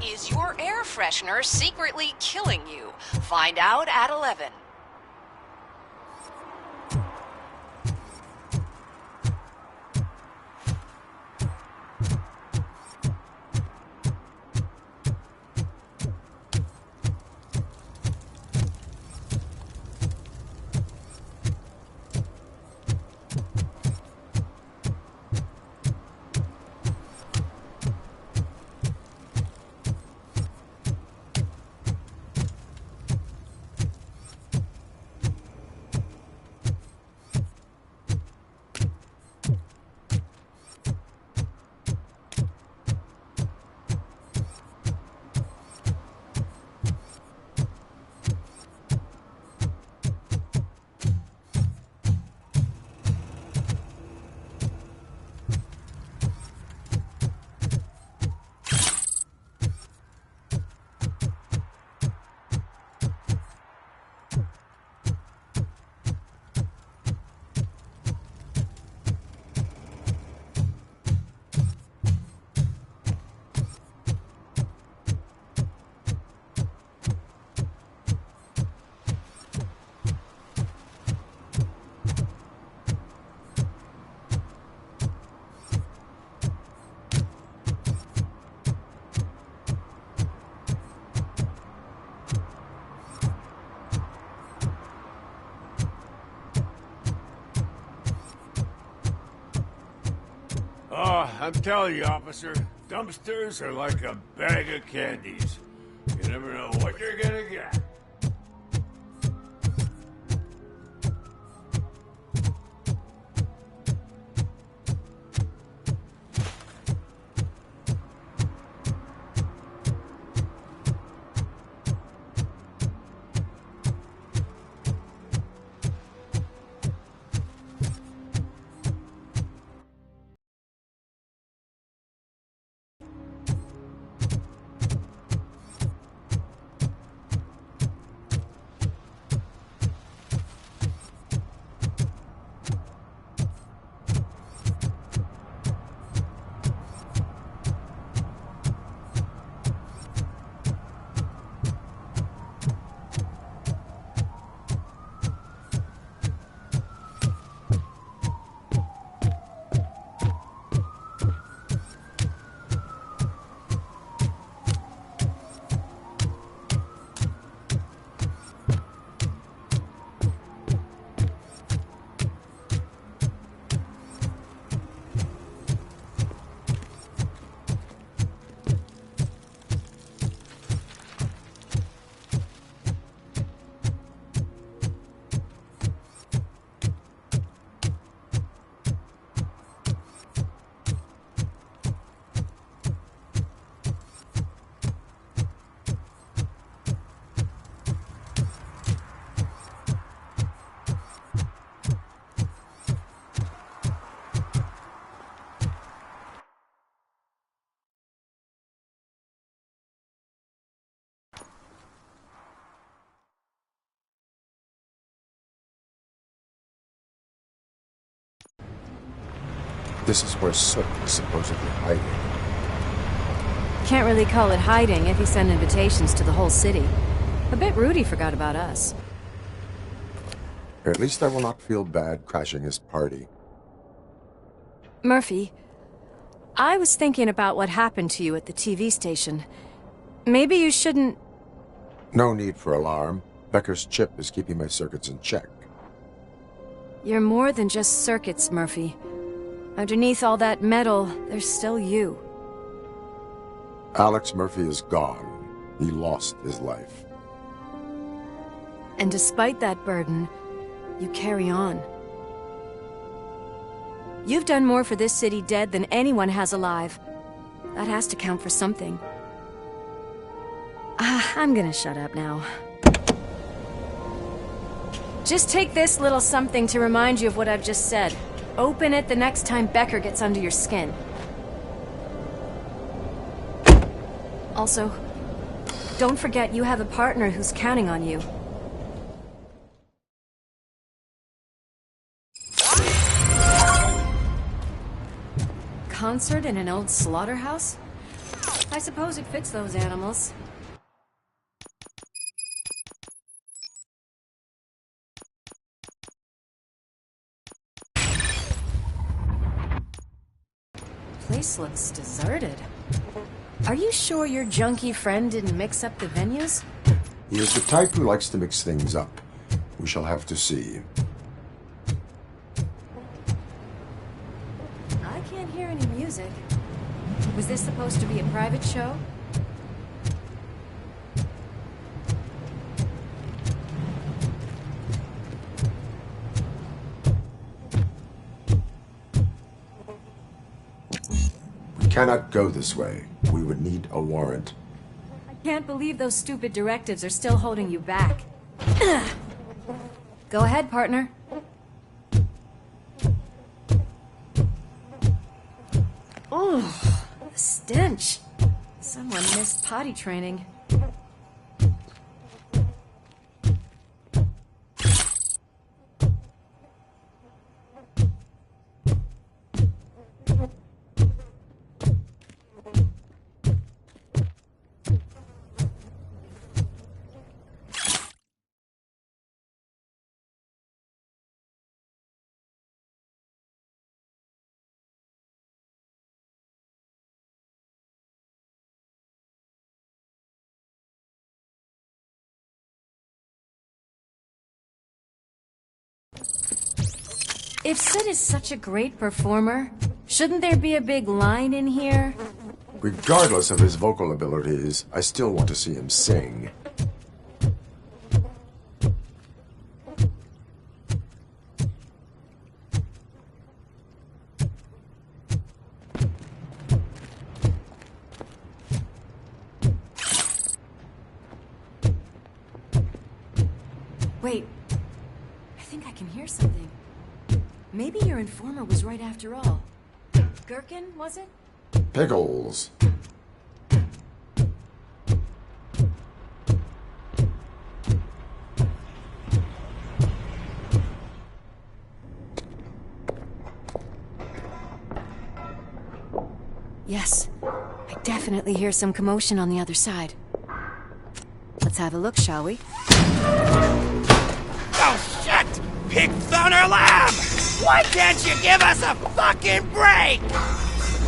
Speaker 16: Is your air freshener secretly killing you? Find out at 11.
Speaker 13: Oh, I'm telling you, officer, dumpsters are like a bag of candies. You never know what you're gonna get.
Speaker 19: This is where Soot is supposedly hiding.
Speaker 5: Can't really call it hiding if he sent invitations to the whole city. A bit rude he forgot about us.
Speaker 19: At least I will not feel bad crashing his party.
Speaker 5: Murphy, I was thinking about what happened to you at the TV station. Maybe you shouldn't...
Speaker 19: No need for alarm. Becker's chip is keeping my circuits in check.
Speaker 5: You're more than just circuits, Murphy. Underneath all that metal, there's still you.
Speaker 19: Alex Murphy is gone. He lost his life.
Speaker 5: And despite that burden, you carry on. You've done more for this city dead than anyone has alive. That has to count for something. I'm gonna shut up now. Just take this little something to remind you of what I've just said. Open it the next time Becker gets under your skin. Also, don't forget you have a partner who's counting on you. Concert in an old slaughterhouse?
Speaker 6: I suppose it fits those animals. Place looks deserted. Are you sure your junkie friend didn't mix up the venues?
Speaker 19: He is the type who likes to mix things up. We shall have to see.
Speaker 6: I can't hear any music. Was this supposed to be a private show?
Speaker 19: We cannot go this way. We would need a warrant.
Speaker 6: I can't believe those stupid directives are still holding you back. Go ahead, partner. Oh, the stench. Someone missed potty training. If Sid is such a great performer, shouldn't there be a big line in here?
Speaker 19: Regardless of his vocal abilities, I still want to see him sing.
Speaker 6: Wait, I think I can hear something. Maybe your informer was right after all. Gherkin, was it?
Speaker 19: Pickles.
Speaker 6: Yes, I definitely hear some commotion on the other side. Let's have a look, shall we?
Speaker 10: Oh, shit! Pig found our lab! Why can't you give us a fucking break?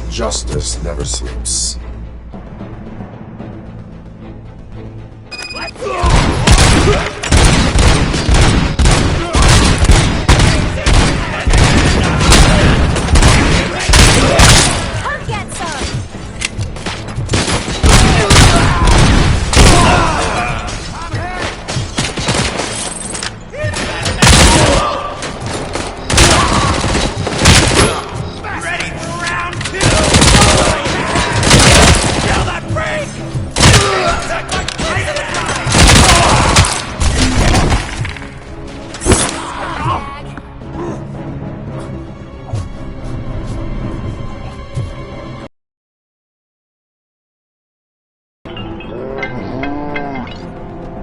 Speaker 19: Justice never sleeps.
Speaker 10: Let's go!
Speaker 6: Come get some!
Speaker 10: Ready for round two? Kill that freak!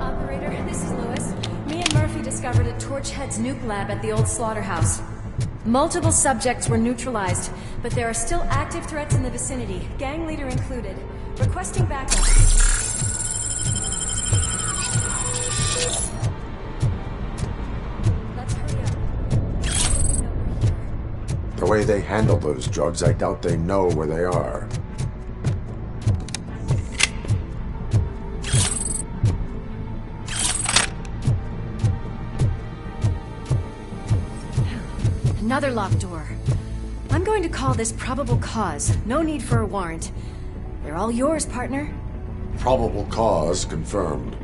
Speaker 6: Operator, this is Lewis. Me and Murphy discovered a Torchhead's nuke lab at the old slaughterhouse. Multiple subjects were neutralized, but there are still active threats in the vicinity, gang leader included. Requesting backup. Let's hurry up.
Speaker 19: The way they handle those drugs, I doubt they know where they are.
Speaker 6: Another locked door. I'm going to call this probable cause. No need for a warrant. They're all yours, partner.
Speaker 19: Probable cause confirmed.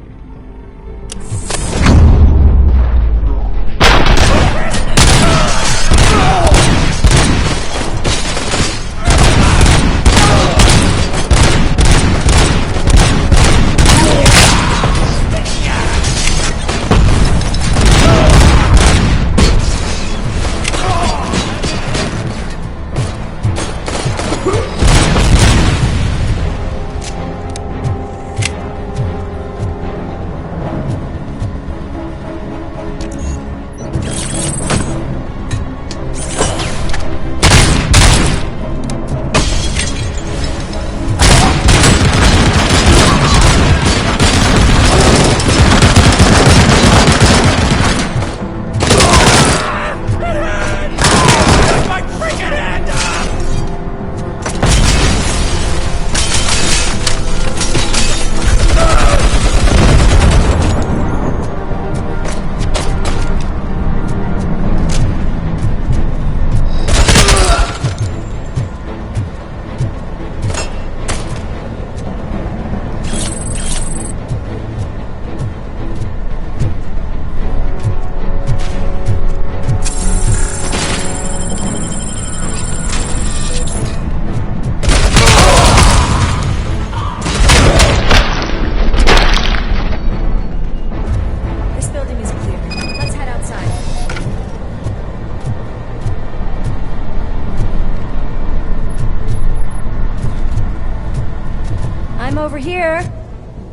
Speaker 1: I'm over here.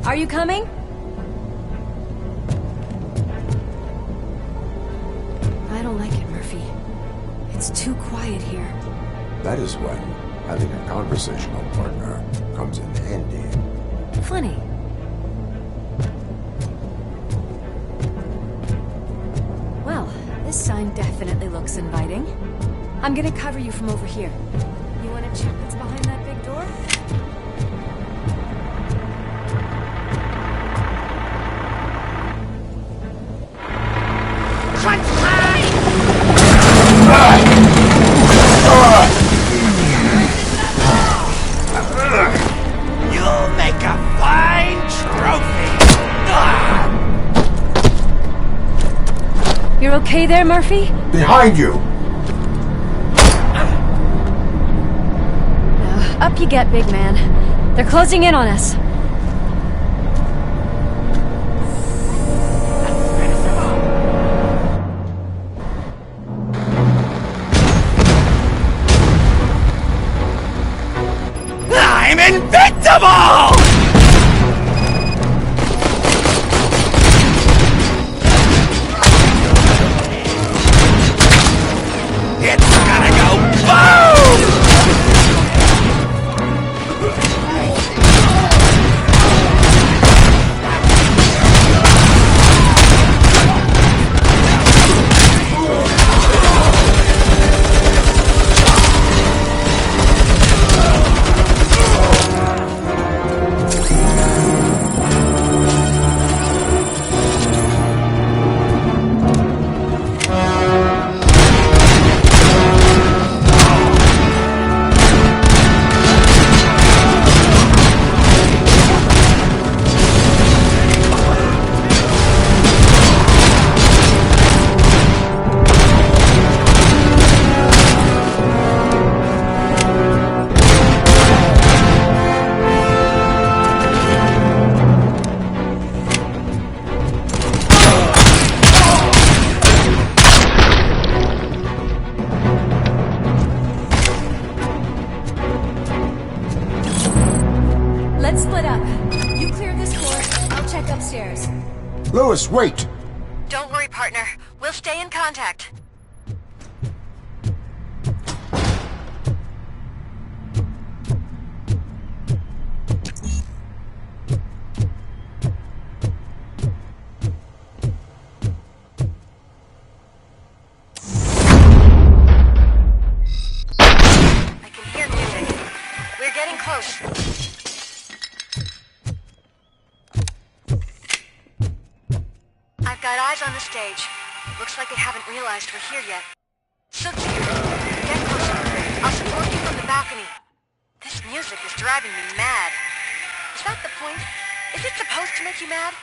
Speaker 1: Are you coming? I don't like it, Murphy. It's too quiet here.
Speaker 19: That is when having a conversational partner comes in handy.
Speaker 1: Funny. Well, this sign definitely looks inviting. I'm gonna cover you from over here. You wanna check what's behind that big door?
Speaker 4: You'll make a fine trophy!
Speaker 1: You're okay there, Murphy?
Speaker 19: Behind you!
Speaker 1: Up you get, big man. They're closing in on us.
Speaker 4: I'm invincible! It's gonna go boom!
Speaker 1: Let's split up. You clear this court, I'll check upstairs.
Speaker 19: Lewis, wait!
Speaker 8: Don't worry, partner. We'll stay in contact. I can hear music. We're getting close. I've got eyes on the stage. Looks like they haven't realized we're here yet. Sook's here. Get closer. I'll support you from the balcony. This music is driving me mad. Is that the point? Is it supposed to make you mad?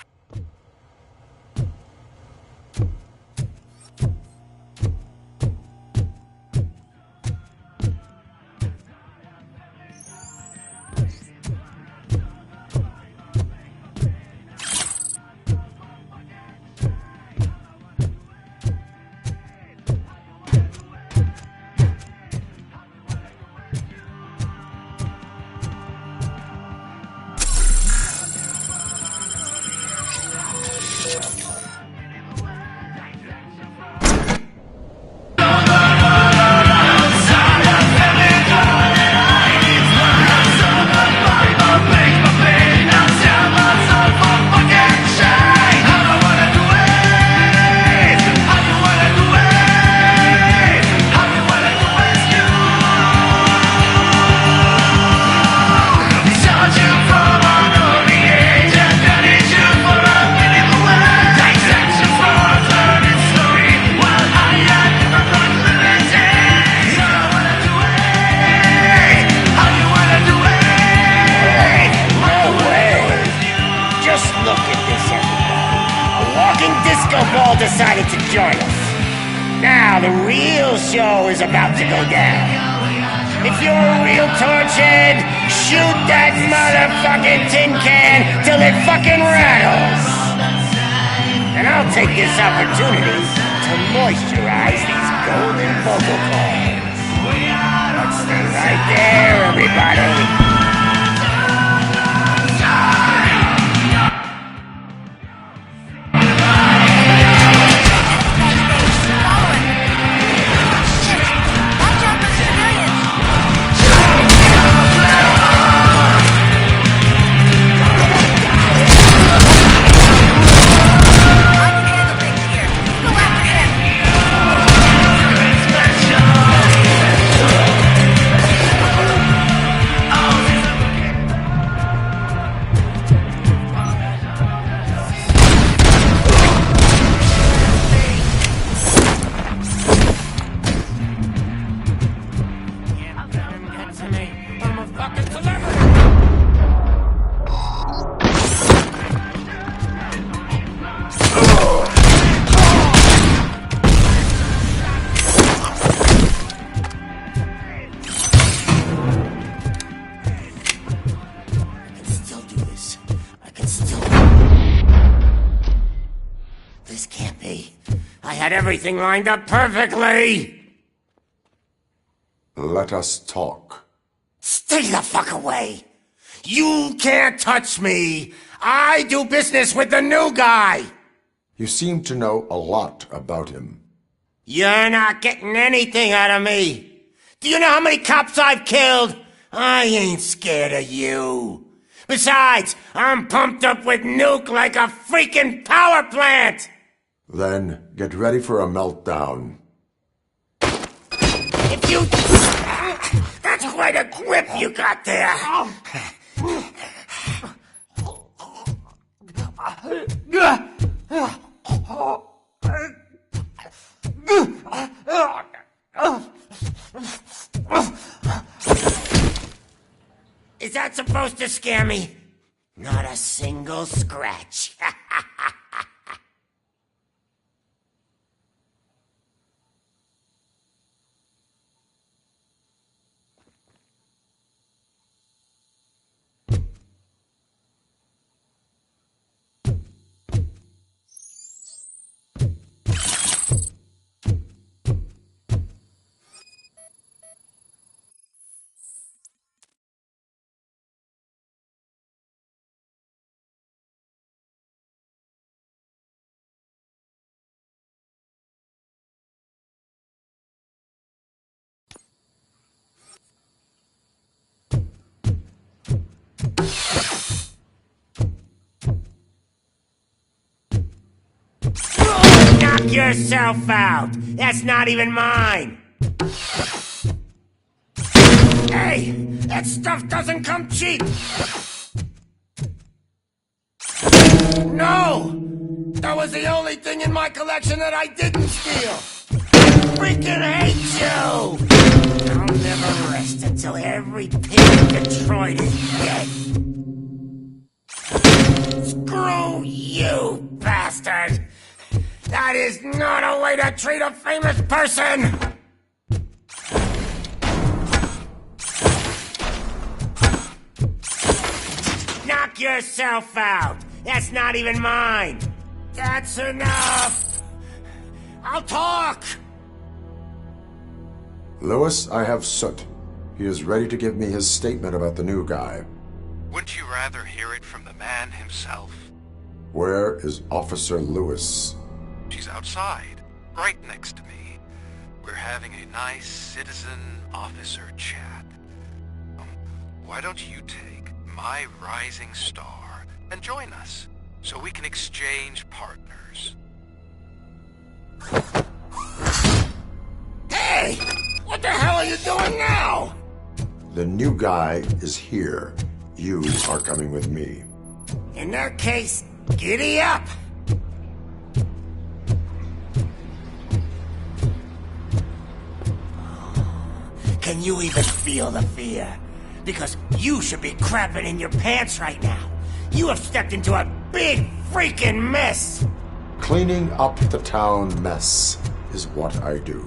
Speaker 22: decided to join us. Now the real show is about to go down. If you're a real torchhead, shoot that motherfucking tin can till it fucking rattles. And I'll take this opportunity to moisturize these golden vocal cords. Let's stay right there, everybody. fucking celebrity! This can't be. I had everything lined up perfectly!
Speaker 19: Let us talk.
Speaker 22: Stay the fuck away! You can't touch me! I do business with the new guy!
Speaker 19: You seem to know a lot about him.
Speaker 22: You're not getting anything out of me! Do you know how many cops I've killed? I ain't scared of you. Besides, I'm pumped up with nuke like a freaking power plant!
Speaker 19: Then get ready for a meltdown.
Speaker 22: If you... That's quite a grip you got there! Is that supposed to scare me? Not a single scratch. Knock yourself out! That's not even mine! Hey! That stuff doesn't come cheap! No! That was the only thing in my collection that I didn't steal! Freaking hate you! I'll never rest until every pig in Detroit is dead! Screw you, bastard! That is not a way to treat a famous person! Knock yourself out! That's not even mine! That's enough! I'll talk!
Speaker 19: Lewis, I have Soot. He is ready to give me his statement about the new guy.
Speaker 2: Wouldn't you rather hear it from the man himself?
Speaker 19: Where is Officer Lewis?
Speaker 2: She's outside, right next to me. We're having a nice citizen-officer chat. Why don't you take my rising star and join us, so we can exchange partners?
Speaker 22: Hey! What the hell are you doing now?
Speaker 19: The new guy is here. You are coming with me.
Speaker 22: In that case, giddy up! Can you even feel the fear? Because you should be crapping in your pants right now. You have stepped into a big freaking mess!
Speaker 19: Cleaning up the town mess is what I do.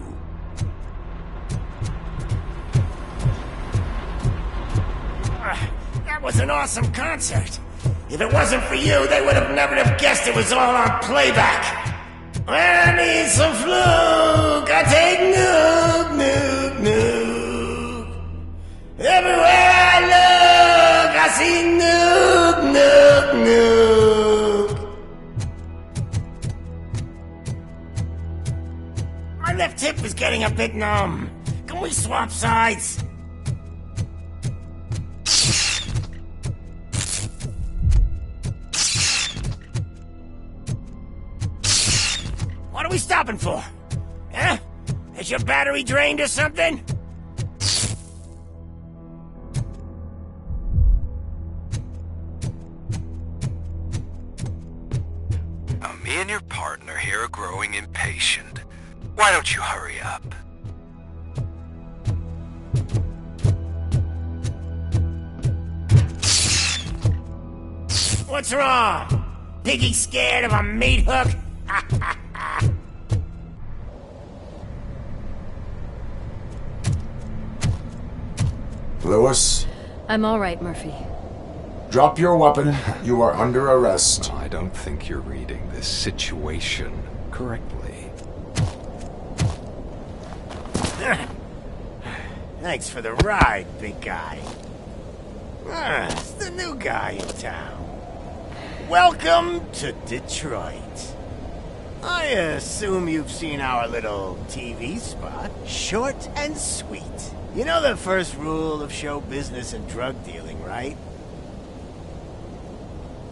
Speaker 22: That was an awesome concert. If it wasn't for you, they would have never have guessed it was all on playback. I need some fluke. I take nuke, nuke, nuke. Everywhere I look, I see nuke, nuke, nuke. My left hip is getting a bit numb. Can we swap sides? What are we stopping for? Huh? Is your battery drained or something?
Speaker 2: Me and your partner here are growing impatient. Why don't you hurry up?
Speaker 22: What's wrong? Piggy scared of a meat hook?
Speaker 19: Lewis,
Speaker 1: I'm all right, Murphy.
Speaker 19: drop your weapon. You are under arrest.
Speaker 2: I don't think you're reading this situation correctly.
Speaker 22: Thanks for the ride, big guy. It's the new guy in town. Welcome to Detroit. I assume you've seen our little TV spot. Short and sweet. You know the first rule of show business and drug dealing, right?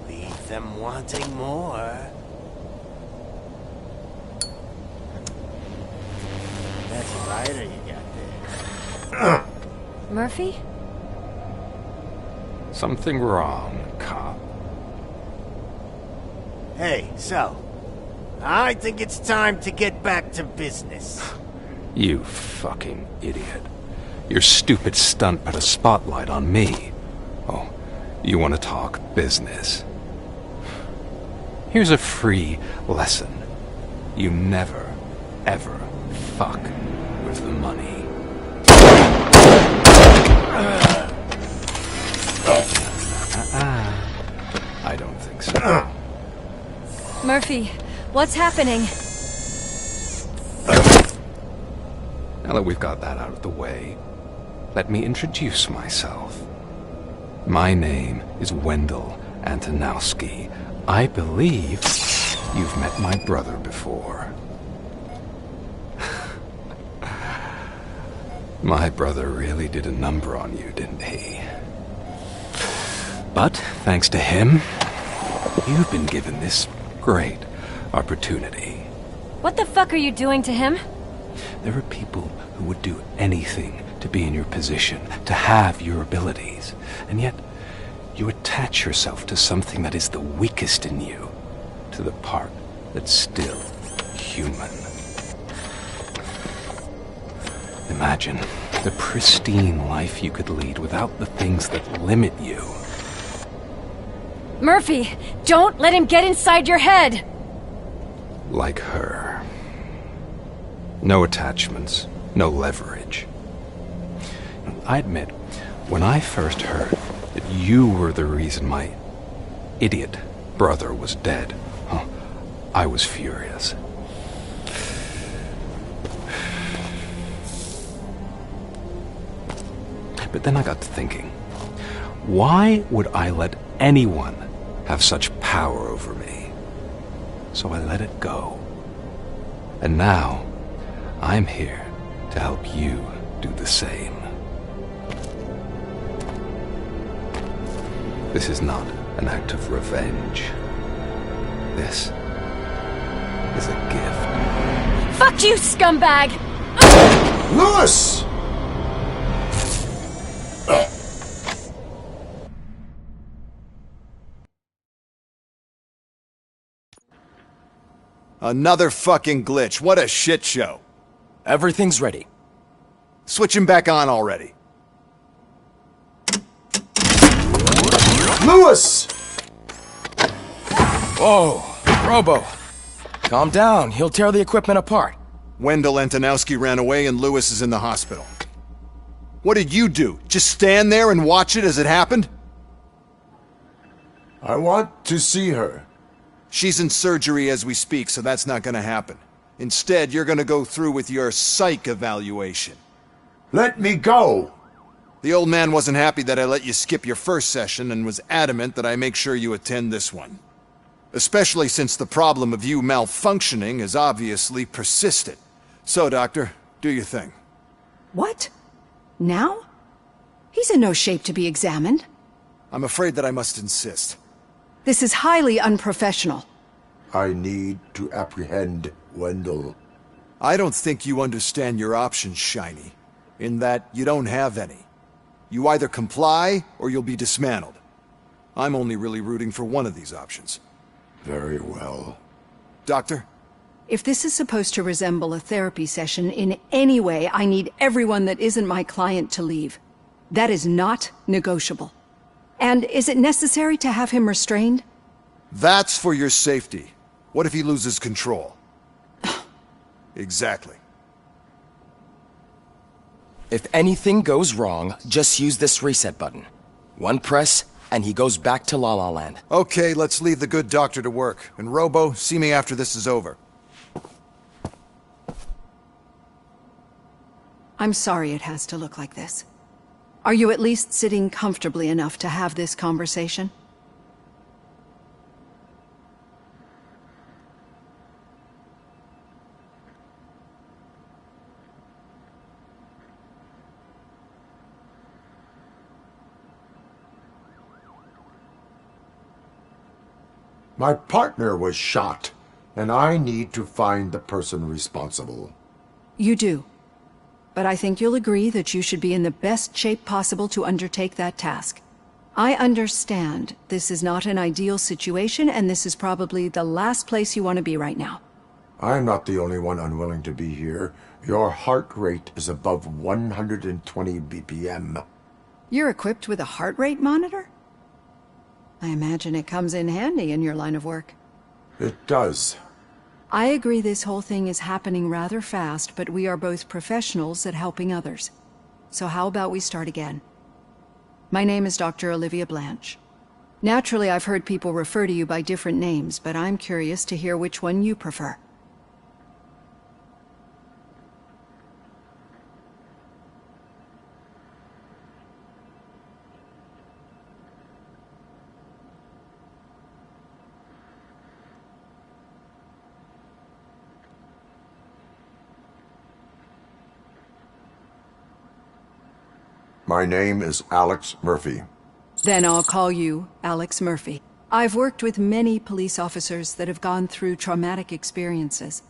Speaker 22: Leave them wanting more. That's a lighter you got there.
Speaker 1: Murphy?
Speaker 2: Something wrong, cop.
Speaker 22: Hey, so, I think it's time to get back to business.
Speaker 2: You fucking idiot. Your stupid stunt put a spotlight on me. Oh, you want to talk business? Here's a free lesson. You never, ever fuck with the money. I don't think so.
Speaker 1: Murphy, what's happening?
Speaker 2: Now that we've got that out of the way, let me introduce myself. My name is Wendell Antonowski. I believe you've met my brother before. My brother really did a number on you, didn't he? But, thanks to him, you've been given this great opportunity.
Speaker 1: What the fuck are you doing to him?
Speaker 2: There are people who would do anything to be in your position, to have your abilities, and yet you attach yourself to something that is the weakest in you, to the part that's still human. Imagine the pristine life you could lead without the things that limit you.
Speaker 1: Murphy, don't let him get inside your head!
Speaker 2: Like her. No attachments, no leverage. I admit, when I first heard that you were the reason my idiot brother was dead, I was furious. But then I got to thinking, why would I let anyone have such power over me? So I let it go. And now, I'm here to help you do the same. This is not an act of revenge. This is a gift.
Speaker 1: Fuck you, scumbag!
Speaker 19: Lewis!
Speaker 7: Another fucking glitch. What a shit show.
Speaker 14: Everything's ready.
Speaker 7: Switch him back on already.
Speaker 19: Lewis!
Speaker 14: Whoa, Robo. Calm down. He'll tear the equipment apart.
Speaker 7: Wendell Antonowski ran away and Lewis is in the hospital. What did you do? Just stand there and watch it as it happened?
Speaker 19: I want to see her.
Speaker 7: She's in surgery as we speak, so that's not gonna happen. Instead, you're gonna go through with your psych evaluation.
Speaker 19: Let me go!
Speaker 7: The old man wasn't happy that I let you skip your first session and was adamant that I make sure you attend this one. Especially since the problem of you malfunctioning has obviously persisted. So, Doctor, do your thing.
Speaker 15: What? Now? He's in no shape to be examined.
Speaker 7: I'm afraid that I must insist.
Speaker 15: This is highly unprofessional.
Speaker 19: I need to apprehend Wendell.
Speaker 7: I don't think you understand your options, Shiny, in that you don't have any. You either comply, or you'll be dismantled. I'm only really rooting for one of these options.
Speaker 19: Very well.
Speaker 7: Doctor?
Speaker 15: If this is supposed to resemble a therapy session in any way, I need everyone that isn't my client to leave. That is not negotiable. And is it necessary to have him restrained?
Speaker 7: That's for your safety. What if he loses control? Exactly.
Speaker 14: If anything goes wrong, just use this reset button. One press, and he goes back to La La Land.
Speaker 7: Okay, let's leave the good doctor to work. And Robo, see me after this is over.
Speaker 15: I'm sorry it has to look like this. Are you at least sitting comfortably enough to have this conversation?
Speaker 19: My partner was shot, and I need to find the person responsible.
Speaker 15: You do. But I think you'll agree that you should be in the best shape possible to undertake that task. I understand this is not an ideal situation, and this is probably the last place you want to be right now.
Speaker 19: I'm not the only one unwilling to be here. Your heart rate is above 120 BPM.
Speaker 15: You're equipped with a heart rate monitor? I imagine it comes in handy in your line of work.
Speaker 19: It does.
Speaker 15: I agree this whole thing is happening rather fast, but we are both professionals at helping others. So how about we start again? My name is Dr. Olivia Blanche. Naturally, I've heard people refer to you by different names, but I'm curious to hear which one you prefer.
Speaker 19: My name is Alex Murphy.
Speaker 15: Then I'll call you Alex Murphy. I've worked with many police officers that have gone through traumatic experiences,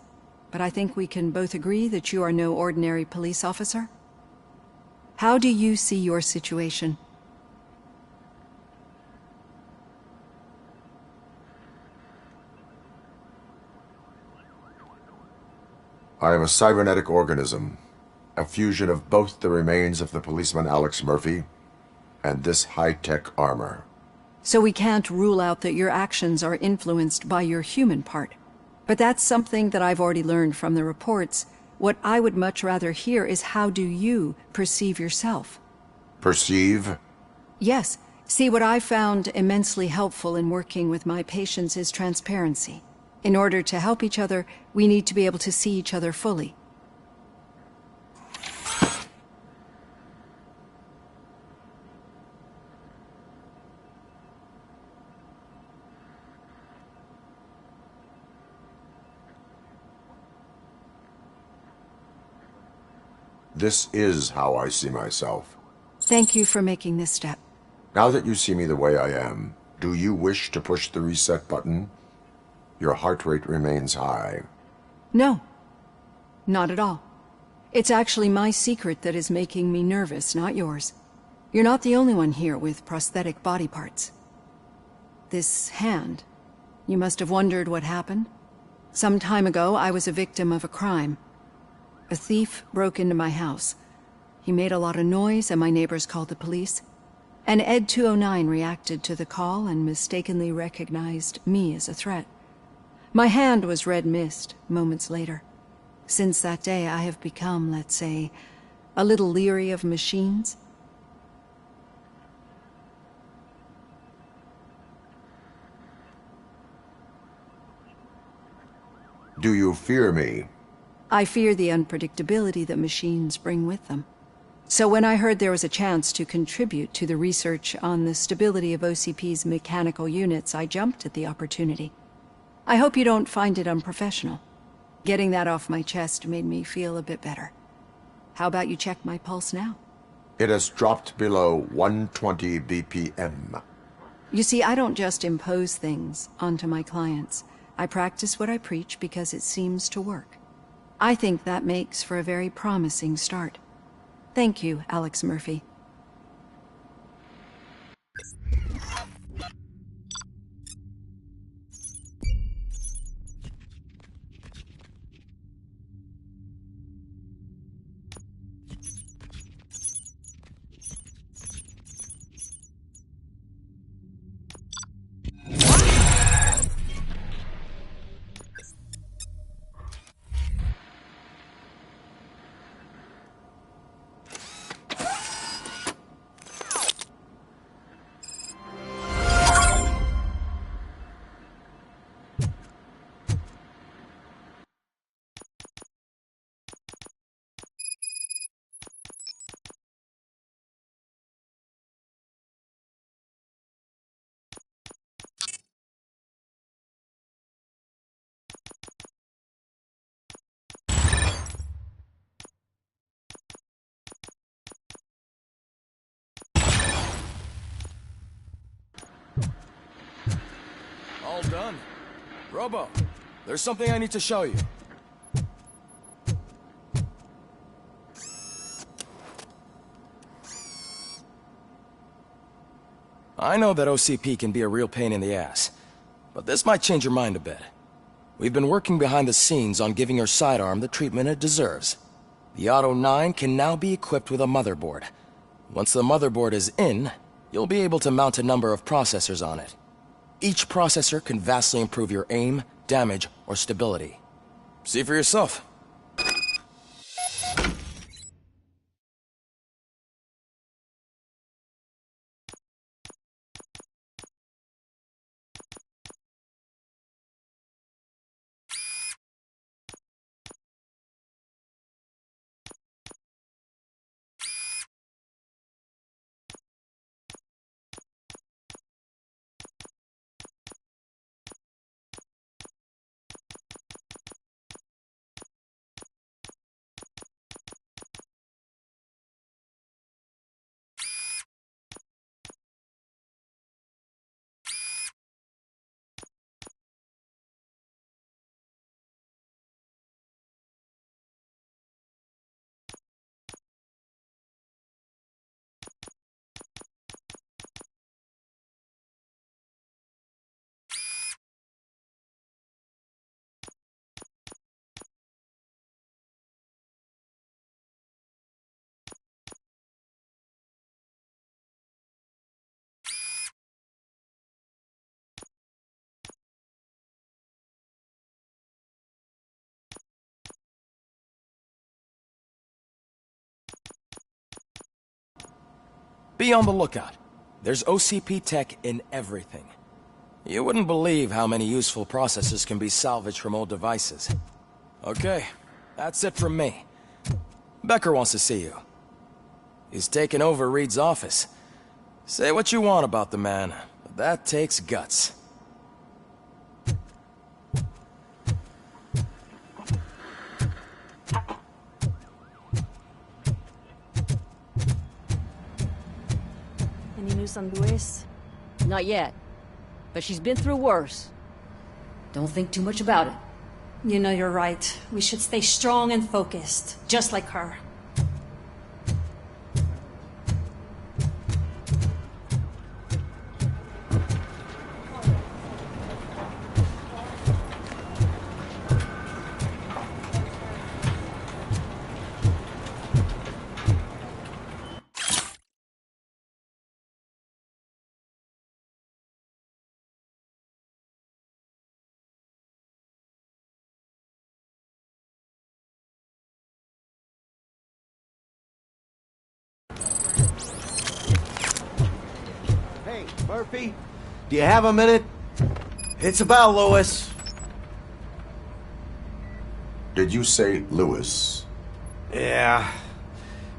Speaker 15: but I think we can both agree that you are no ordinary police officer. How do you see your situation?
Speaker 19: I am a cybernetic organism, a fusion of both the remains of the policeman Alex Murphy and this high-tech armor.
Speaker 15: So we can't rule out that your actions are influenced by your human part. But that's something that I've already learned from the reports. What I would much rather hear is how do you perceive yourself?
Speaker 19: Perceive?
Speaker 15: Yes. See, what I found immensely helpful in working with my patients is transparency. In order to help each other, we need to be able to see each other fully.
Speaker 19: This is how I see myself.
Speaker 15: Thank you for making this step.
Speaker 19: Now that you see me the way I am, do you wish to push the reset button? Your heart rate remains high.
Speaker 15: No. Not at all. It's actually my secret that is making me nervous, not yours. You're not the only one here with prosthetic body parts. This hand. You must have wondered what happened. Some time ago, I was a victim of a crime. A thief broke into my house. He made a lot of noise and my neighbors called the police. And Ed 209 reacted to the call and mistakenly recognized me as a threat. My hand was red mist moments later. Since that day, I have become, let's say, a little leery of machines.
Speaker 19: Do you fear me?
Speaker 15: I fear the unpredictability that machines bring with them. So when I heard there was a chance to contribute to the research on the stability of OCP's mechanical units, I jumped at the opportunity. I hope you don't find it unprofessional. Getting that off my chest made me feel a bit better. How about you check my pulse now?
Speaker 19: It has dropped below 120 BPM.
Speaker 15: You see, I don't just impose things onto my clients. I practice what I preach because it seems to work. I think that makes for a very promising start. Thank you, Alex Murphy.
Speaker 14: All done. Robo, there's something I need to show you. I know that OCP can be a real pain in the ass, but this might change your mind a bit. We've been working behind the scenes on giving your sidearm the treatment it deserves. The Auto 9 can now be equipped with a motherboard. Once the motherboard is in, you'll be able to mount a number of processors on it. Each processor can vastly improve your aim, damage, or stability. See for yourself. Be on the lookout. There's OCP tech in everything. You wouldn't believe how many useful processors can be salvaged from old devices. Okay, that's it from me. Becker wants to see you. He's taken over Reed's office. Say what you want about the man, but that takes guts.
Speaker 6: Any news on Luis? Not yet. But she's been through worse. Don't think too much about it.
Speaker 3: You know you're right. We should stay strong and focused, just like her.
Speaker 20: Hey, Murphy, do you have a minute? It's about Lewis.
Speaker 19: Did you say Lewis?
Speaker 20: Yeah.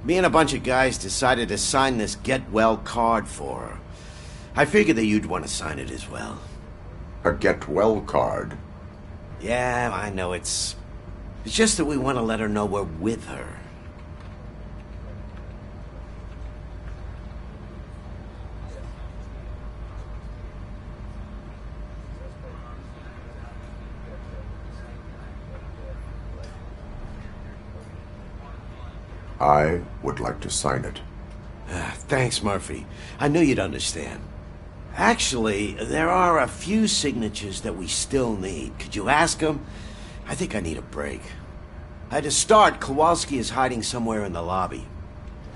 Speaker 20: Me and a bunch of guys decided to sign this get well card for her. I figured that you'd want to sign it as well.
Speaker 19: A get well card?
Speaker 20: Yeah, I know it's just that we want to let her know we're with her.
Speaker 19: I would like to sign it.
Speaker 20: Thanks, Murphy. I knew you'd understand. Actually, there are a few signatures that we still need. Could you ask them? I think I need a break. To start, Kowalski is hiding somewhere in the lobby.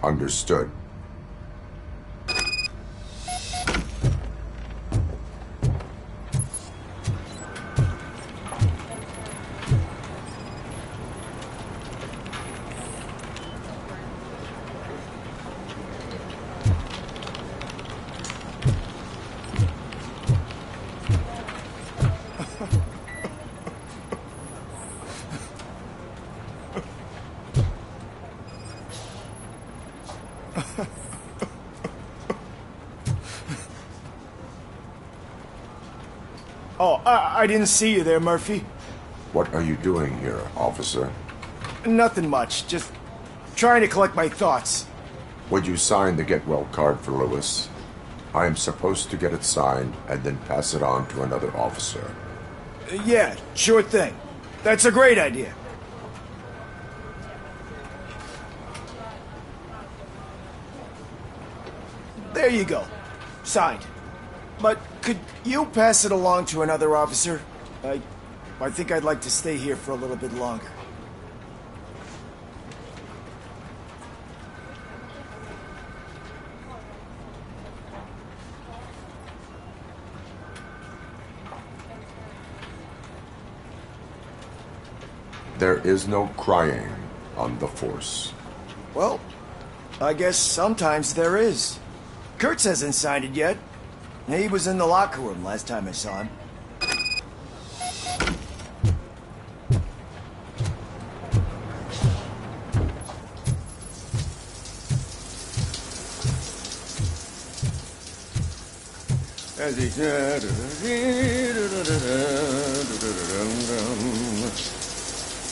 Speaker 19: Understood.
Speaker 4: Oh, I didn't see you there, Murphy.
Speaker 19: What are you doing here, officer?
Speaker 4: Nothing much, just trying to collect my thoughts.
Speaker 19: Would you sign the get well card for Lewis? I am supposed to get it signed and then pass it on to another officer.
Speaker 4: Yeah, sure thing. That's a great idea. There you go. Signed. But could you pass it along to another officer? I think I'd like to stay here for a little bit longer.
Speaker 19: There is no crying on the Force.
Speaker 4: Well, I guess sometimes there is. Kurtz hasn't signed it yet. He was in the locker room last time I saw him.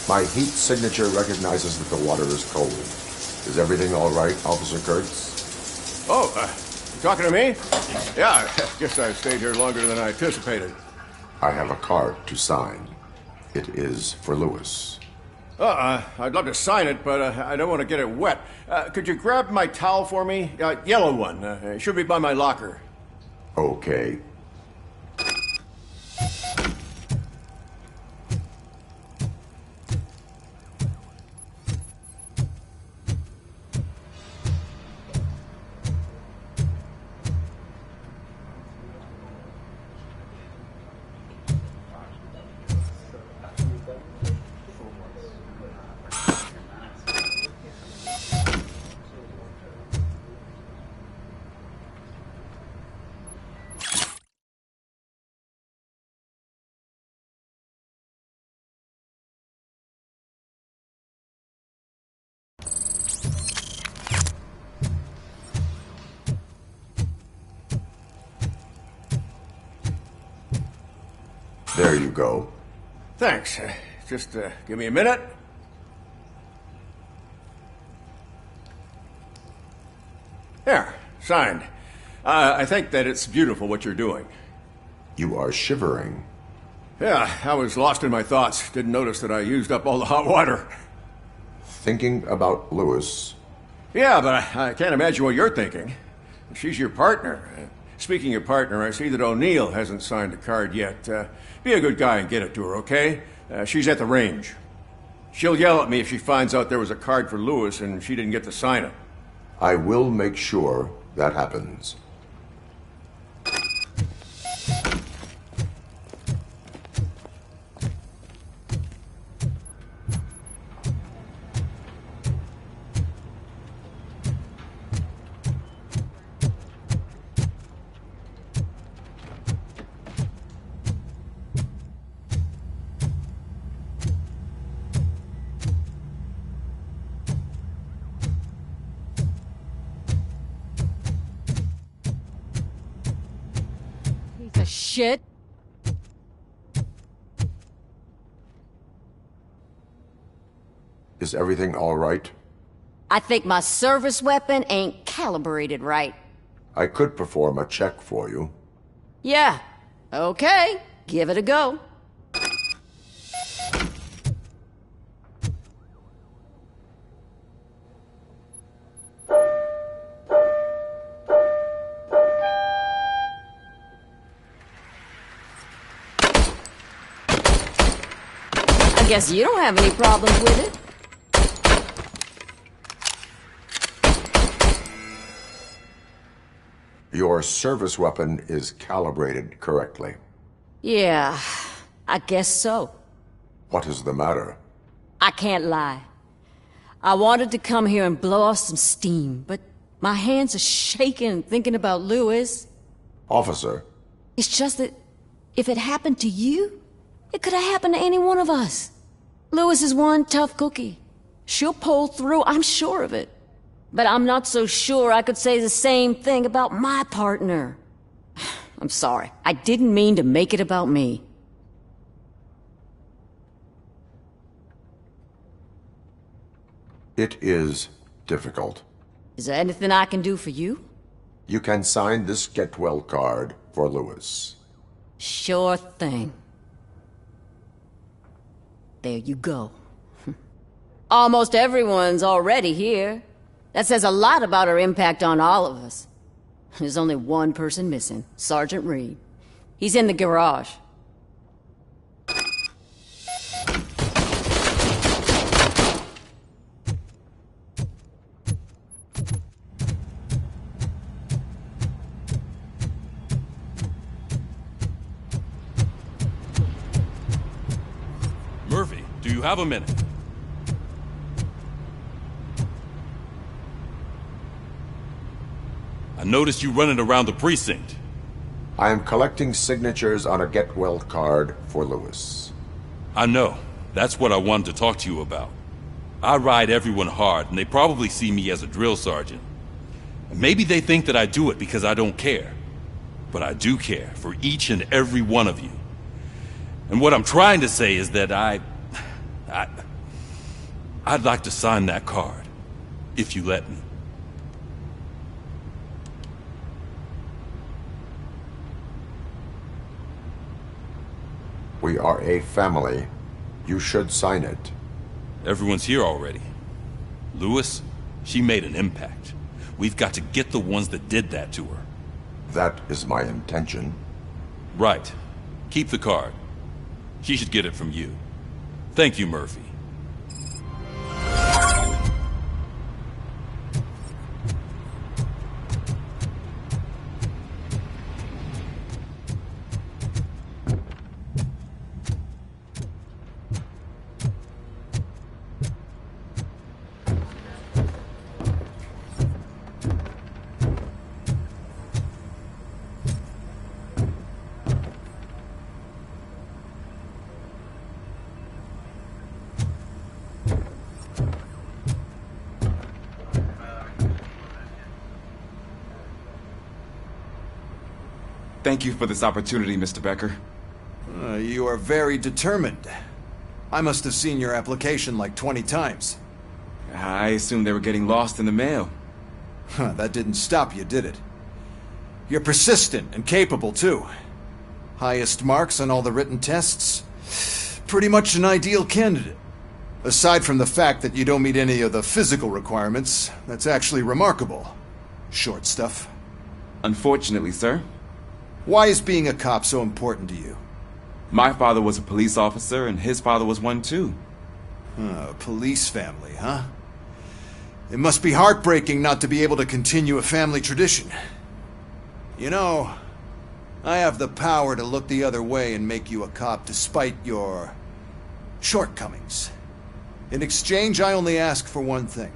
Speaker 19: My heat signature recognizes that the water is cold. Is everything all right, Officer Kurtz?
Speaker 13: Oh, you talking to me? Yeah, I guess I stayed here longer than I anticipated.
Speaker 19: I have a card to sign. It is for Lewis.
Speaker 13: I'd love to sign it, but I don't want to get it wet. Could you grab my towel for me? Yellow one. It should be by my locker.
Speaker 19: Okay. There you go.
Speaker 13: Thanks. Just give me a minute. There, signed. I think that it's beautiful what you're doing.
Speaker 19: You are shivering.
Speaker 13: Yeah, I was lost in my thoughts. Didn't notice that I used up all the hot water.
Speaker 19: Thinking about Lewis.
Speaker 13: Yeah, but I can't imagine what you're thinking. She's your partner. Speaking of partner, I see that O'Neill hasn't signed a card yet. Be a good guy and get it to her, okay? She's at the range. She'll yell at me if she finds out there was a card for Lewis and she didn't get to sign it.
Speaker 19: I will make sure that happens.
Speaker 6: Shit.
Speaker 19: Is everything all right?
Speaker 6: I think my service weapon ain't calibrated right.
Speaker 19: I could perform a check for you.
Speaker 6: Yeah. Okay. Give it a go. I guess you don't have any problems with it.
Speaker 19: Your service weapon is calibrated correctly.
Speaker 6: Yeah, I guess so.
Speaker 19: What is the matter?
Speaker 6: I can't lie. I wanted to come here and blow off some steam, but my hands are shaking thinking about Lewis.
Speaker 19: Officer.
Speaker 6: It's just that if it happened to you, it could have happened to any one of us. Lewis is one tough cookie. She'll pull through, I'm sure of it. But I'm not so sure I could say the same thing about my partner. I'm sorry. I didn't mean to make it about me.
Speaker 19: It is difficult.
Speaker 6: Is there anything I can do for you?
Speaker 19: You can sign this get well card for Lewis.
Speaker 6: Sure thing. There you go. Almost everyone's already here. That says a lot about her impact on all of us. There's only one person missing, Sergeant Reed. He's in the garage.
Speaker 9: Murphy, do you have a minute? I noticed you running around the precinct.
Speaker 19: I am collecting signatures on a get well card for Lewis.
Speaker 9: I know. That's what I wanted to talk to you about. I ride everyone hard, and they probably see me as a drill sergeant. And maybe they think that I do it because I don't care. But I do care for each and every one of you. And what I'm trying to say is that I'd like to sign that card, if you let me.
Speaker 19: We are a family. You should sign it.
Speaker 9: Everyone's here already. Lewis, she made an impact. We've got to get the ones that did that to her.
Speaker 19: That is my intention.
Speaker 9: Right. Keep the card. She should get it from you. Thank you, Murphy.
Speaker 12: Thank you for this opportunity, Mr. Becker.
Speaker 7: You are very determined. I must have seen your application like 20 times.
Speaker 12: I assumed they were getting lost in the mail.
Speaker 7: That didn't stop you, did it? You're persistent and capable, too. Highest marks on all the written tests. Pretty much an ideal candidate. Aside from the fact that you don't meet any of the physical requirements, that's actually remarkable. Short stuff.
Speaker 12: Unfortunately, sir.
Speaker 7: Why is being a cop so important to you?
Speaker 12: My father was a police officer, and his father was one too.
Speaker 7: A police family, huh? It must be heartbreaking not to be able to continue a family tradition. You know, I have the power to look the other way and make you a cop despite your shortcomings. In exchange, I only ask for one thing.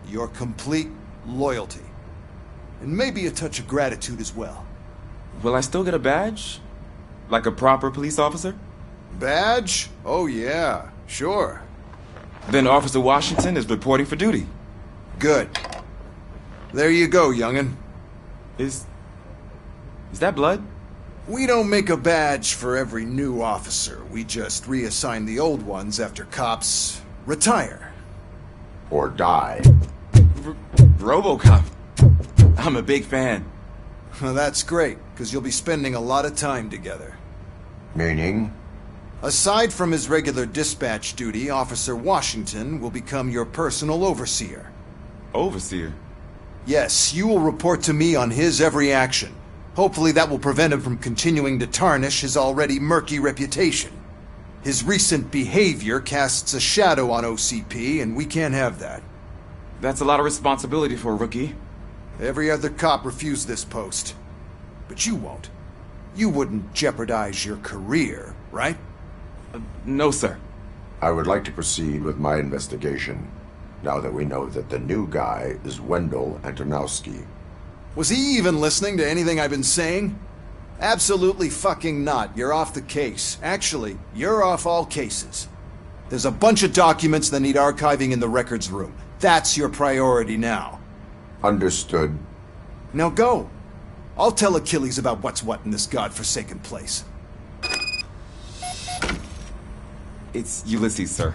Speaker 7: Your complete loyalty. And maybe a touch of gratitude as well.
Speaker 12: Will I still get a badge? Like a proper police officer?
Speaker 7: Badge? Oh yeah, sure.
Speaker 12: Then Officer Washington is reporting for duty.
Speaker 7: Good. There you go, young'un.
Speaker 12: Is that blood?
Speaker 7: We don't make a badge for every new officer. We just reassign the old ones after cops retire.
Speaker 19: Or die.
Speaker 12: Robocop. I'm a big fan.
Speaker 7: Well, that's great, because you'll be spending a lot of time together.
Speaker 19: Meaning?
Speaker 7: Aside from his regular dispatch duty, Officer Washington will become your personal overseer.
Speaker 12: Overseer?
Speaker 7: Yes, you will report to me on his every action. Hopefully that will prevent him from continuing to tarnish his already murky reputation. His recent behavior casts a shadow on OCP, and we can't have that.
Speaker 12: That's a lot of responsibility for a rookie.
Speaker 7: Every other cop refused this post. But you won't. You wouldn't jeopardize your career, right?
Speaker 12: No, sir.
Speaker 19: I would like to proceed with my investigation, now that we know that the new guy is Wendell Antonowski.
Speaker 7: Was he even listening to anything I've been saying? Absolutely fucking not. You're off the case. Actually, you're off all cases. There's a bunch of documents that need archiving in the records room. That's your priority now.
Speaker 19: Understood.
Speaker 7: Now go. I'll tell Achilles about what's what in this godforsaken place.
Speaker 12: It's Ulysses, sir.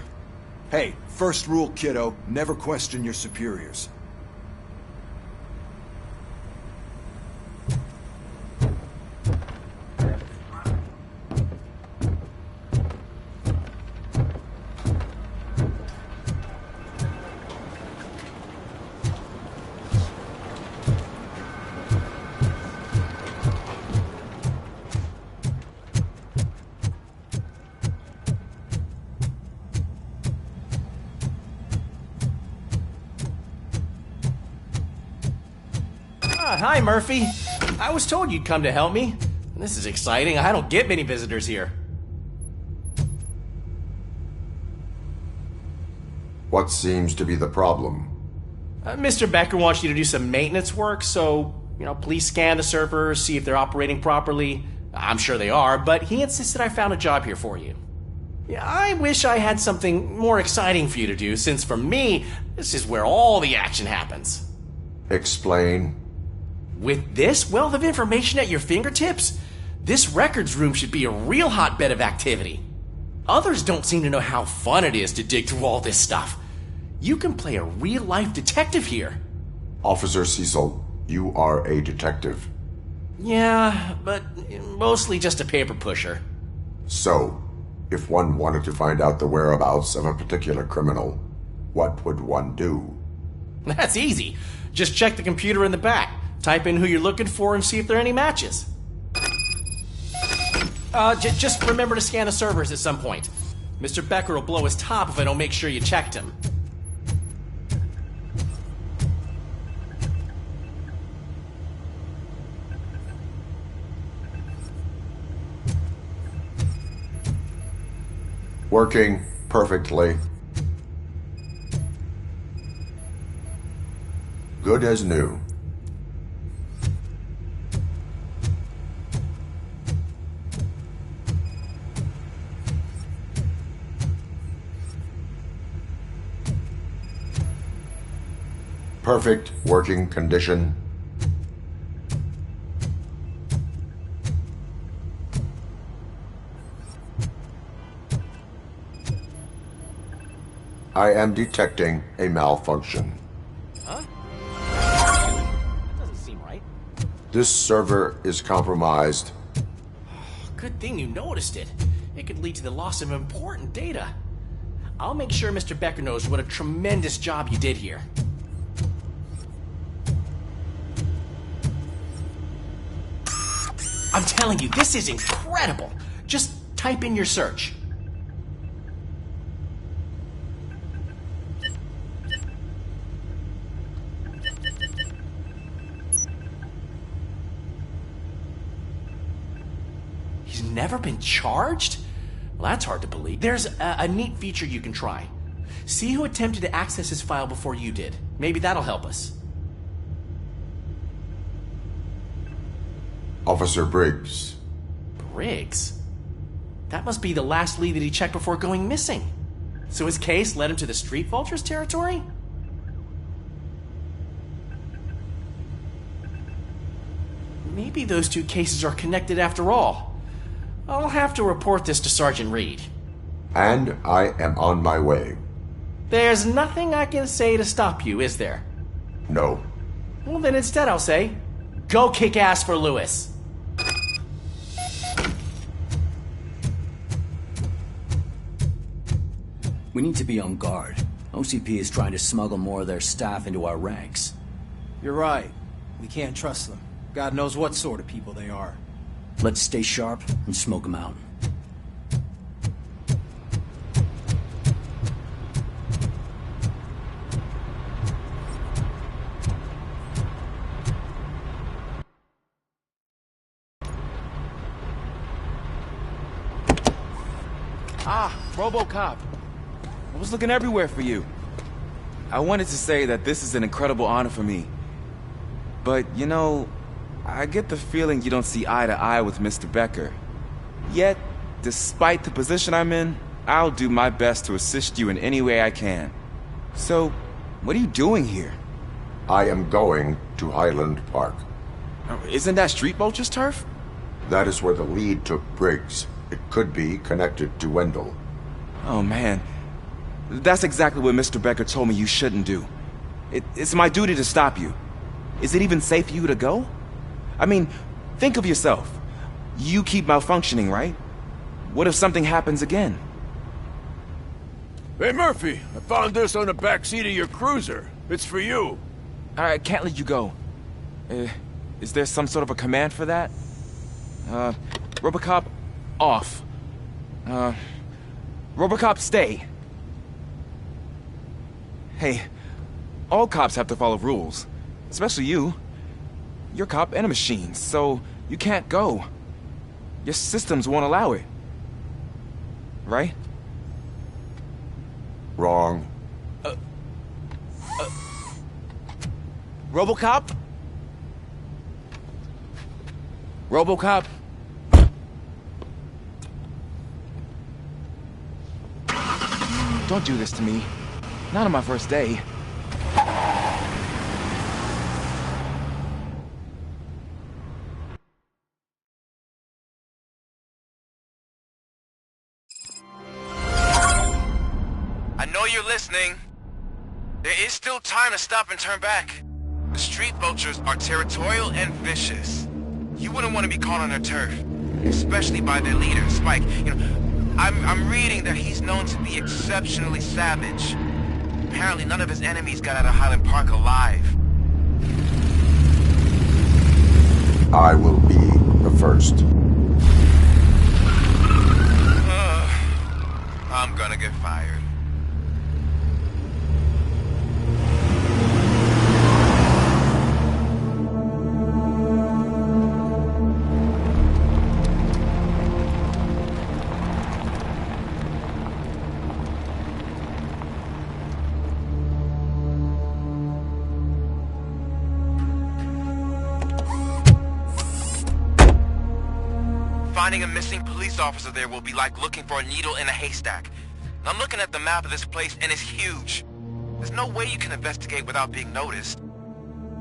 Speaker 7: Hey, first rule, kiddo, never question your superiors.
Speaker 11: Hi, Murphy. I was told you'd come to help me. This is exciting. I don't get many visitors here.
Speaker 19: What seems to be the problem?
Speaker 11: Mr. Becker wants you to do some maintenance work, so, please scan the servers, see if they're operating properly. I'm sure they are, but he insisted I found a job here for you. Yeah, I wish I had something more exciting for you to do, since for me, this is where all the action happens.
Speaker 19: Explain.
Speaker 11: With this wealth of information at your fingertips, this records room should be a real hotbed of activity. Others don't seem to know how fun it is to dig through all this stuff. You can play a real-life detective here.
Speaker 19: Officer Cecil, you are a detective.
Speaker 11: Yeah, but mostly just a paper pusher.
Speaker 19: So, if one wanted to find out the whereabouts of a particular criminal, what would one do?
Speaker 11: That's easy. Just check the computer in the back, type in who you're looking for, and see if there are any matches. Just remember to scan the servers at some point. Mr. Becker will blow his top if I don't make sure you checked him.
Speaker 19: Working perfectly. Good as new. Perfect working condition. I am detecting a malfunction.
Speaker 11: Huh? That doesn't seem right.
Speaker 19: This server is compromised.
Speaker 11: Good thing you noticed it. It could lead to the loss of important data. I'll make sure Mr. Becker knows what a tremendous job you did here. I'm telling you, this is incredible. Just type in your search. He's never been charged? Well, that's hard to believe. There's a neat feature you can try. See who attempted to access his file before you did. Maybe that'll help us.
Speaker 19: Officer Briggs.
Speaker 11: Briggs? That must be the last lead that he checked before going missing. So his case led him to the Street Vultures territory? Maybe those two cases are connected after all. I'll have to report this to Sergeant Reed.
Speaker 19: And I am on my way.
Speaker 11: There's nothing I can say to stop you, is there?
Speaker 19: No.
Speaker 11: Well, then instead I'll say, go kick ass for Lewis.
Speaker 17: We need to be on guard. OCP is trying to smuggle more of their staff into our ranks.
Speaker 23: You're right. We can't trust them. God knows what sort of people they are.
Speaker 17: Let's stay sharp and smoke them out.
Speaker 24: Ah, Robocop. I was looking everywhere for you. I wanted to say that this is an incredible honor for me. But, I get the feeling you don't see eye to eye with Mr. Becker. Yet, despite the position I'm in, I'll do my best to assist you in any way I can. So, what are you doing here?
Speaker 19: I am going to Highland Park.
Speaker 24: Isn't that Street Vulture's turf?
Speaker 19: That is where the lead took Briggs. It could be connected to Wendell.
Speaker 24: Oh, man. That's exactly what Mr. Becker told me you shouldn't do. It's my duty to stop you. Is it even safe for you to go? I mean, think of yourself. You keep malfunctioning, right? What if something happens again?
Speaker 25: Hey, Murphy, I found this on the back seat of your cruiser. It's for you.
Speaker 24: I can't let you go. Is there some sort of a command for that? Robocop, off. Robocop, stay. Hey, all cops have to follow rules. Especially you. you're a cop and a machine, so you can't go. Your systems won't allow it. Right?
Speaker 19: Wrong.
Speaker 24: Robocop? Robocop? Don't do this to me. Not on my first day.
Speaker 2: I know you're listening. There is still time to stop and turn back. The street vultures are territorial and vicious. You wouldn't want to be caught on their turf, especially by their leader, Spike. You know, I'm reading that he's known to be exceptionally savage. Apparently none of his enemies got out of Highland Park alive.
Speaker 19: I will be the first.
Speaker 2: I'm gonna get fired. Finding a missing police officer there will be like looking for a needle in a haystack. And I'm looking at the map of this place and it's huge. There's no way you can investigate without being noticed.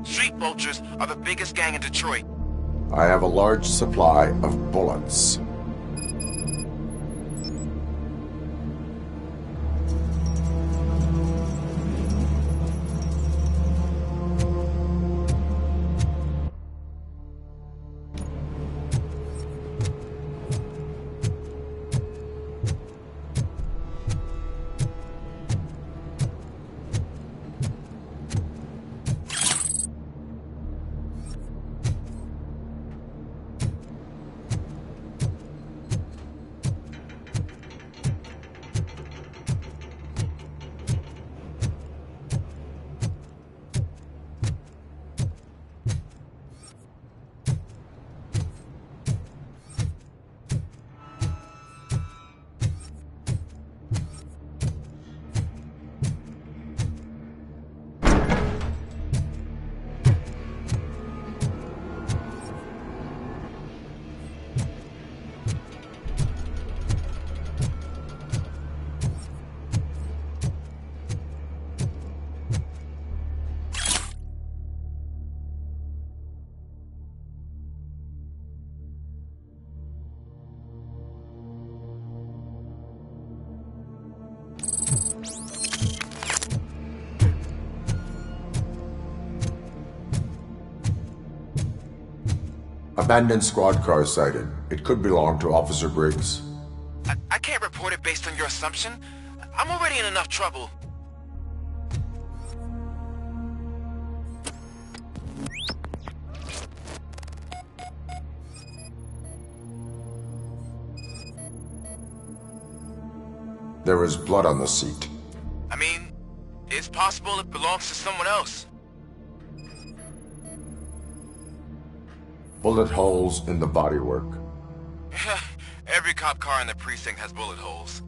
Speaker 2: Street vultures are the biggest gang in Detroit.
Speaker 19: I have a large supply of bullets. Abandoned squad car sighted. It could belong to Officer Briggs.
Speaker 2: I can't report it based on your assumption. I'm already in enough trouble.
Speaker 19: There is blood on the seat.
Speaker 2: I mean, it's possible it belongs to someone else.
Speaker 19: Bullet holes in the bodywork.
Speaker 2: Every cop car in the precinct has bullet holes.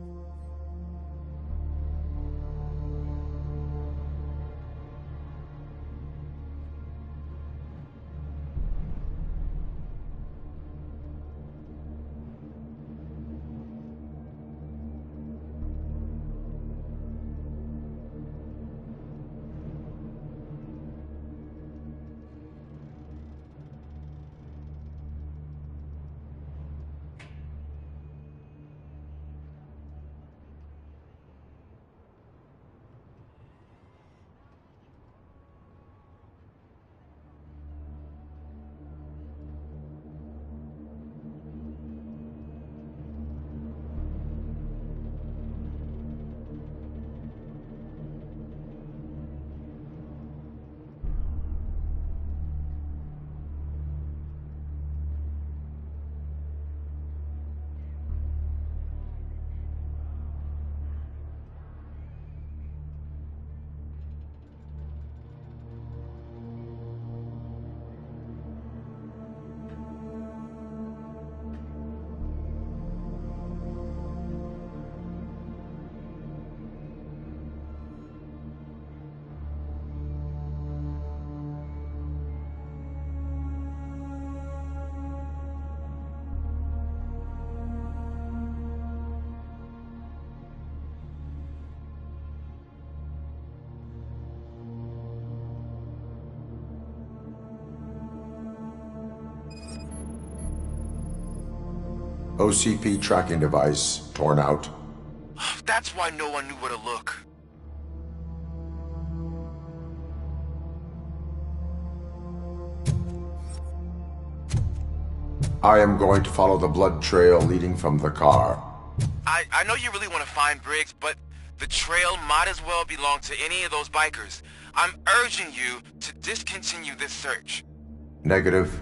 Speaker 19: OCP tracking device torn out.
Speaker 2: That's why no one knew where to look.
Speaker 19: I am going to follow the blood trail leading from the car.
Speaker 2: I know you really want to find Briggs, but the trail might as well belong to any of those bikers. I'm urging you to discontinue this search.
Speaker 19: Negative.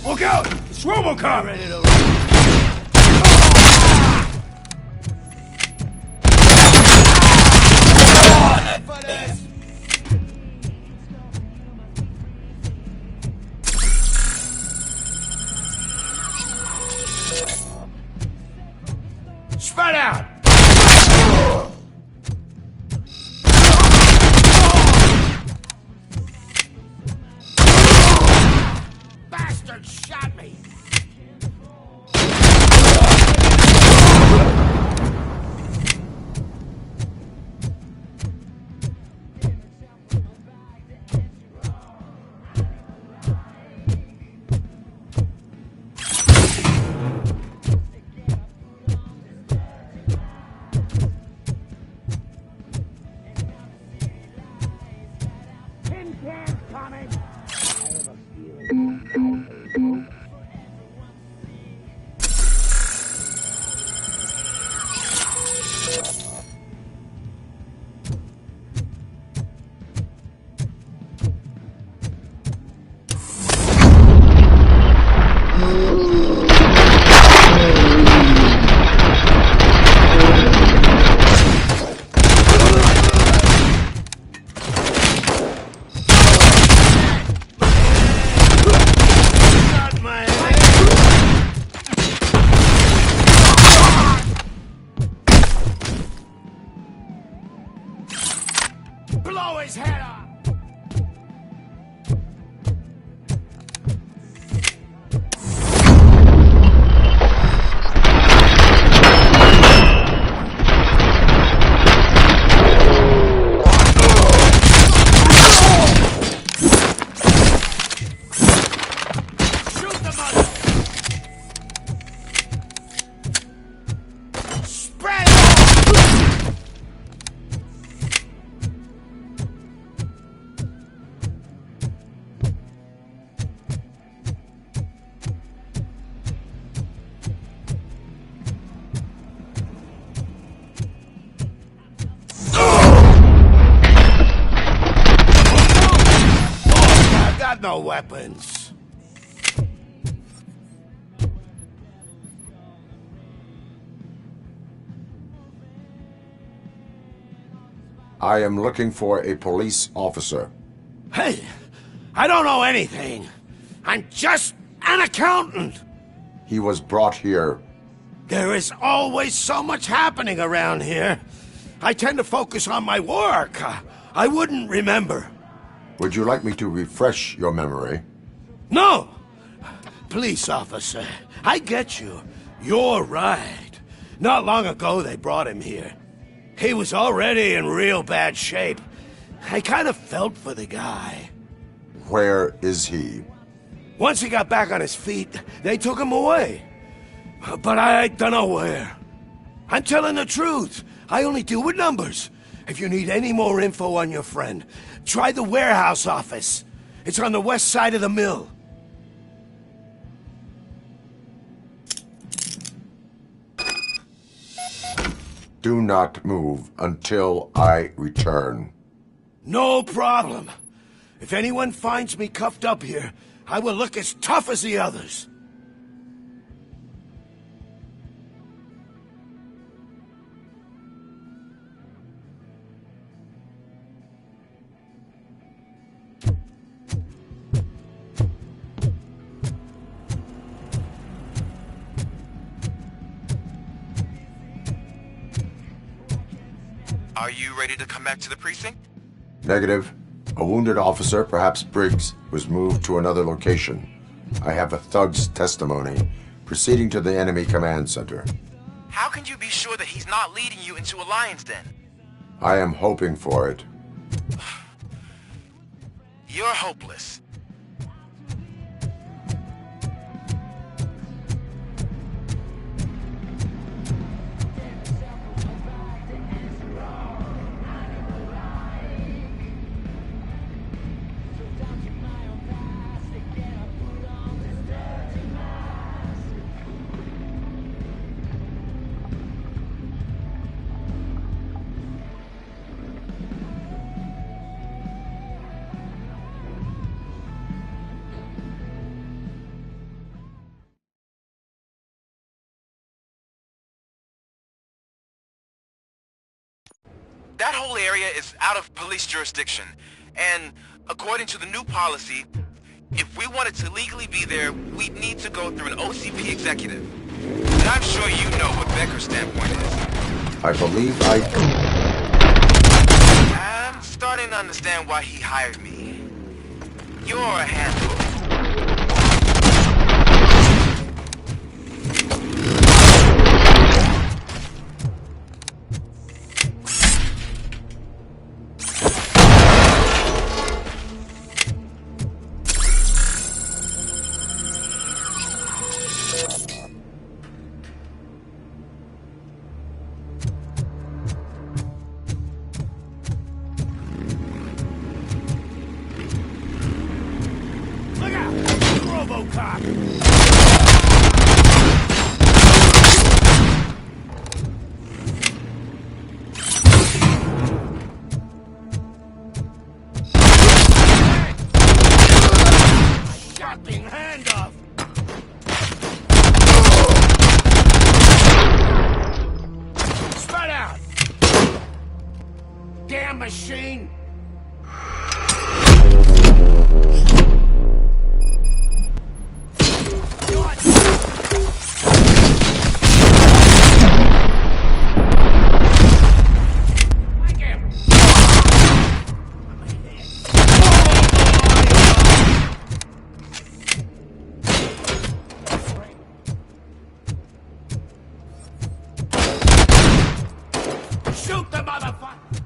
Speaker 25: Look out! It's Robocop! Ready to spread out! Bastard shot me!
Speaker 22: blow his head off! No weapons.
Speaker 19: I am looking for a police officer.
Speaker 22: Hey, I don't know anything. I'm just an accountant.
Speaker 19: He was brought here.
Speaker 22: There is always so much happening around here. I tend to focus on my work. I wouldn't remember.
Speaker 19: Would you like me to refresh your memory?
Speaker 22: No! Police officer, I get you. You're right. Not long ago they brought him here. He was already in real bad shape. I kind of felt for the guy.
Speaker 19: Where is he?
Speaker 22: Once he got back on his feet, they took him away. But I don't know where. I'm telling the truth. I only deal with numbers. If you need any more info on your friend, try the warehouse office. It's on the west side of the mill.
Speaker 19: Do not move until I return.
Speaker 22: No problem. If anyone finds me cuffed up here, I will look as tough as the others.
Speaker 2: Are you ready to come back to the precinct?
Speaker 19: Negative. A wounded officer, perhaps Briggs, was moved to another location. I have a thug's testimony, proceeding to the enemy command center.
Speaker 2: How can you be sure that he's not leading you into a lion's den?
Speaker 19: I am hoping for it.
Speaker 2: You're hopeless. That whole area is out of police jurisdiction, and according to the new policy, if we wanted to legally be there, we'd need to go through an OCP executive. And I'm sure you know what Becker's standpoint is.
Speaker 19: I believe
Speaker 2: I'm starting to understand why he hired me. You're a handful.
Speaker 22: Look out! Robocop! Shocking handoff! Spread out! Damn machine! Shoot the motherfucker!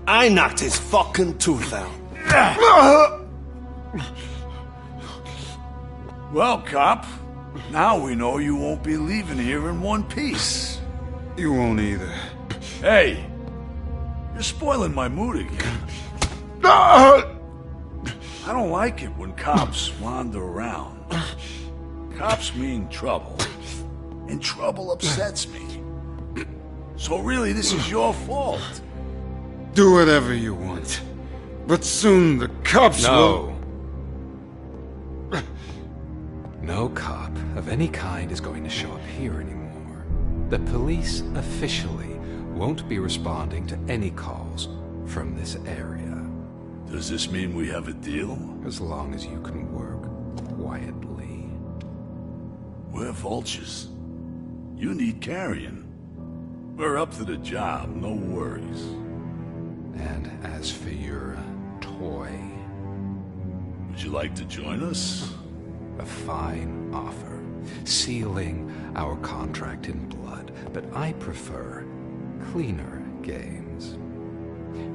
Speaker 5: I knocked his fucking tooth out.
Speaker 25: Well, cop, now we know you won't be leaving here in one piece.
Speaker 10: You won't either.
Speaker 25: Hey, you're spoiling my mood again. I don't like it when cops wander around. Cops mean trouble, and trouble upsets me. So really, this is your fault.
Speaker 10: Do whatever you want. But soon the cops will...
Speaker 16: No cop of any kind is going to show up here anymore. The police officially won't be responding to any calls from this area.
Speaker 25: Does this mean we have a deal?
Speaker 16: As long as you can work quietly.
Speaker 25: We're vultures. You need carrying. We're up to the job, no worries.
Speaker 16: And as for your toy...
Speaker 25: Would you like to join us?
Speaker 16: A fine offer, sealing our contract in blood, but I prefer cleaner games.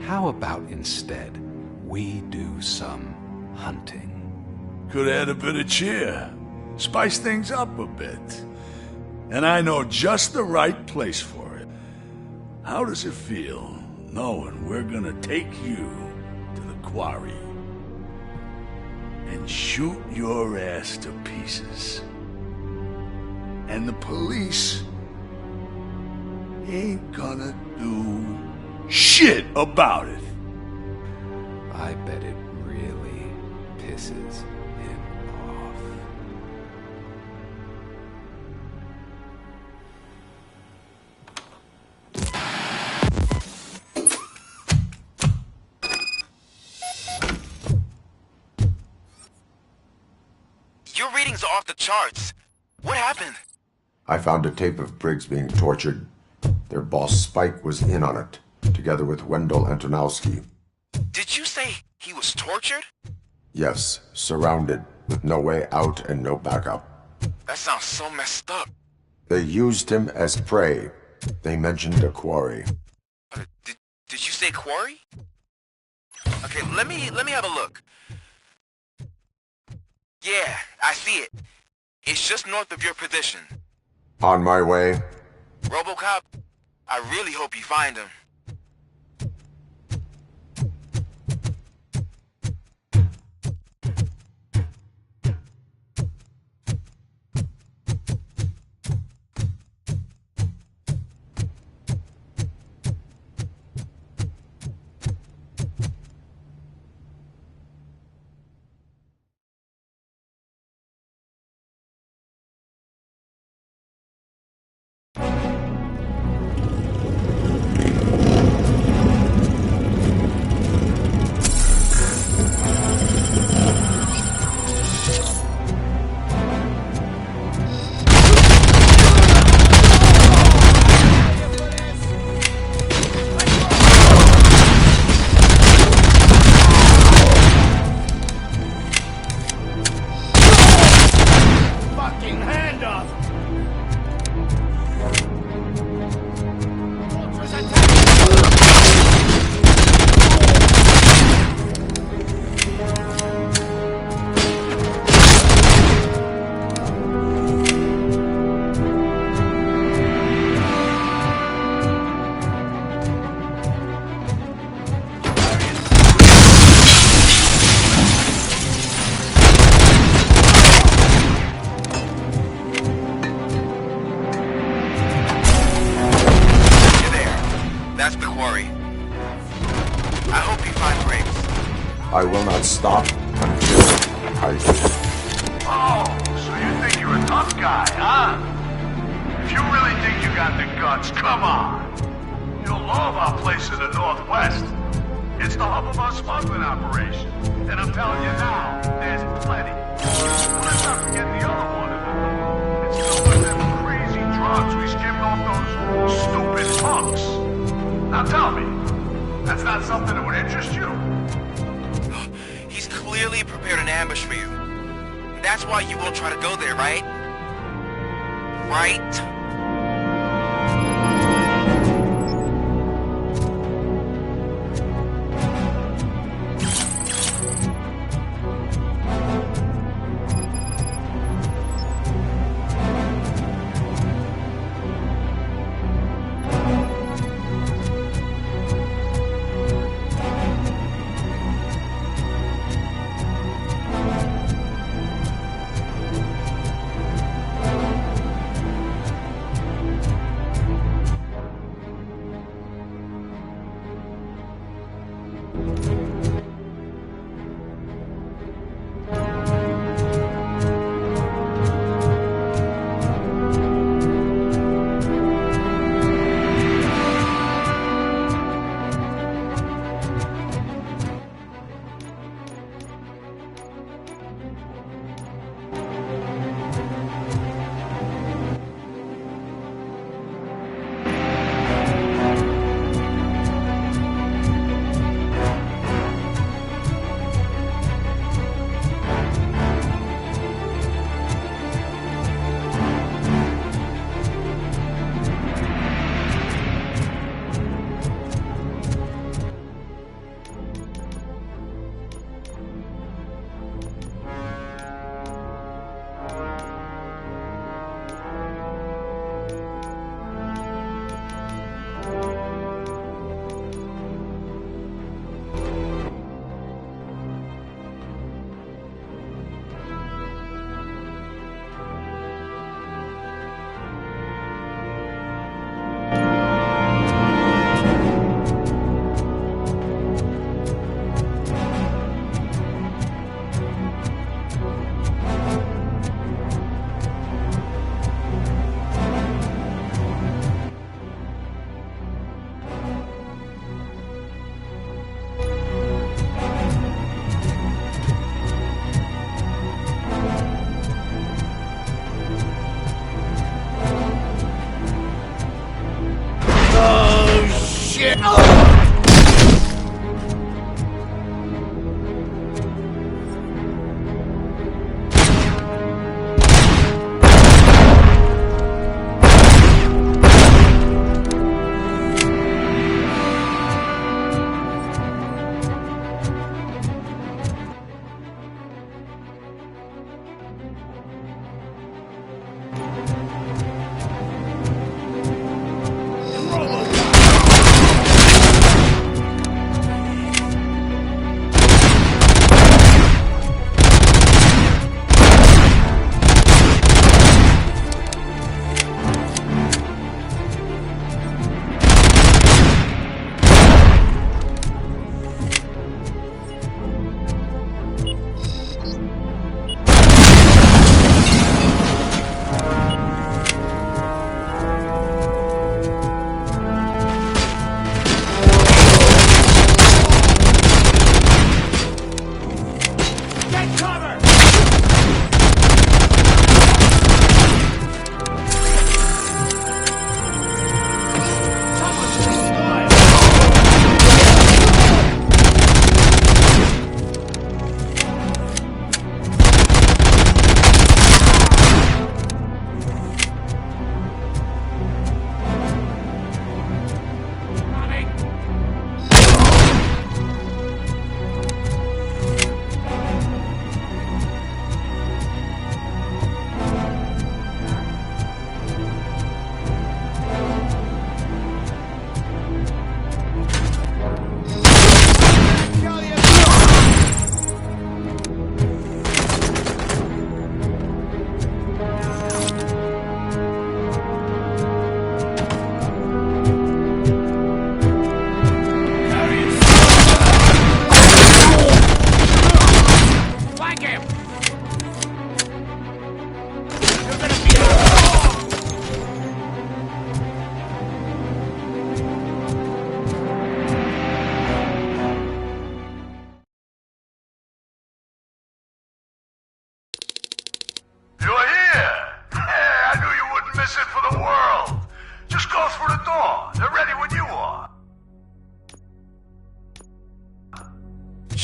Speaker 16: How about instead we do some hunting?
Speaker 25: Could add a bit of cheer, spice things up a bit. And I know just the right place for it. How does it feel knowing we're gonna take you to the quarry and shoot your ass to pieces? And the police ain't gonna do shit about it.
Speaker 16: I bet it really pisses him off.
Speaker 2: Your readings are off the charts. What happened?
Speaker 19: I found a tape of Briggs being tortured. Their boss Spike was in on it, together with Wendell Antonowski.
Speaker 2: Did you say he was tortured?
Speaker 19: Yes, surrounded, with no way out and no backup.
Speaker 2: That sounds so messed up.
Speaker 19: They used him as prey. They mentioned a quarry.
Speaker 2: Did you say quarry? Okay, let me have a look. Yeah, I see it. It's just north of your position.
Speaker 19: On my way.
Speaker 2: Robocop, I really hope you find him.
Speaker 19: I will not stop until I do.
Speaker 25: Oh, so you think you're a tough guy, huh? If you really think you got the guts, come on. You'll love our place in the Northwest. It's the hub of our smuggling operation. And I'm telling you now, there's plenty. Let's not forget the other one. It's filled with them crazy drugs we skimmed off those stupid punks. Now tell me, that's not something that would interest you?
Speaker 2: He's clearly prepared an ambush for you. That's why you won't try to go there, right? Right?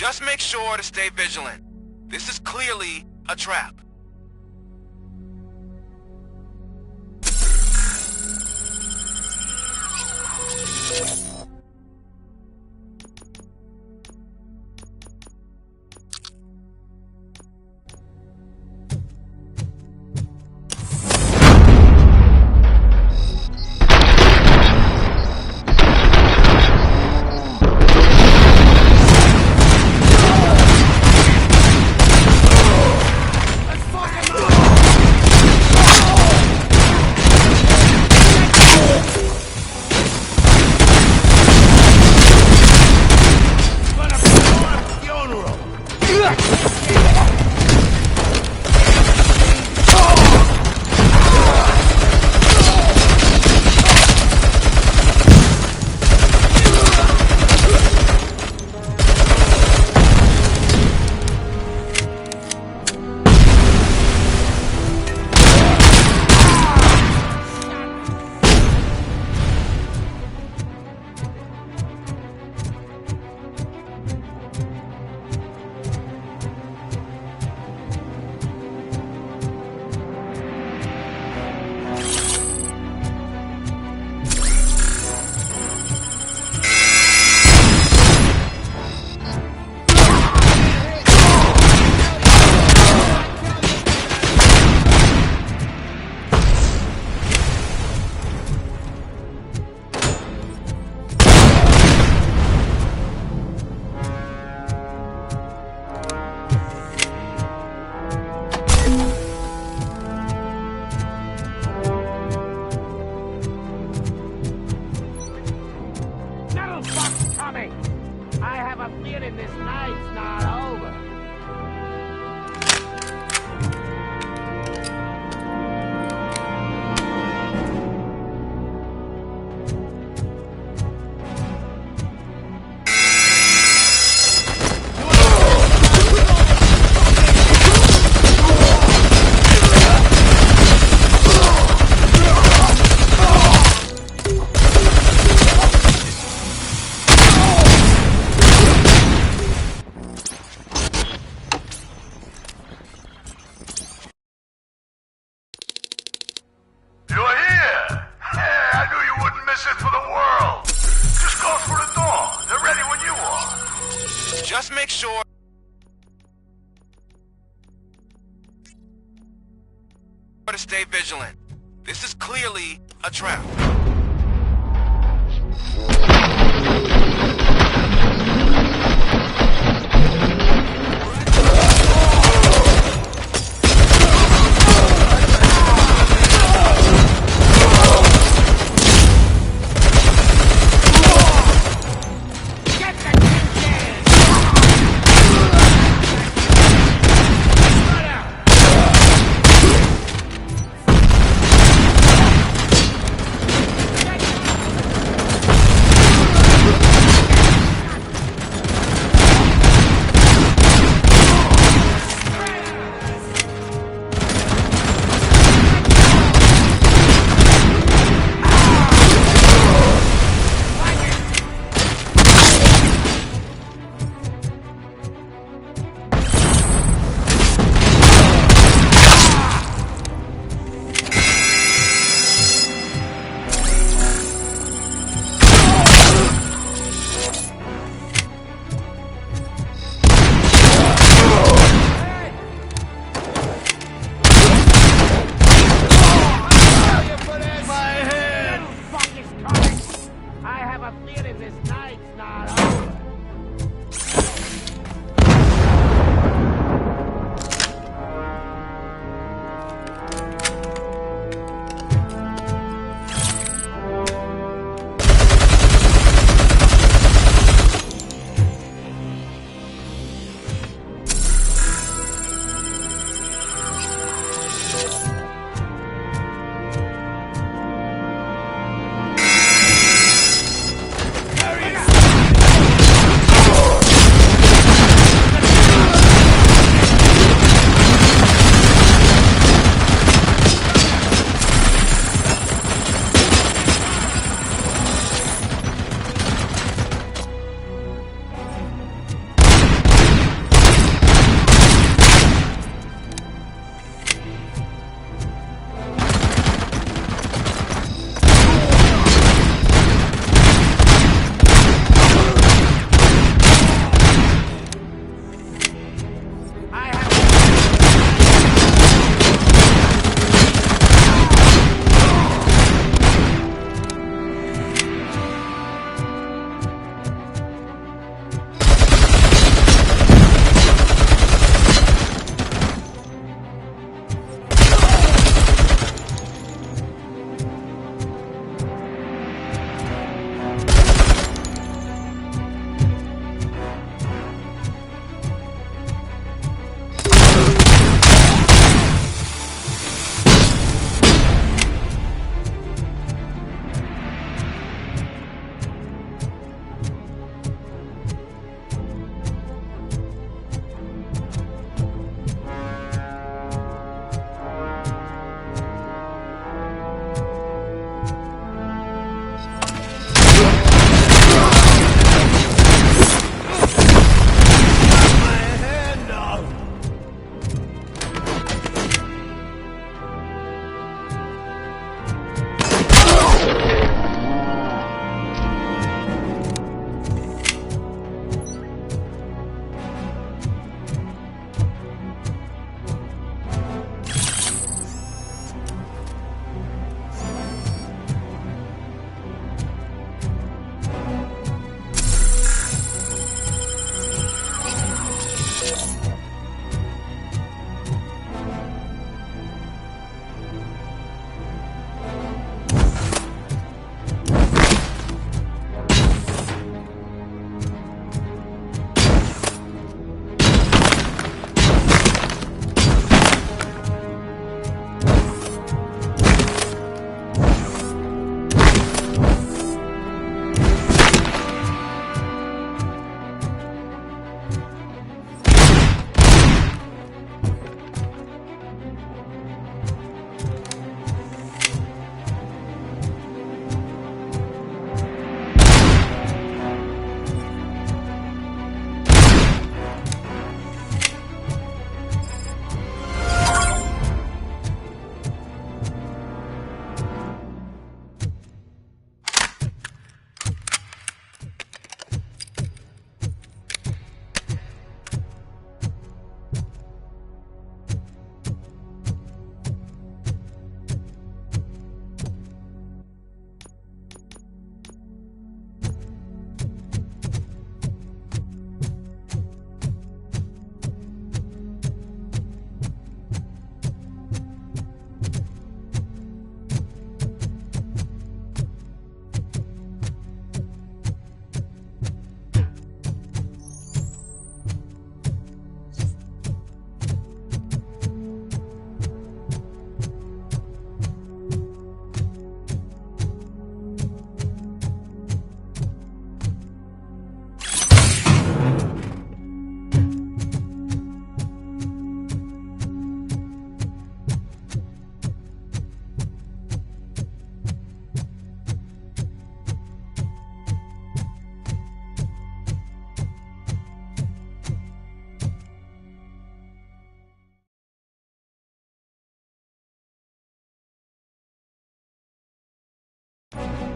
Speaker 2: Just make sure to stay vigilant. This is clearly a trap.
Speaker 22: I have a feeling this night's not over.
Speaker 25: sit for the world. Just go through the door. They're ready when you are.
Speaker 2: Just make sure... to stay vigilant. This is clearly a trap.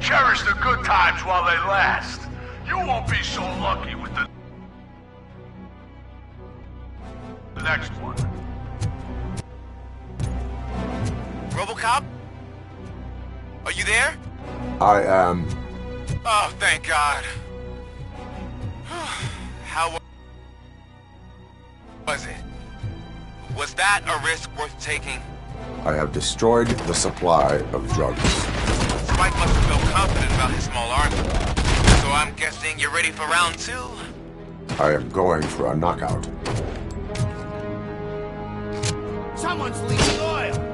Speaker 25: Cherish the good times while they last. You won't be so lucky with the next one.
Speaker 2: Robocop? Are you there?
Speaker 19: I am.
Speaker 2: Oh, thank God. How was it? Was that a risk worth taking?
Speaker 19: I have destroyed the supply of drugs.
Speaker 2: Spike must have felt confident about his small army. So I'm guessing you're ready for round 2?
Speaker 19: I am going for a knockout.
Speaker 22: Someone's leaking oil!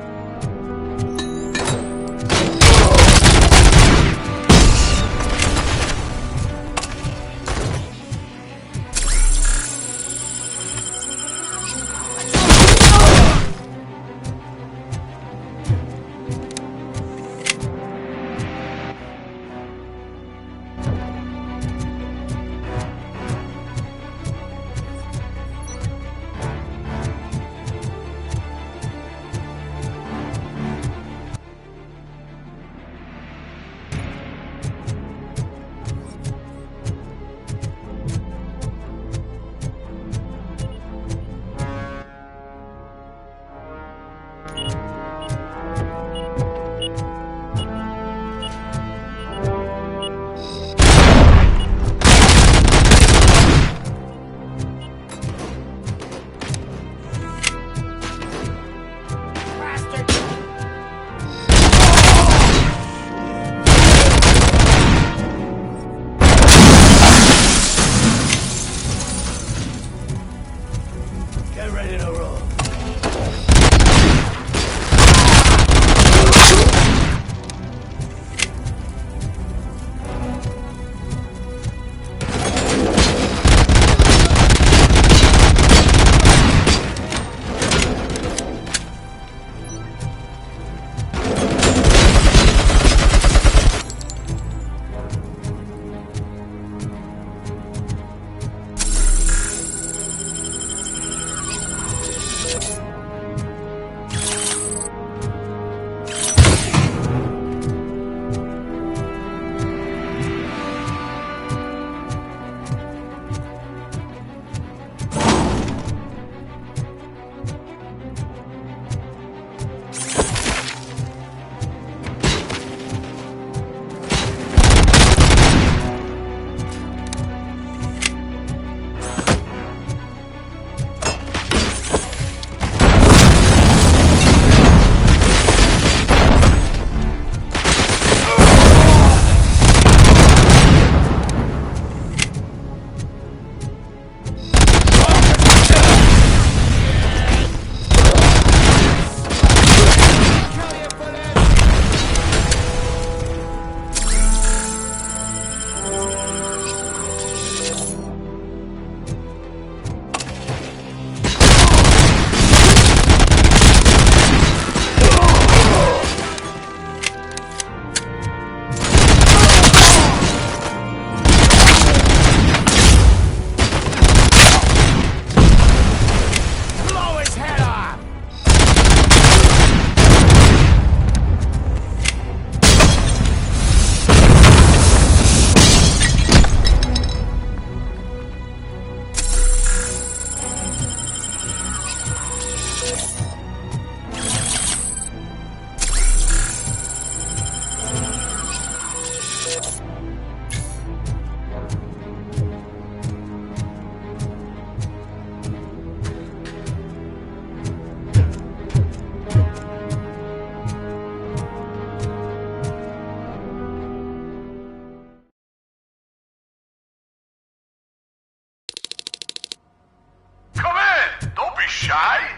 Speaker 25: shy?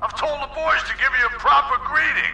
Speaker 25: I've told the boys to give you a proper greeting.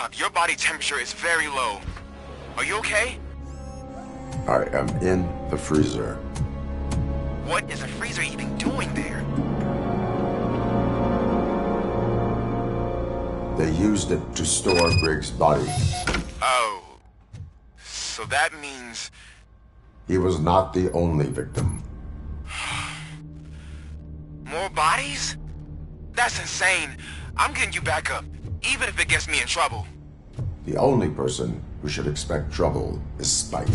Speaker 2: Robocop, your body temperature is very low. Are you okay?
Speaker 19: I am in the freezer.
Speaker 2: What is the freezer even doing there?
Speaker 19: They used it to store Briggs' body.
Speaker 2: Oh. So that means...
Speaker 19: He was not the only victim.
Speaker 2: More bodies? That's insane. I'm getting you back up, even if it gets me in trouble.
Speaker 19: The only person who should expect trouble is Spike.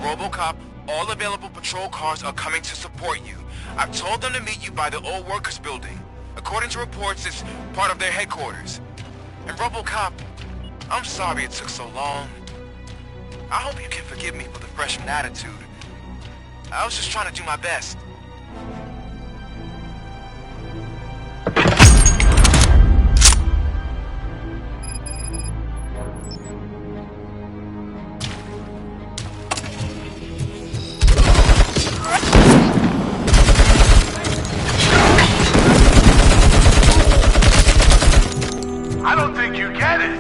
Speaker 2: Robocop, all available patrol cars are coming to support you. I've told them to meet you by the old workers building. According to reports, it's part of their headquarters. And Robocop, I'm sorry it took so long. I hope you can forgive me for the freshman attitude. I was just trying to do my best.
Speaker 25: I don't think you get it.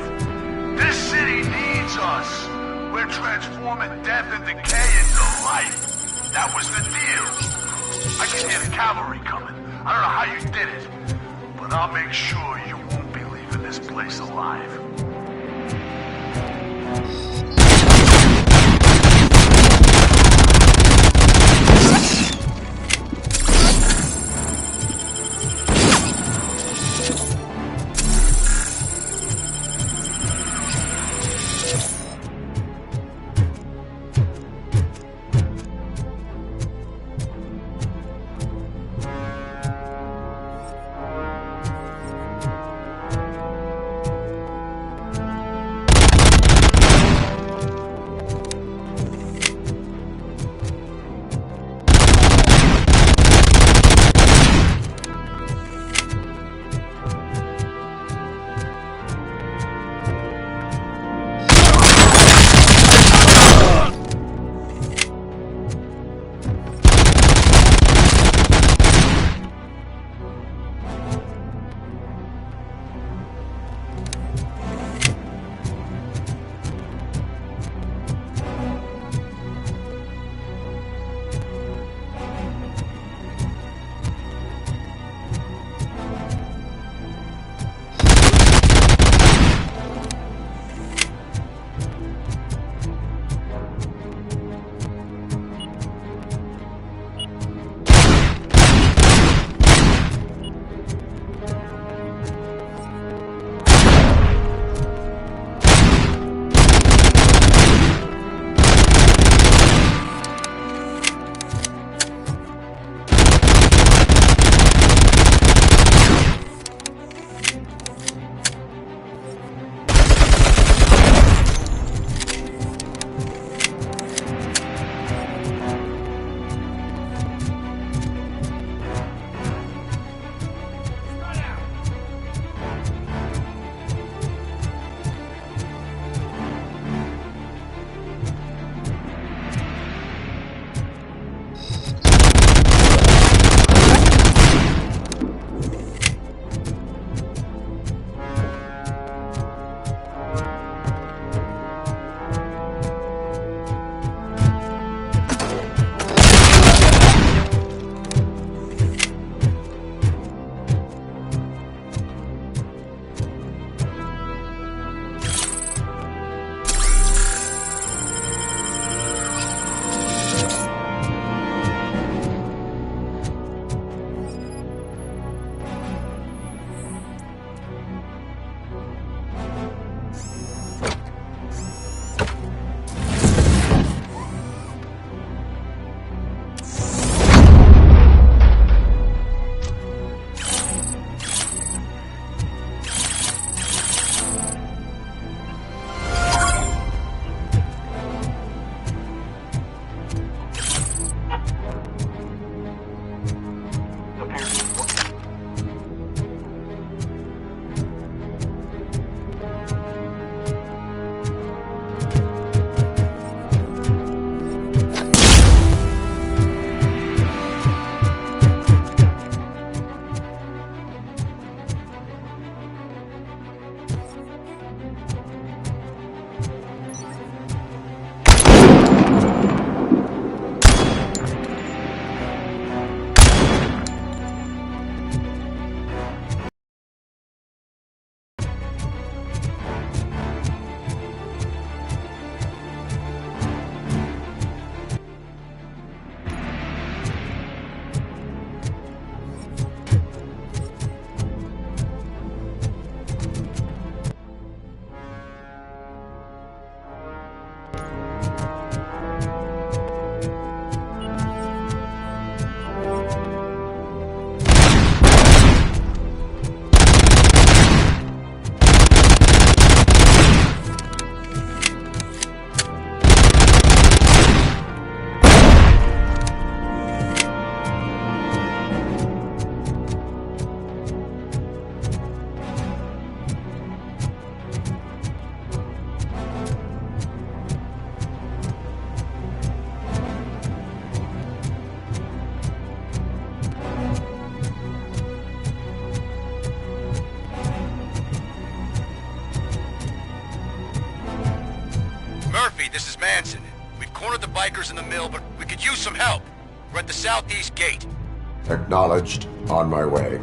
Speaker 25: This city needs us. We're transforming death and decay into life. That was the deal. I can hear the cavalry coming. I don't know how you did it, but I'll make sure you won't be leaving this place alive.
Speaker 2: Murphy, this is Manson. We've cornered the bikers in the mill, but we could use some help. We're at the southeast gate.
Speaker 19: Acknowledged. On my way.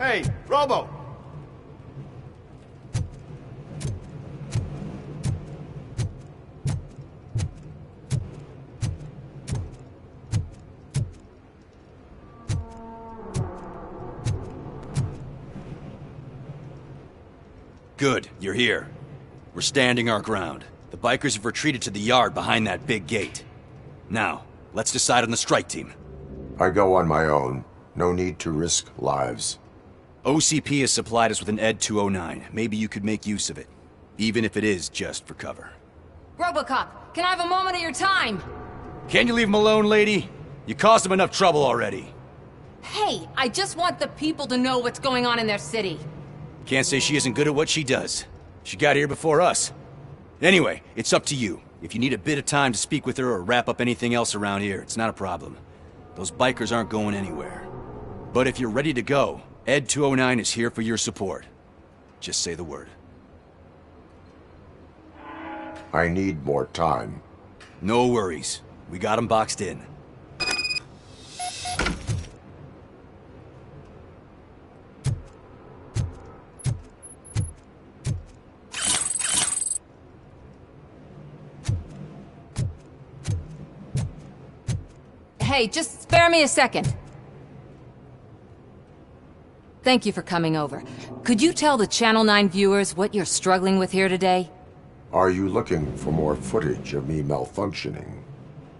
Speaker 13: Hey, Robo!
Speaker 1: Good, you're here. We're standing our ground. The bikers have retreated to the yard behind that big gate. Now, let's decide on the strike team.
Speaker 19: I go on my own. No need to risk lives.
Speaker 1: OCP has supplied us with an ED 209. Maybe you could make use of it. Even if it is just for cover.
Speaker 8: Robocop, can I have a moment of your time?
Speaker 1: Can you leave him alone, lady? You caused him enough trouble already.
Speaker 8: Hey, I just want the people to know what's going on in their city.
Speaker 1: Can't say she isn't good at what she does. She got here before us. Anyway, it's up to you. If you need a bit of time to speak with her or wrap up anything else around here, it's not a problem. Those bikers aren't going anywhere. But if you're ready to go, ED 209 is here for your support. Just say the word.
Speaker 19: I need more time.
Speaker 1: No worries. We got him boxed in.
Speaker 8: Hey, just spare me a second. Thank you for coming over. Could you tell the Channel 9 viewers what you're struggling with here today?
Speaker 19: Are you looking for more footage of me malfunctioning?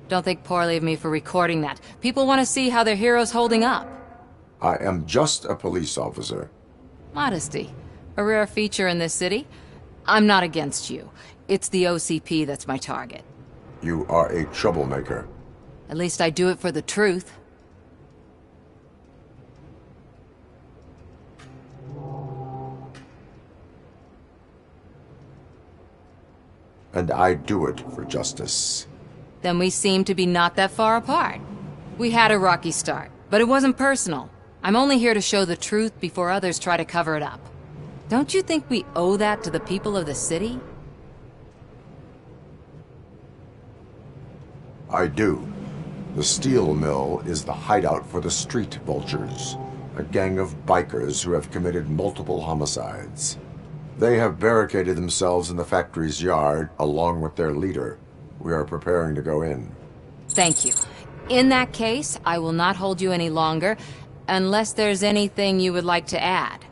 Speaker 8: Don't think poorly of me for recording that. People want to see how their hero's holding up.
Speaker 19: I am just a police officer.
Speaker 8: Modesty. A rare feature in this city. I'm not against you. It's the OCP that's my target.
Speaker 19: You are a troublemaker.
Speaker 8: At least I do it for the truth.
Speaker 19: And I do it for justice.
Speaker 8: Then we seem to be not that far apart. We had a rocky start, but it wasn't personal. I'm only here to show the truth before others try to cover it up. Don't you think we owe that to the people of the city?
Speaker 19: I do. The steel mill is the hideout for the street vultures, a gang of bikers who have committed multiple homicides. They have barricaded themselves in the factory's yard, along with their leader. We are preparing to go in.
Speaker 8: Thank you. In that case, I will not hold you any longer, unless there's anything you would like to add.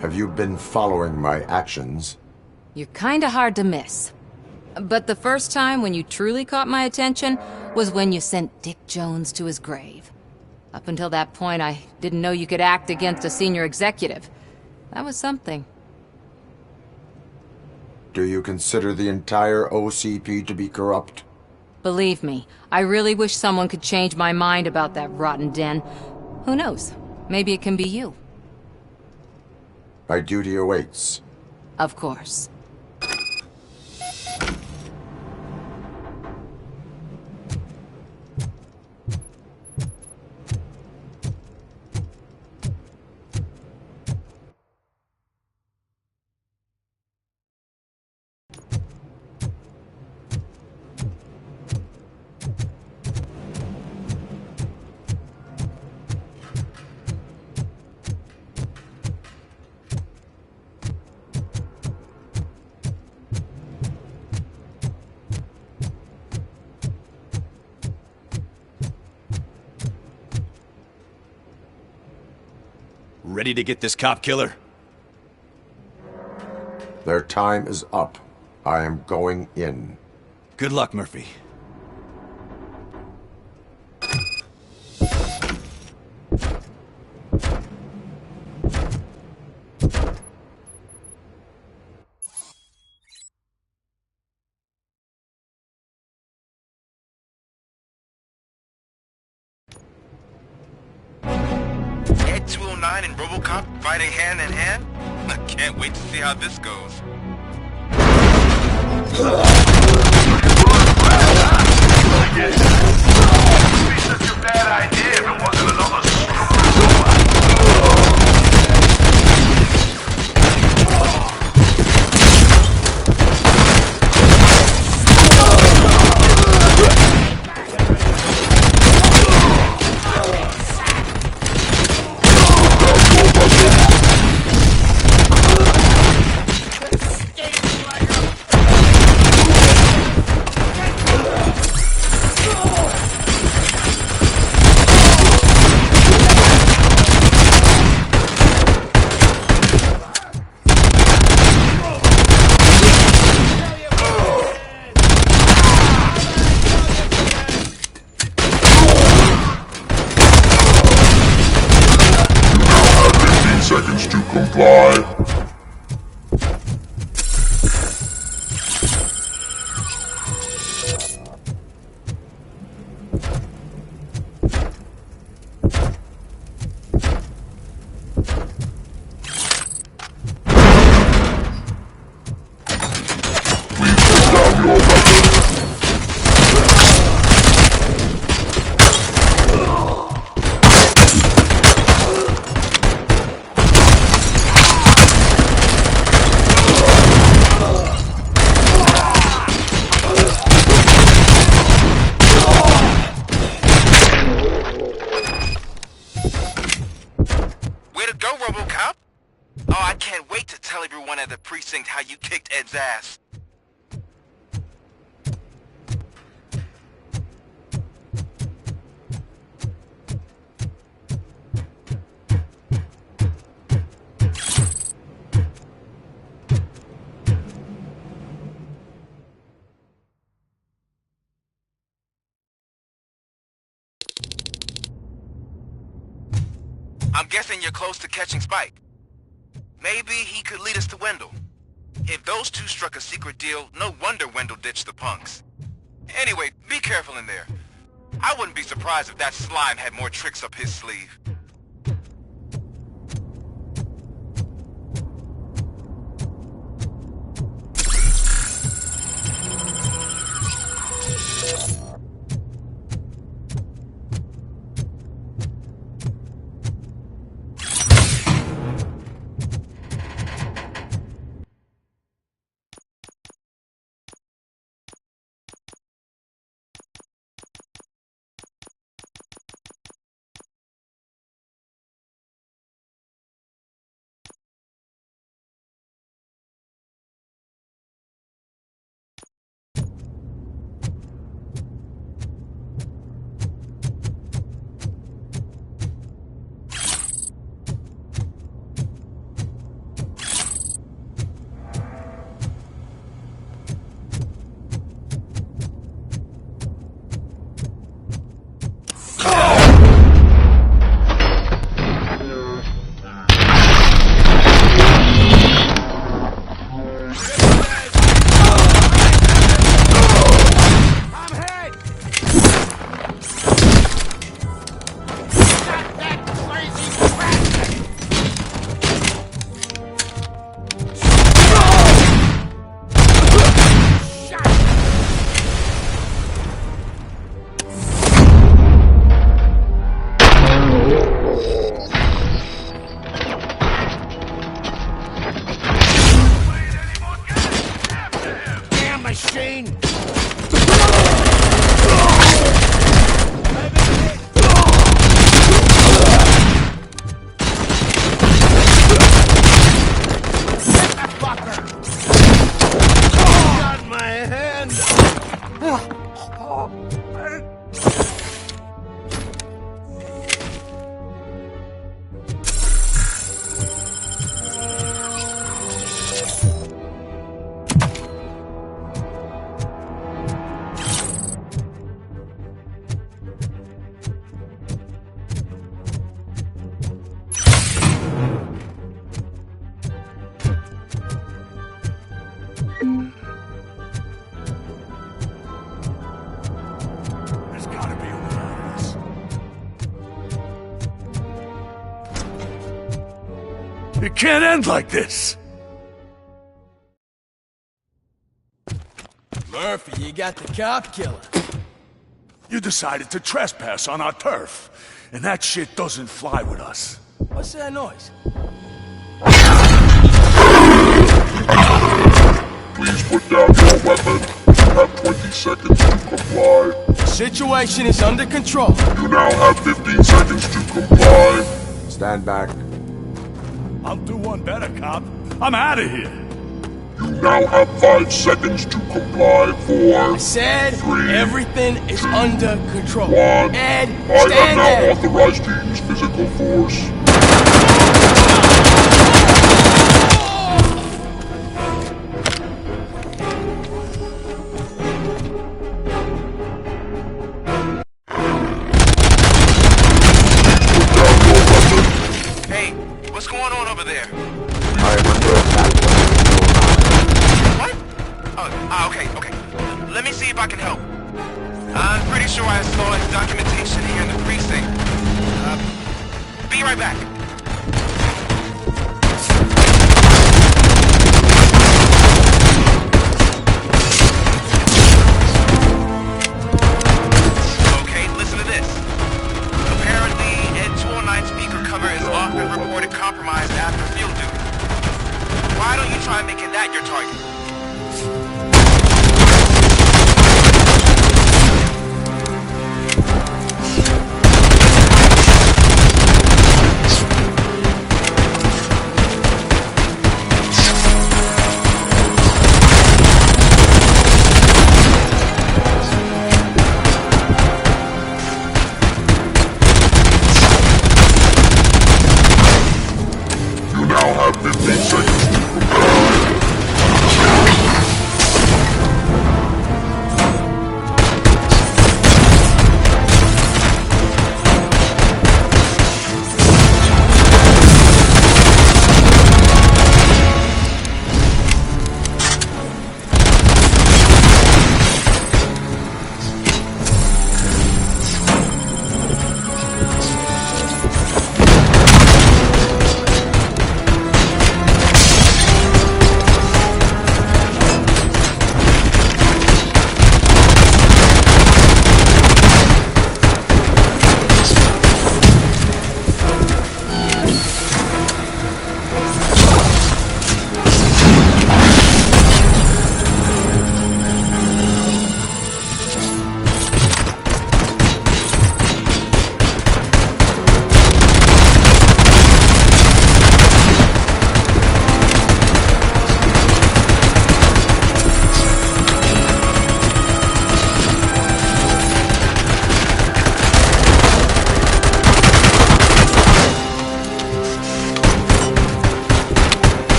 Speaker 19: Have you been following my actions?
Speaker 8: You're kinda hard to miss. But the first time when you truly caught my attention was when you sent Dick Jones to his grave. Up until that point, I didn't know you could act against a senior executive. That was something.
Speaker 19: Do you consider the entire OCP to be corrupt?
Speaker 8: Believe me, I really wish someone could change my mind about that rotten den. Who knows? Maybe it can be you.
Speaker 19: My duty awaits.
Speaker 8: Of course.
Speaker 1: ready to get this cop killer?
Speaker 19: Their time is up. I am going in.
Speaker 1: Good luck, Murphy.
Speaker 2: Ed 209 and Robocop fighting hand in hand? I can't wait to see how this goes.
Speaker 25: Such a bad idea if it wasn't another seconds to comply.
Speaker 2: Robocop? Oh, I can't wait to tell everyone at the precinct how you kicked Ed's ass. I'm guessing you're close to catching Spike. Maybe he could lead us to Wendell. If those two struck a secret deal, no wonder Wendell ditched the punks. Anyway, be careful in there. I wouldn't be surprised if that slime had more tricks up his sleeve.
Speaker 25: It can't end like this.
Speaker 3: Murphy, you got the cop killer.
Speaker 25: You decided to trespass on our turf, and that shit doesn't fly with us.
Speaker 3: What's that noise?
Speaker 25: Please put down your weapon. You have 20 seconds to comply.
Speaker 3: The situation is under control.
Speaker 25: You now have 15 seconds to comply.
Speaker 19: Stand back.
Speaker 25: I'll do one better, cop. I'm out of here. You now have 5 seconds to comply. 4.
Speaker 3: I said
Speaker 25: 3,
Speaker 3: everything is
Speaker 25: 2,
Speaker 3: under control.
Speaker 25: 1.
Speaker 3: Ed,
Speaker 25: I
Speaker 3: stand
Speaker 25: am now
Speaker 3: there.
Speaker 25: authorized to use physical force.
Speaker 2: Hey, what's going on over there?
Speaker 19: I am under attack.
Speaker 2: What? Oh, okay. Let me see if I can help. I'm pretty sure I saw his documentation here in the precinct. Be right back. Okay, listen to this. Apparently, Ed 209 speaker cover is often reported compromised after field duty. Why don't you try making that your target?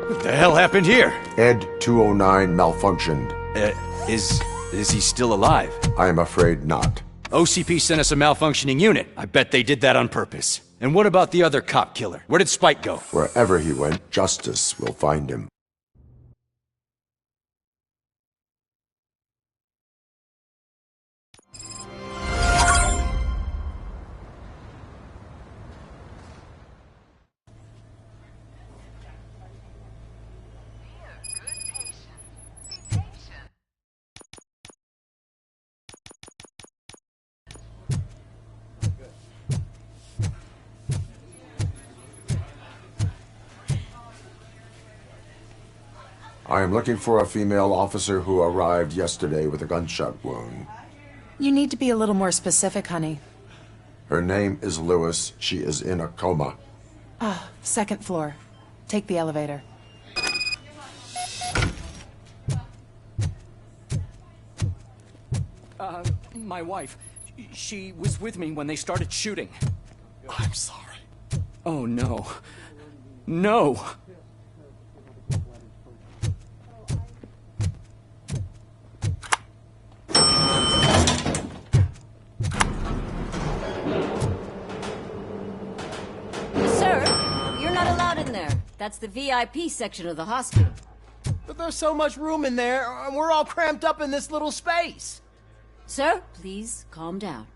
Speaker 1: What the hell happened here?
Speaker 19: Ed 209 malfunctioned.
Speaker 1: Is he still alive?
Speaker 19: I am afraid not.
Speaker 1: OCP sent us a malfunctioning unit. I bet they did that on purpose. And what about the other cop killer? Where did Spike go?
Speaker 19: Wherever he went, justice will find him. I am looking for a female officer who arrived yesterday with a gunshot wound.
Speaker 14: You need to be a little more specific, honey.
Speaker 19: Her name is Lewis. She is in a coma.
Speaker 14: Ah, second floor. Take the elevator.
Speaker 15: My wife. She was with me when they started shooting.
Speaker 3: I'm sorry.
Speaker 15: Oh, no. No!
Speaker 6: Sir, you're not allowed in there. That's the VIP section of the hospital.
Speaker 3: But there's so much room in there, and we're all cramped up in this little space.
Speaker 6: Sir, please calm down.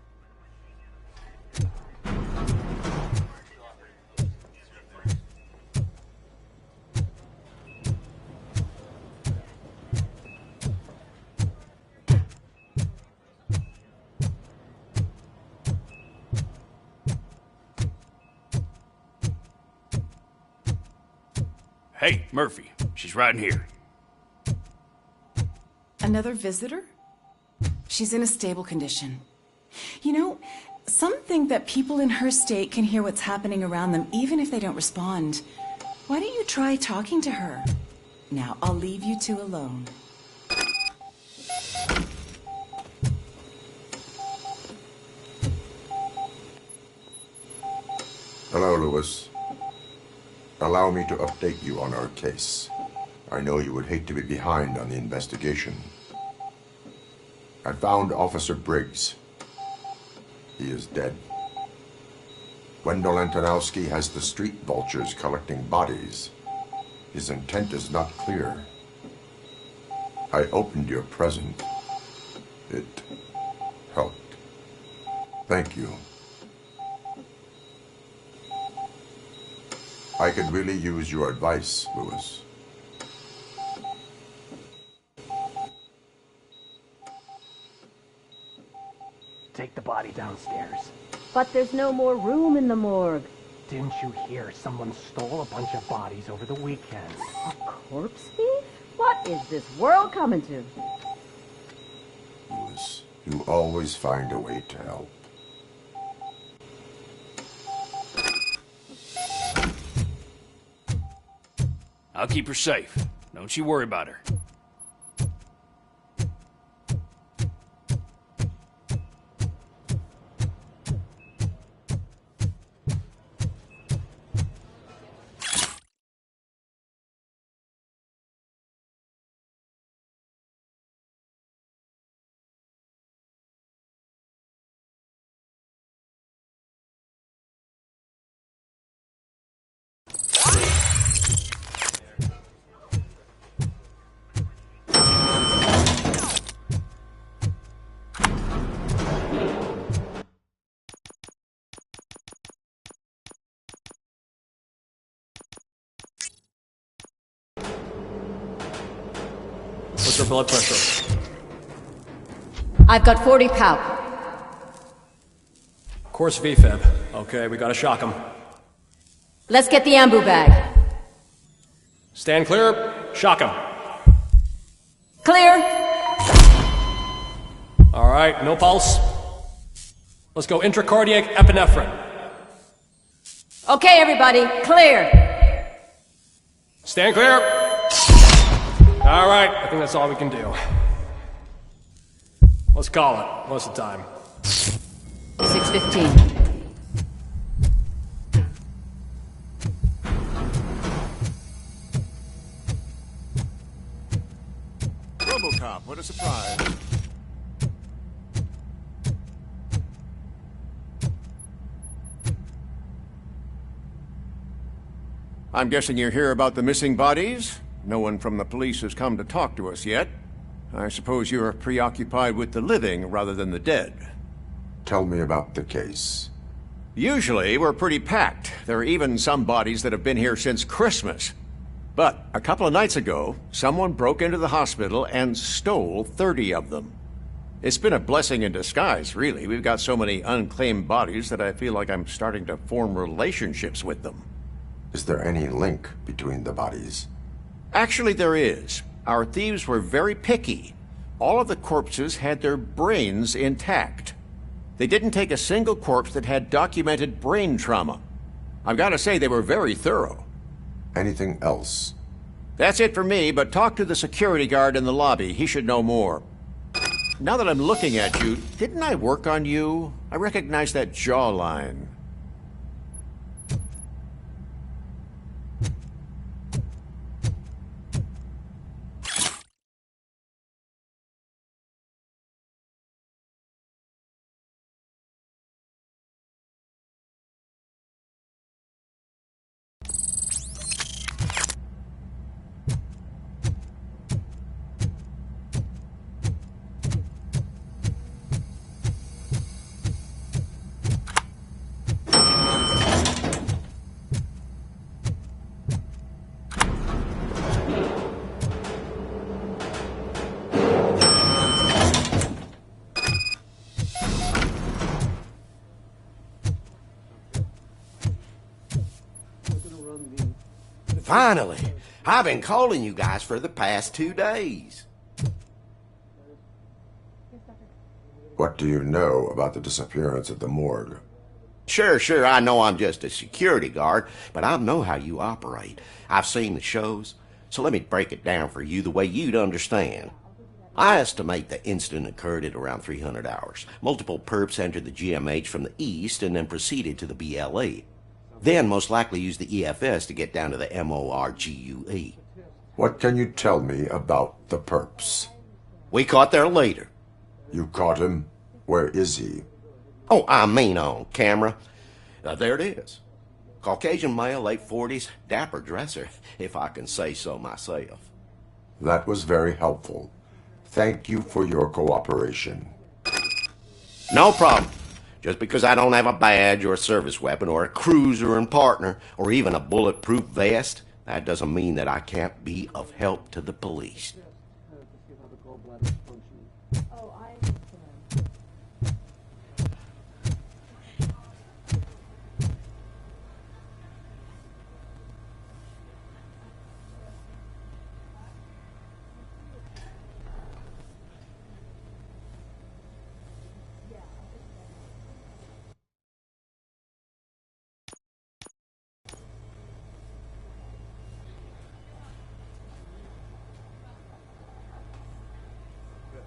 Speaker 18: Hey, Murphy. She's right in here.
Speaker 14: Another visitor? She's in a stable condition. You know, some think that people in her state can hear what's happening around them even if they don't respond. Why don't you try talking to her? Now, I'll leave you two alone.
Speaker 19: Hello, Lewis. Allow me to update you on our case. I know you would hate to be behind on the investigation. I found Officer Briggs. He is dead. Wendell Antonowski has the street vultures collecting bodies. His intent is not clear. I opened your present. It helped. Thank you. I could really use your advice, Lewis.
Speaker 20: Take the body downstairs.
Speaker 6: But there's no more room in the morgue.
Speaker 20: Didn't you hear someone stole a bunch of bodies over the weekend?
Speaker 6: A corpse thief? What is this world coming to?
Speaker 19: Lewis, you always find a way to help.
Speaker 18: I'll keep her safe. Don't you worry about her.
Speaker 11: What's her blood pressure?
Speaker 6: I've got 40 pow.
Speaker 11: Course VFib. Okay, we gotta shock him.
Speaker 6: Let's get the ambu bag.
Speaker 11: Stand clear. Shock him.
Speaker 6: Clear.
Speaker 11: All right, no pulse. Let's go intracardiac epinephrine.
Speaker 6: Okay, everybody, clear.
Speaker 11: Stand clear. All right, I think that's all we can do. Let's call it. What's the time?
Speaker 6: 6:15.
Speaker 13: Robocop, what a surprise. I'm guessing you're here about the missing bodies? No one from the police has come to talk to us yet. I suppose you're preoccupied with the living rather than the dead.
Speaker 19: Tell me about the case.
Speaker 13: Usually, we're pretty packed. There are even some bodies that have been here since Christmas. But a couple of nights ago, someone broke into the hospital and stole 30 of them. It's been a blessing in disguise, really. We've got so many unclaimed bodies that I feel like I'm starting to form relationships with them.
Speaker 19: Is there any link between the bodies?
Speaker 13: Actually, there is. Our thieves were very picky. All of the corpses had their brains intact. They didn't take a single corpse that had documented brain trauma. I've got to say, they were very thorough.
Speaker 19: Anything else?
Speaker 13: That's it for me, but talk to the security guard in the lobby. He should know more. Now that I'm looking at you, didn't I work on you? I recognize that jawline.
Speaker 4: Finally! I've been calling you guys for the past 2 days.
Speaker 19: What do you know about the disappearance at the morgue?
Speaker 4: Sure, I know I'm just a security guard, but I know how you operate. I've seen the shows, so let me break it down for you the way you'd understand. I estimate the incident occurred at around 300 hours. Multiple perps entered the GMH from the east and then proceeded to the BLE. Then most likely used the EFS to get down to the MORGUE.
Speaker 19: What can you tell me about the perps?
Speaker 4: We caught their leader.
Speaker 19: You caught him? Where is he?
Speaker 4: Oh, I mean on camera. There it is. Caucasian male, late 40s, dapper dresser, if I can say so myself.
Speaker 19: That was very helpful. Thank you for your cooperation.
Speaker 4: No problem. Just because I don't have a badge or a service weapon or a cruiser and partner or even a bulletproof vest, that doesn't mean that I can't be of help to the police.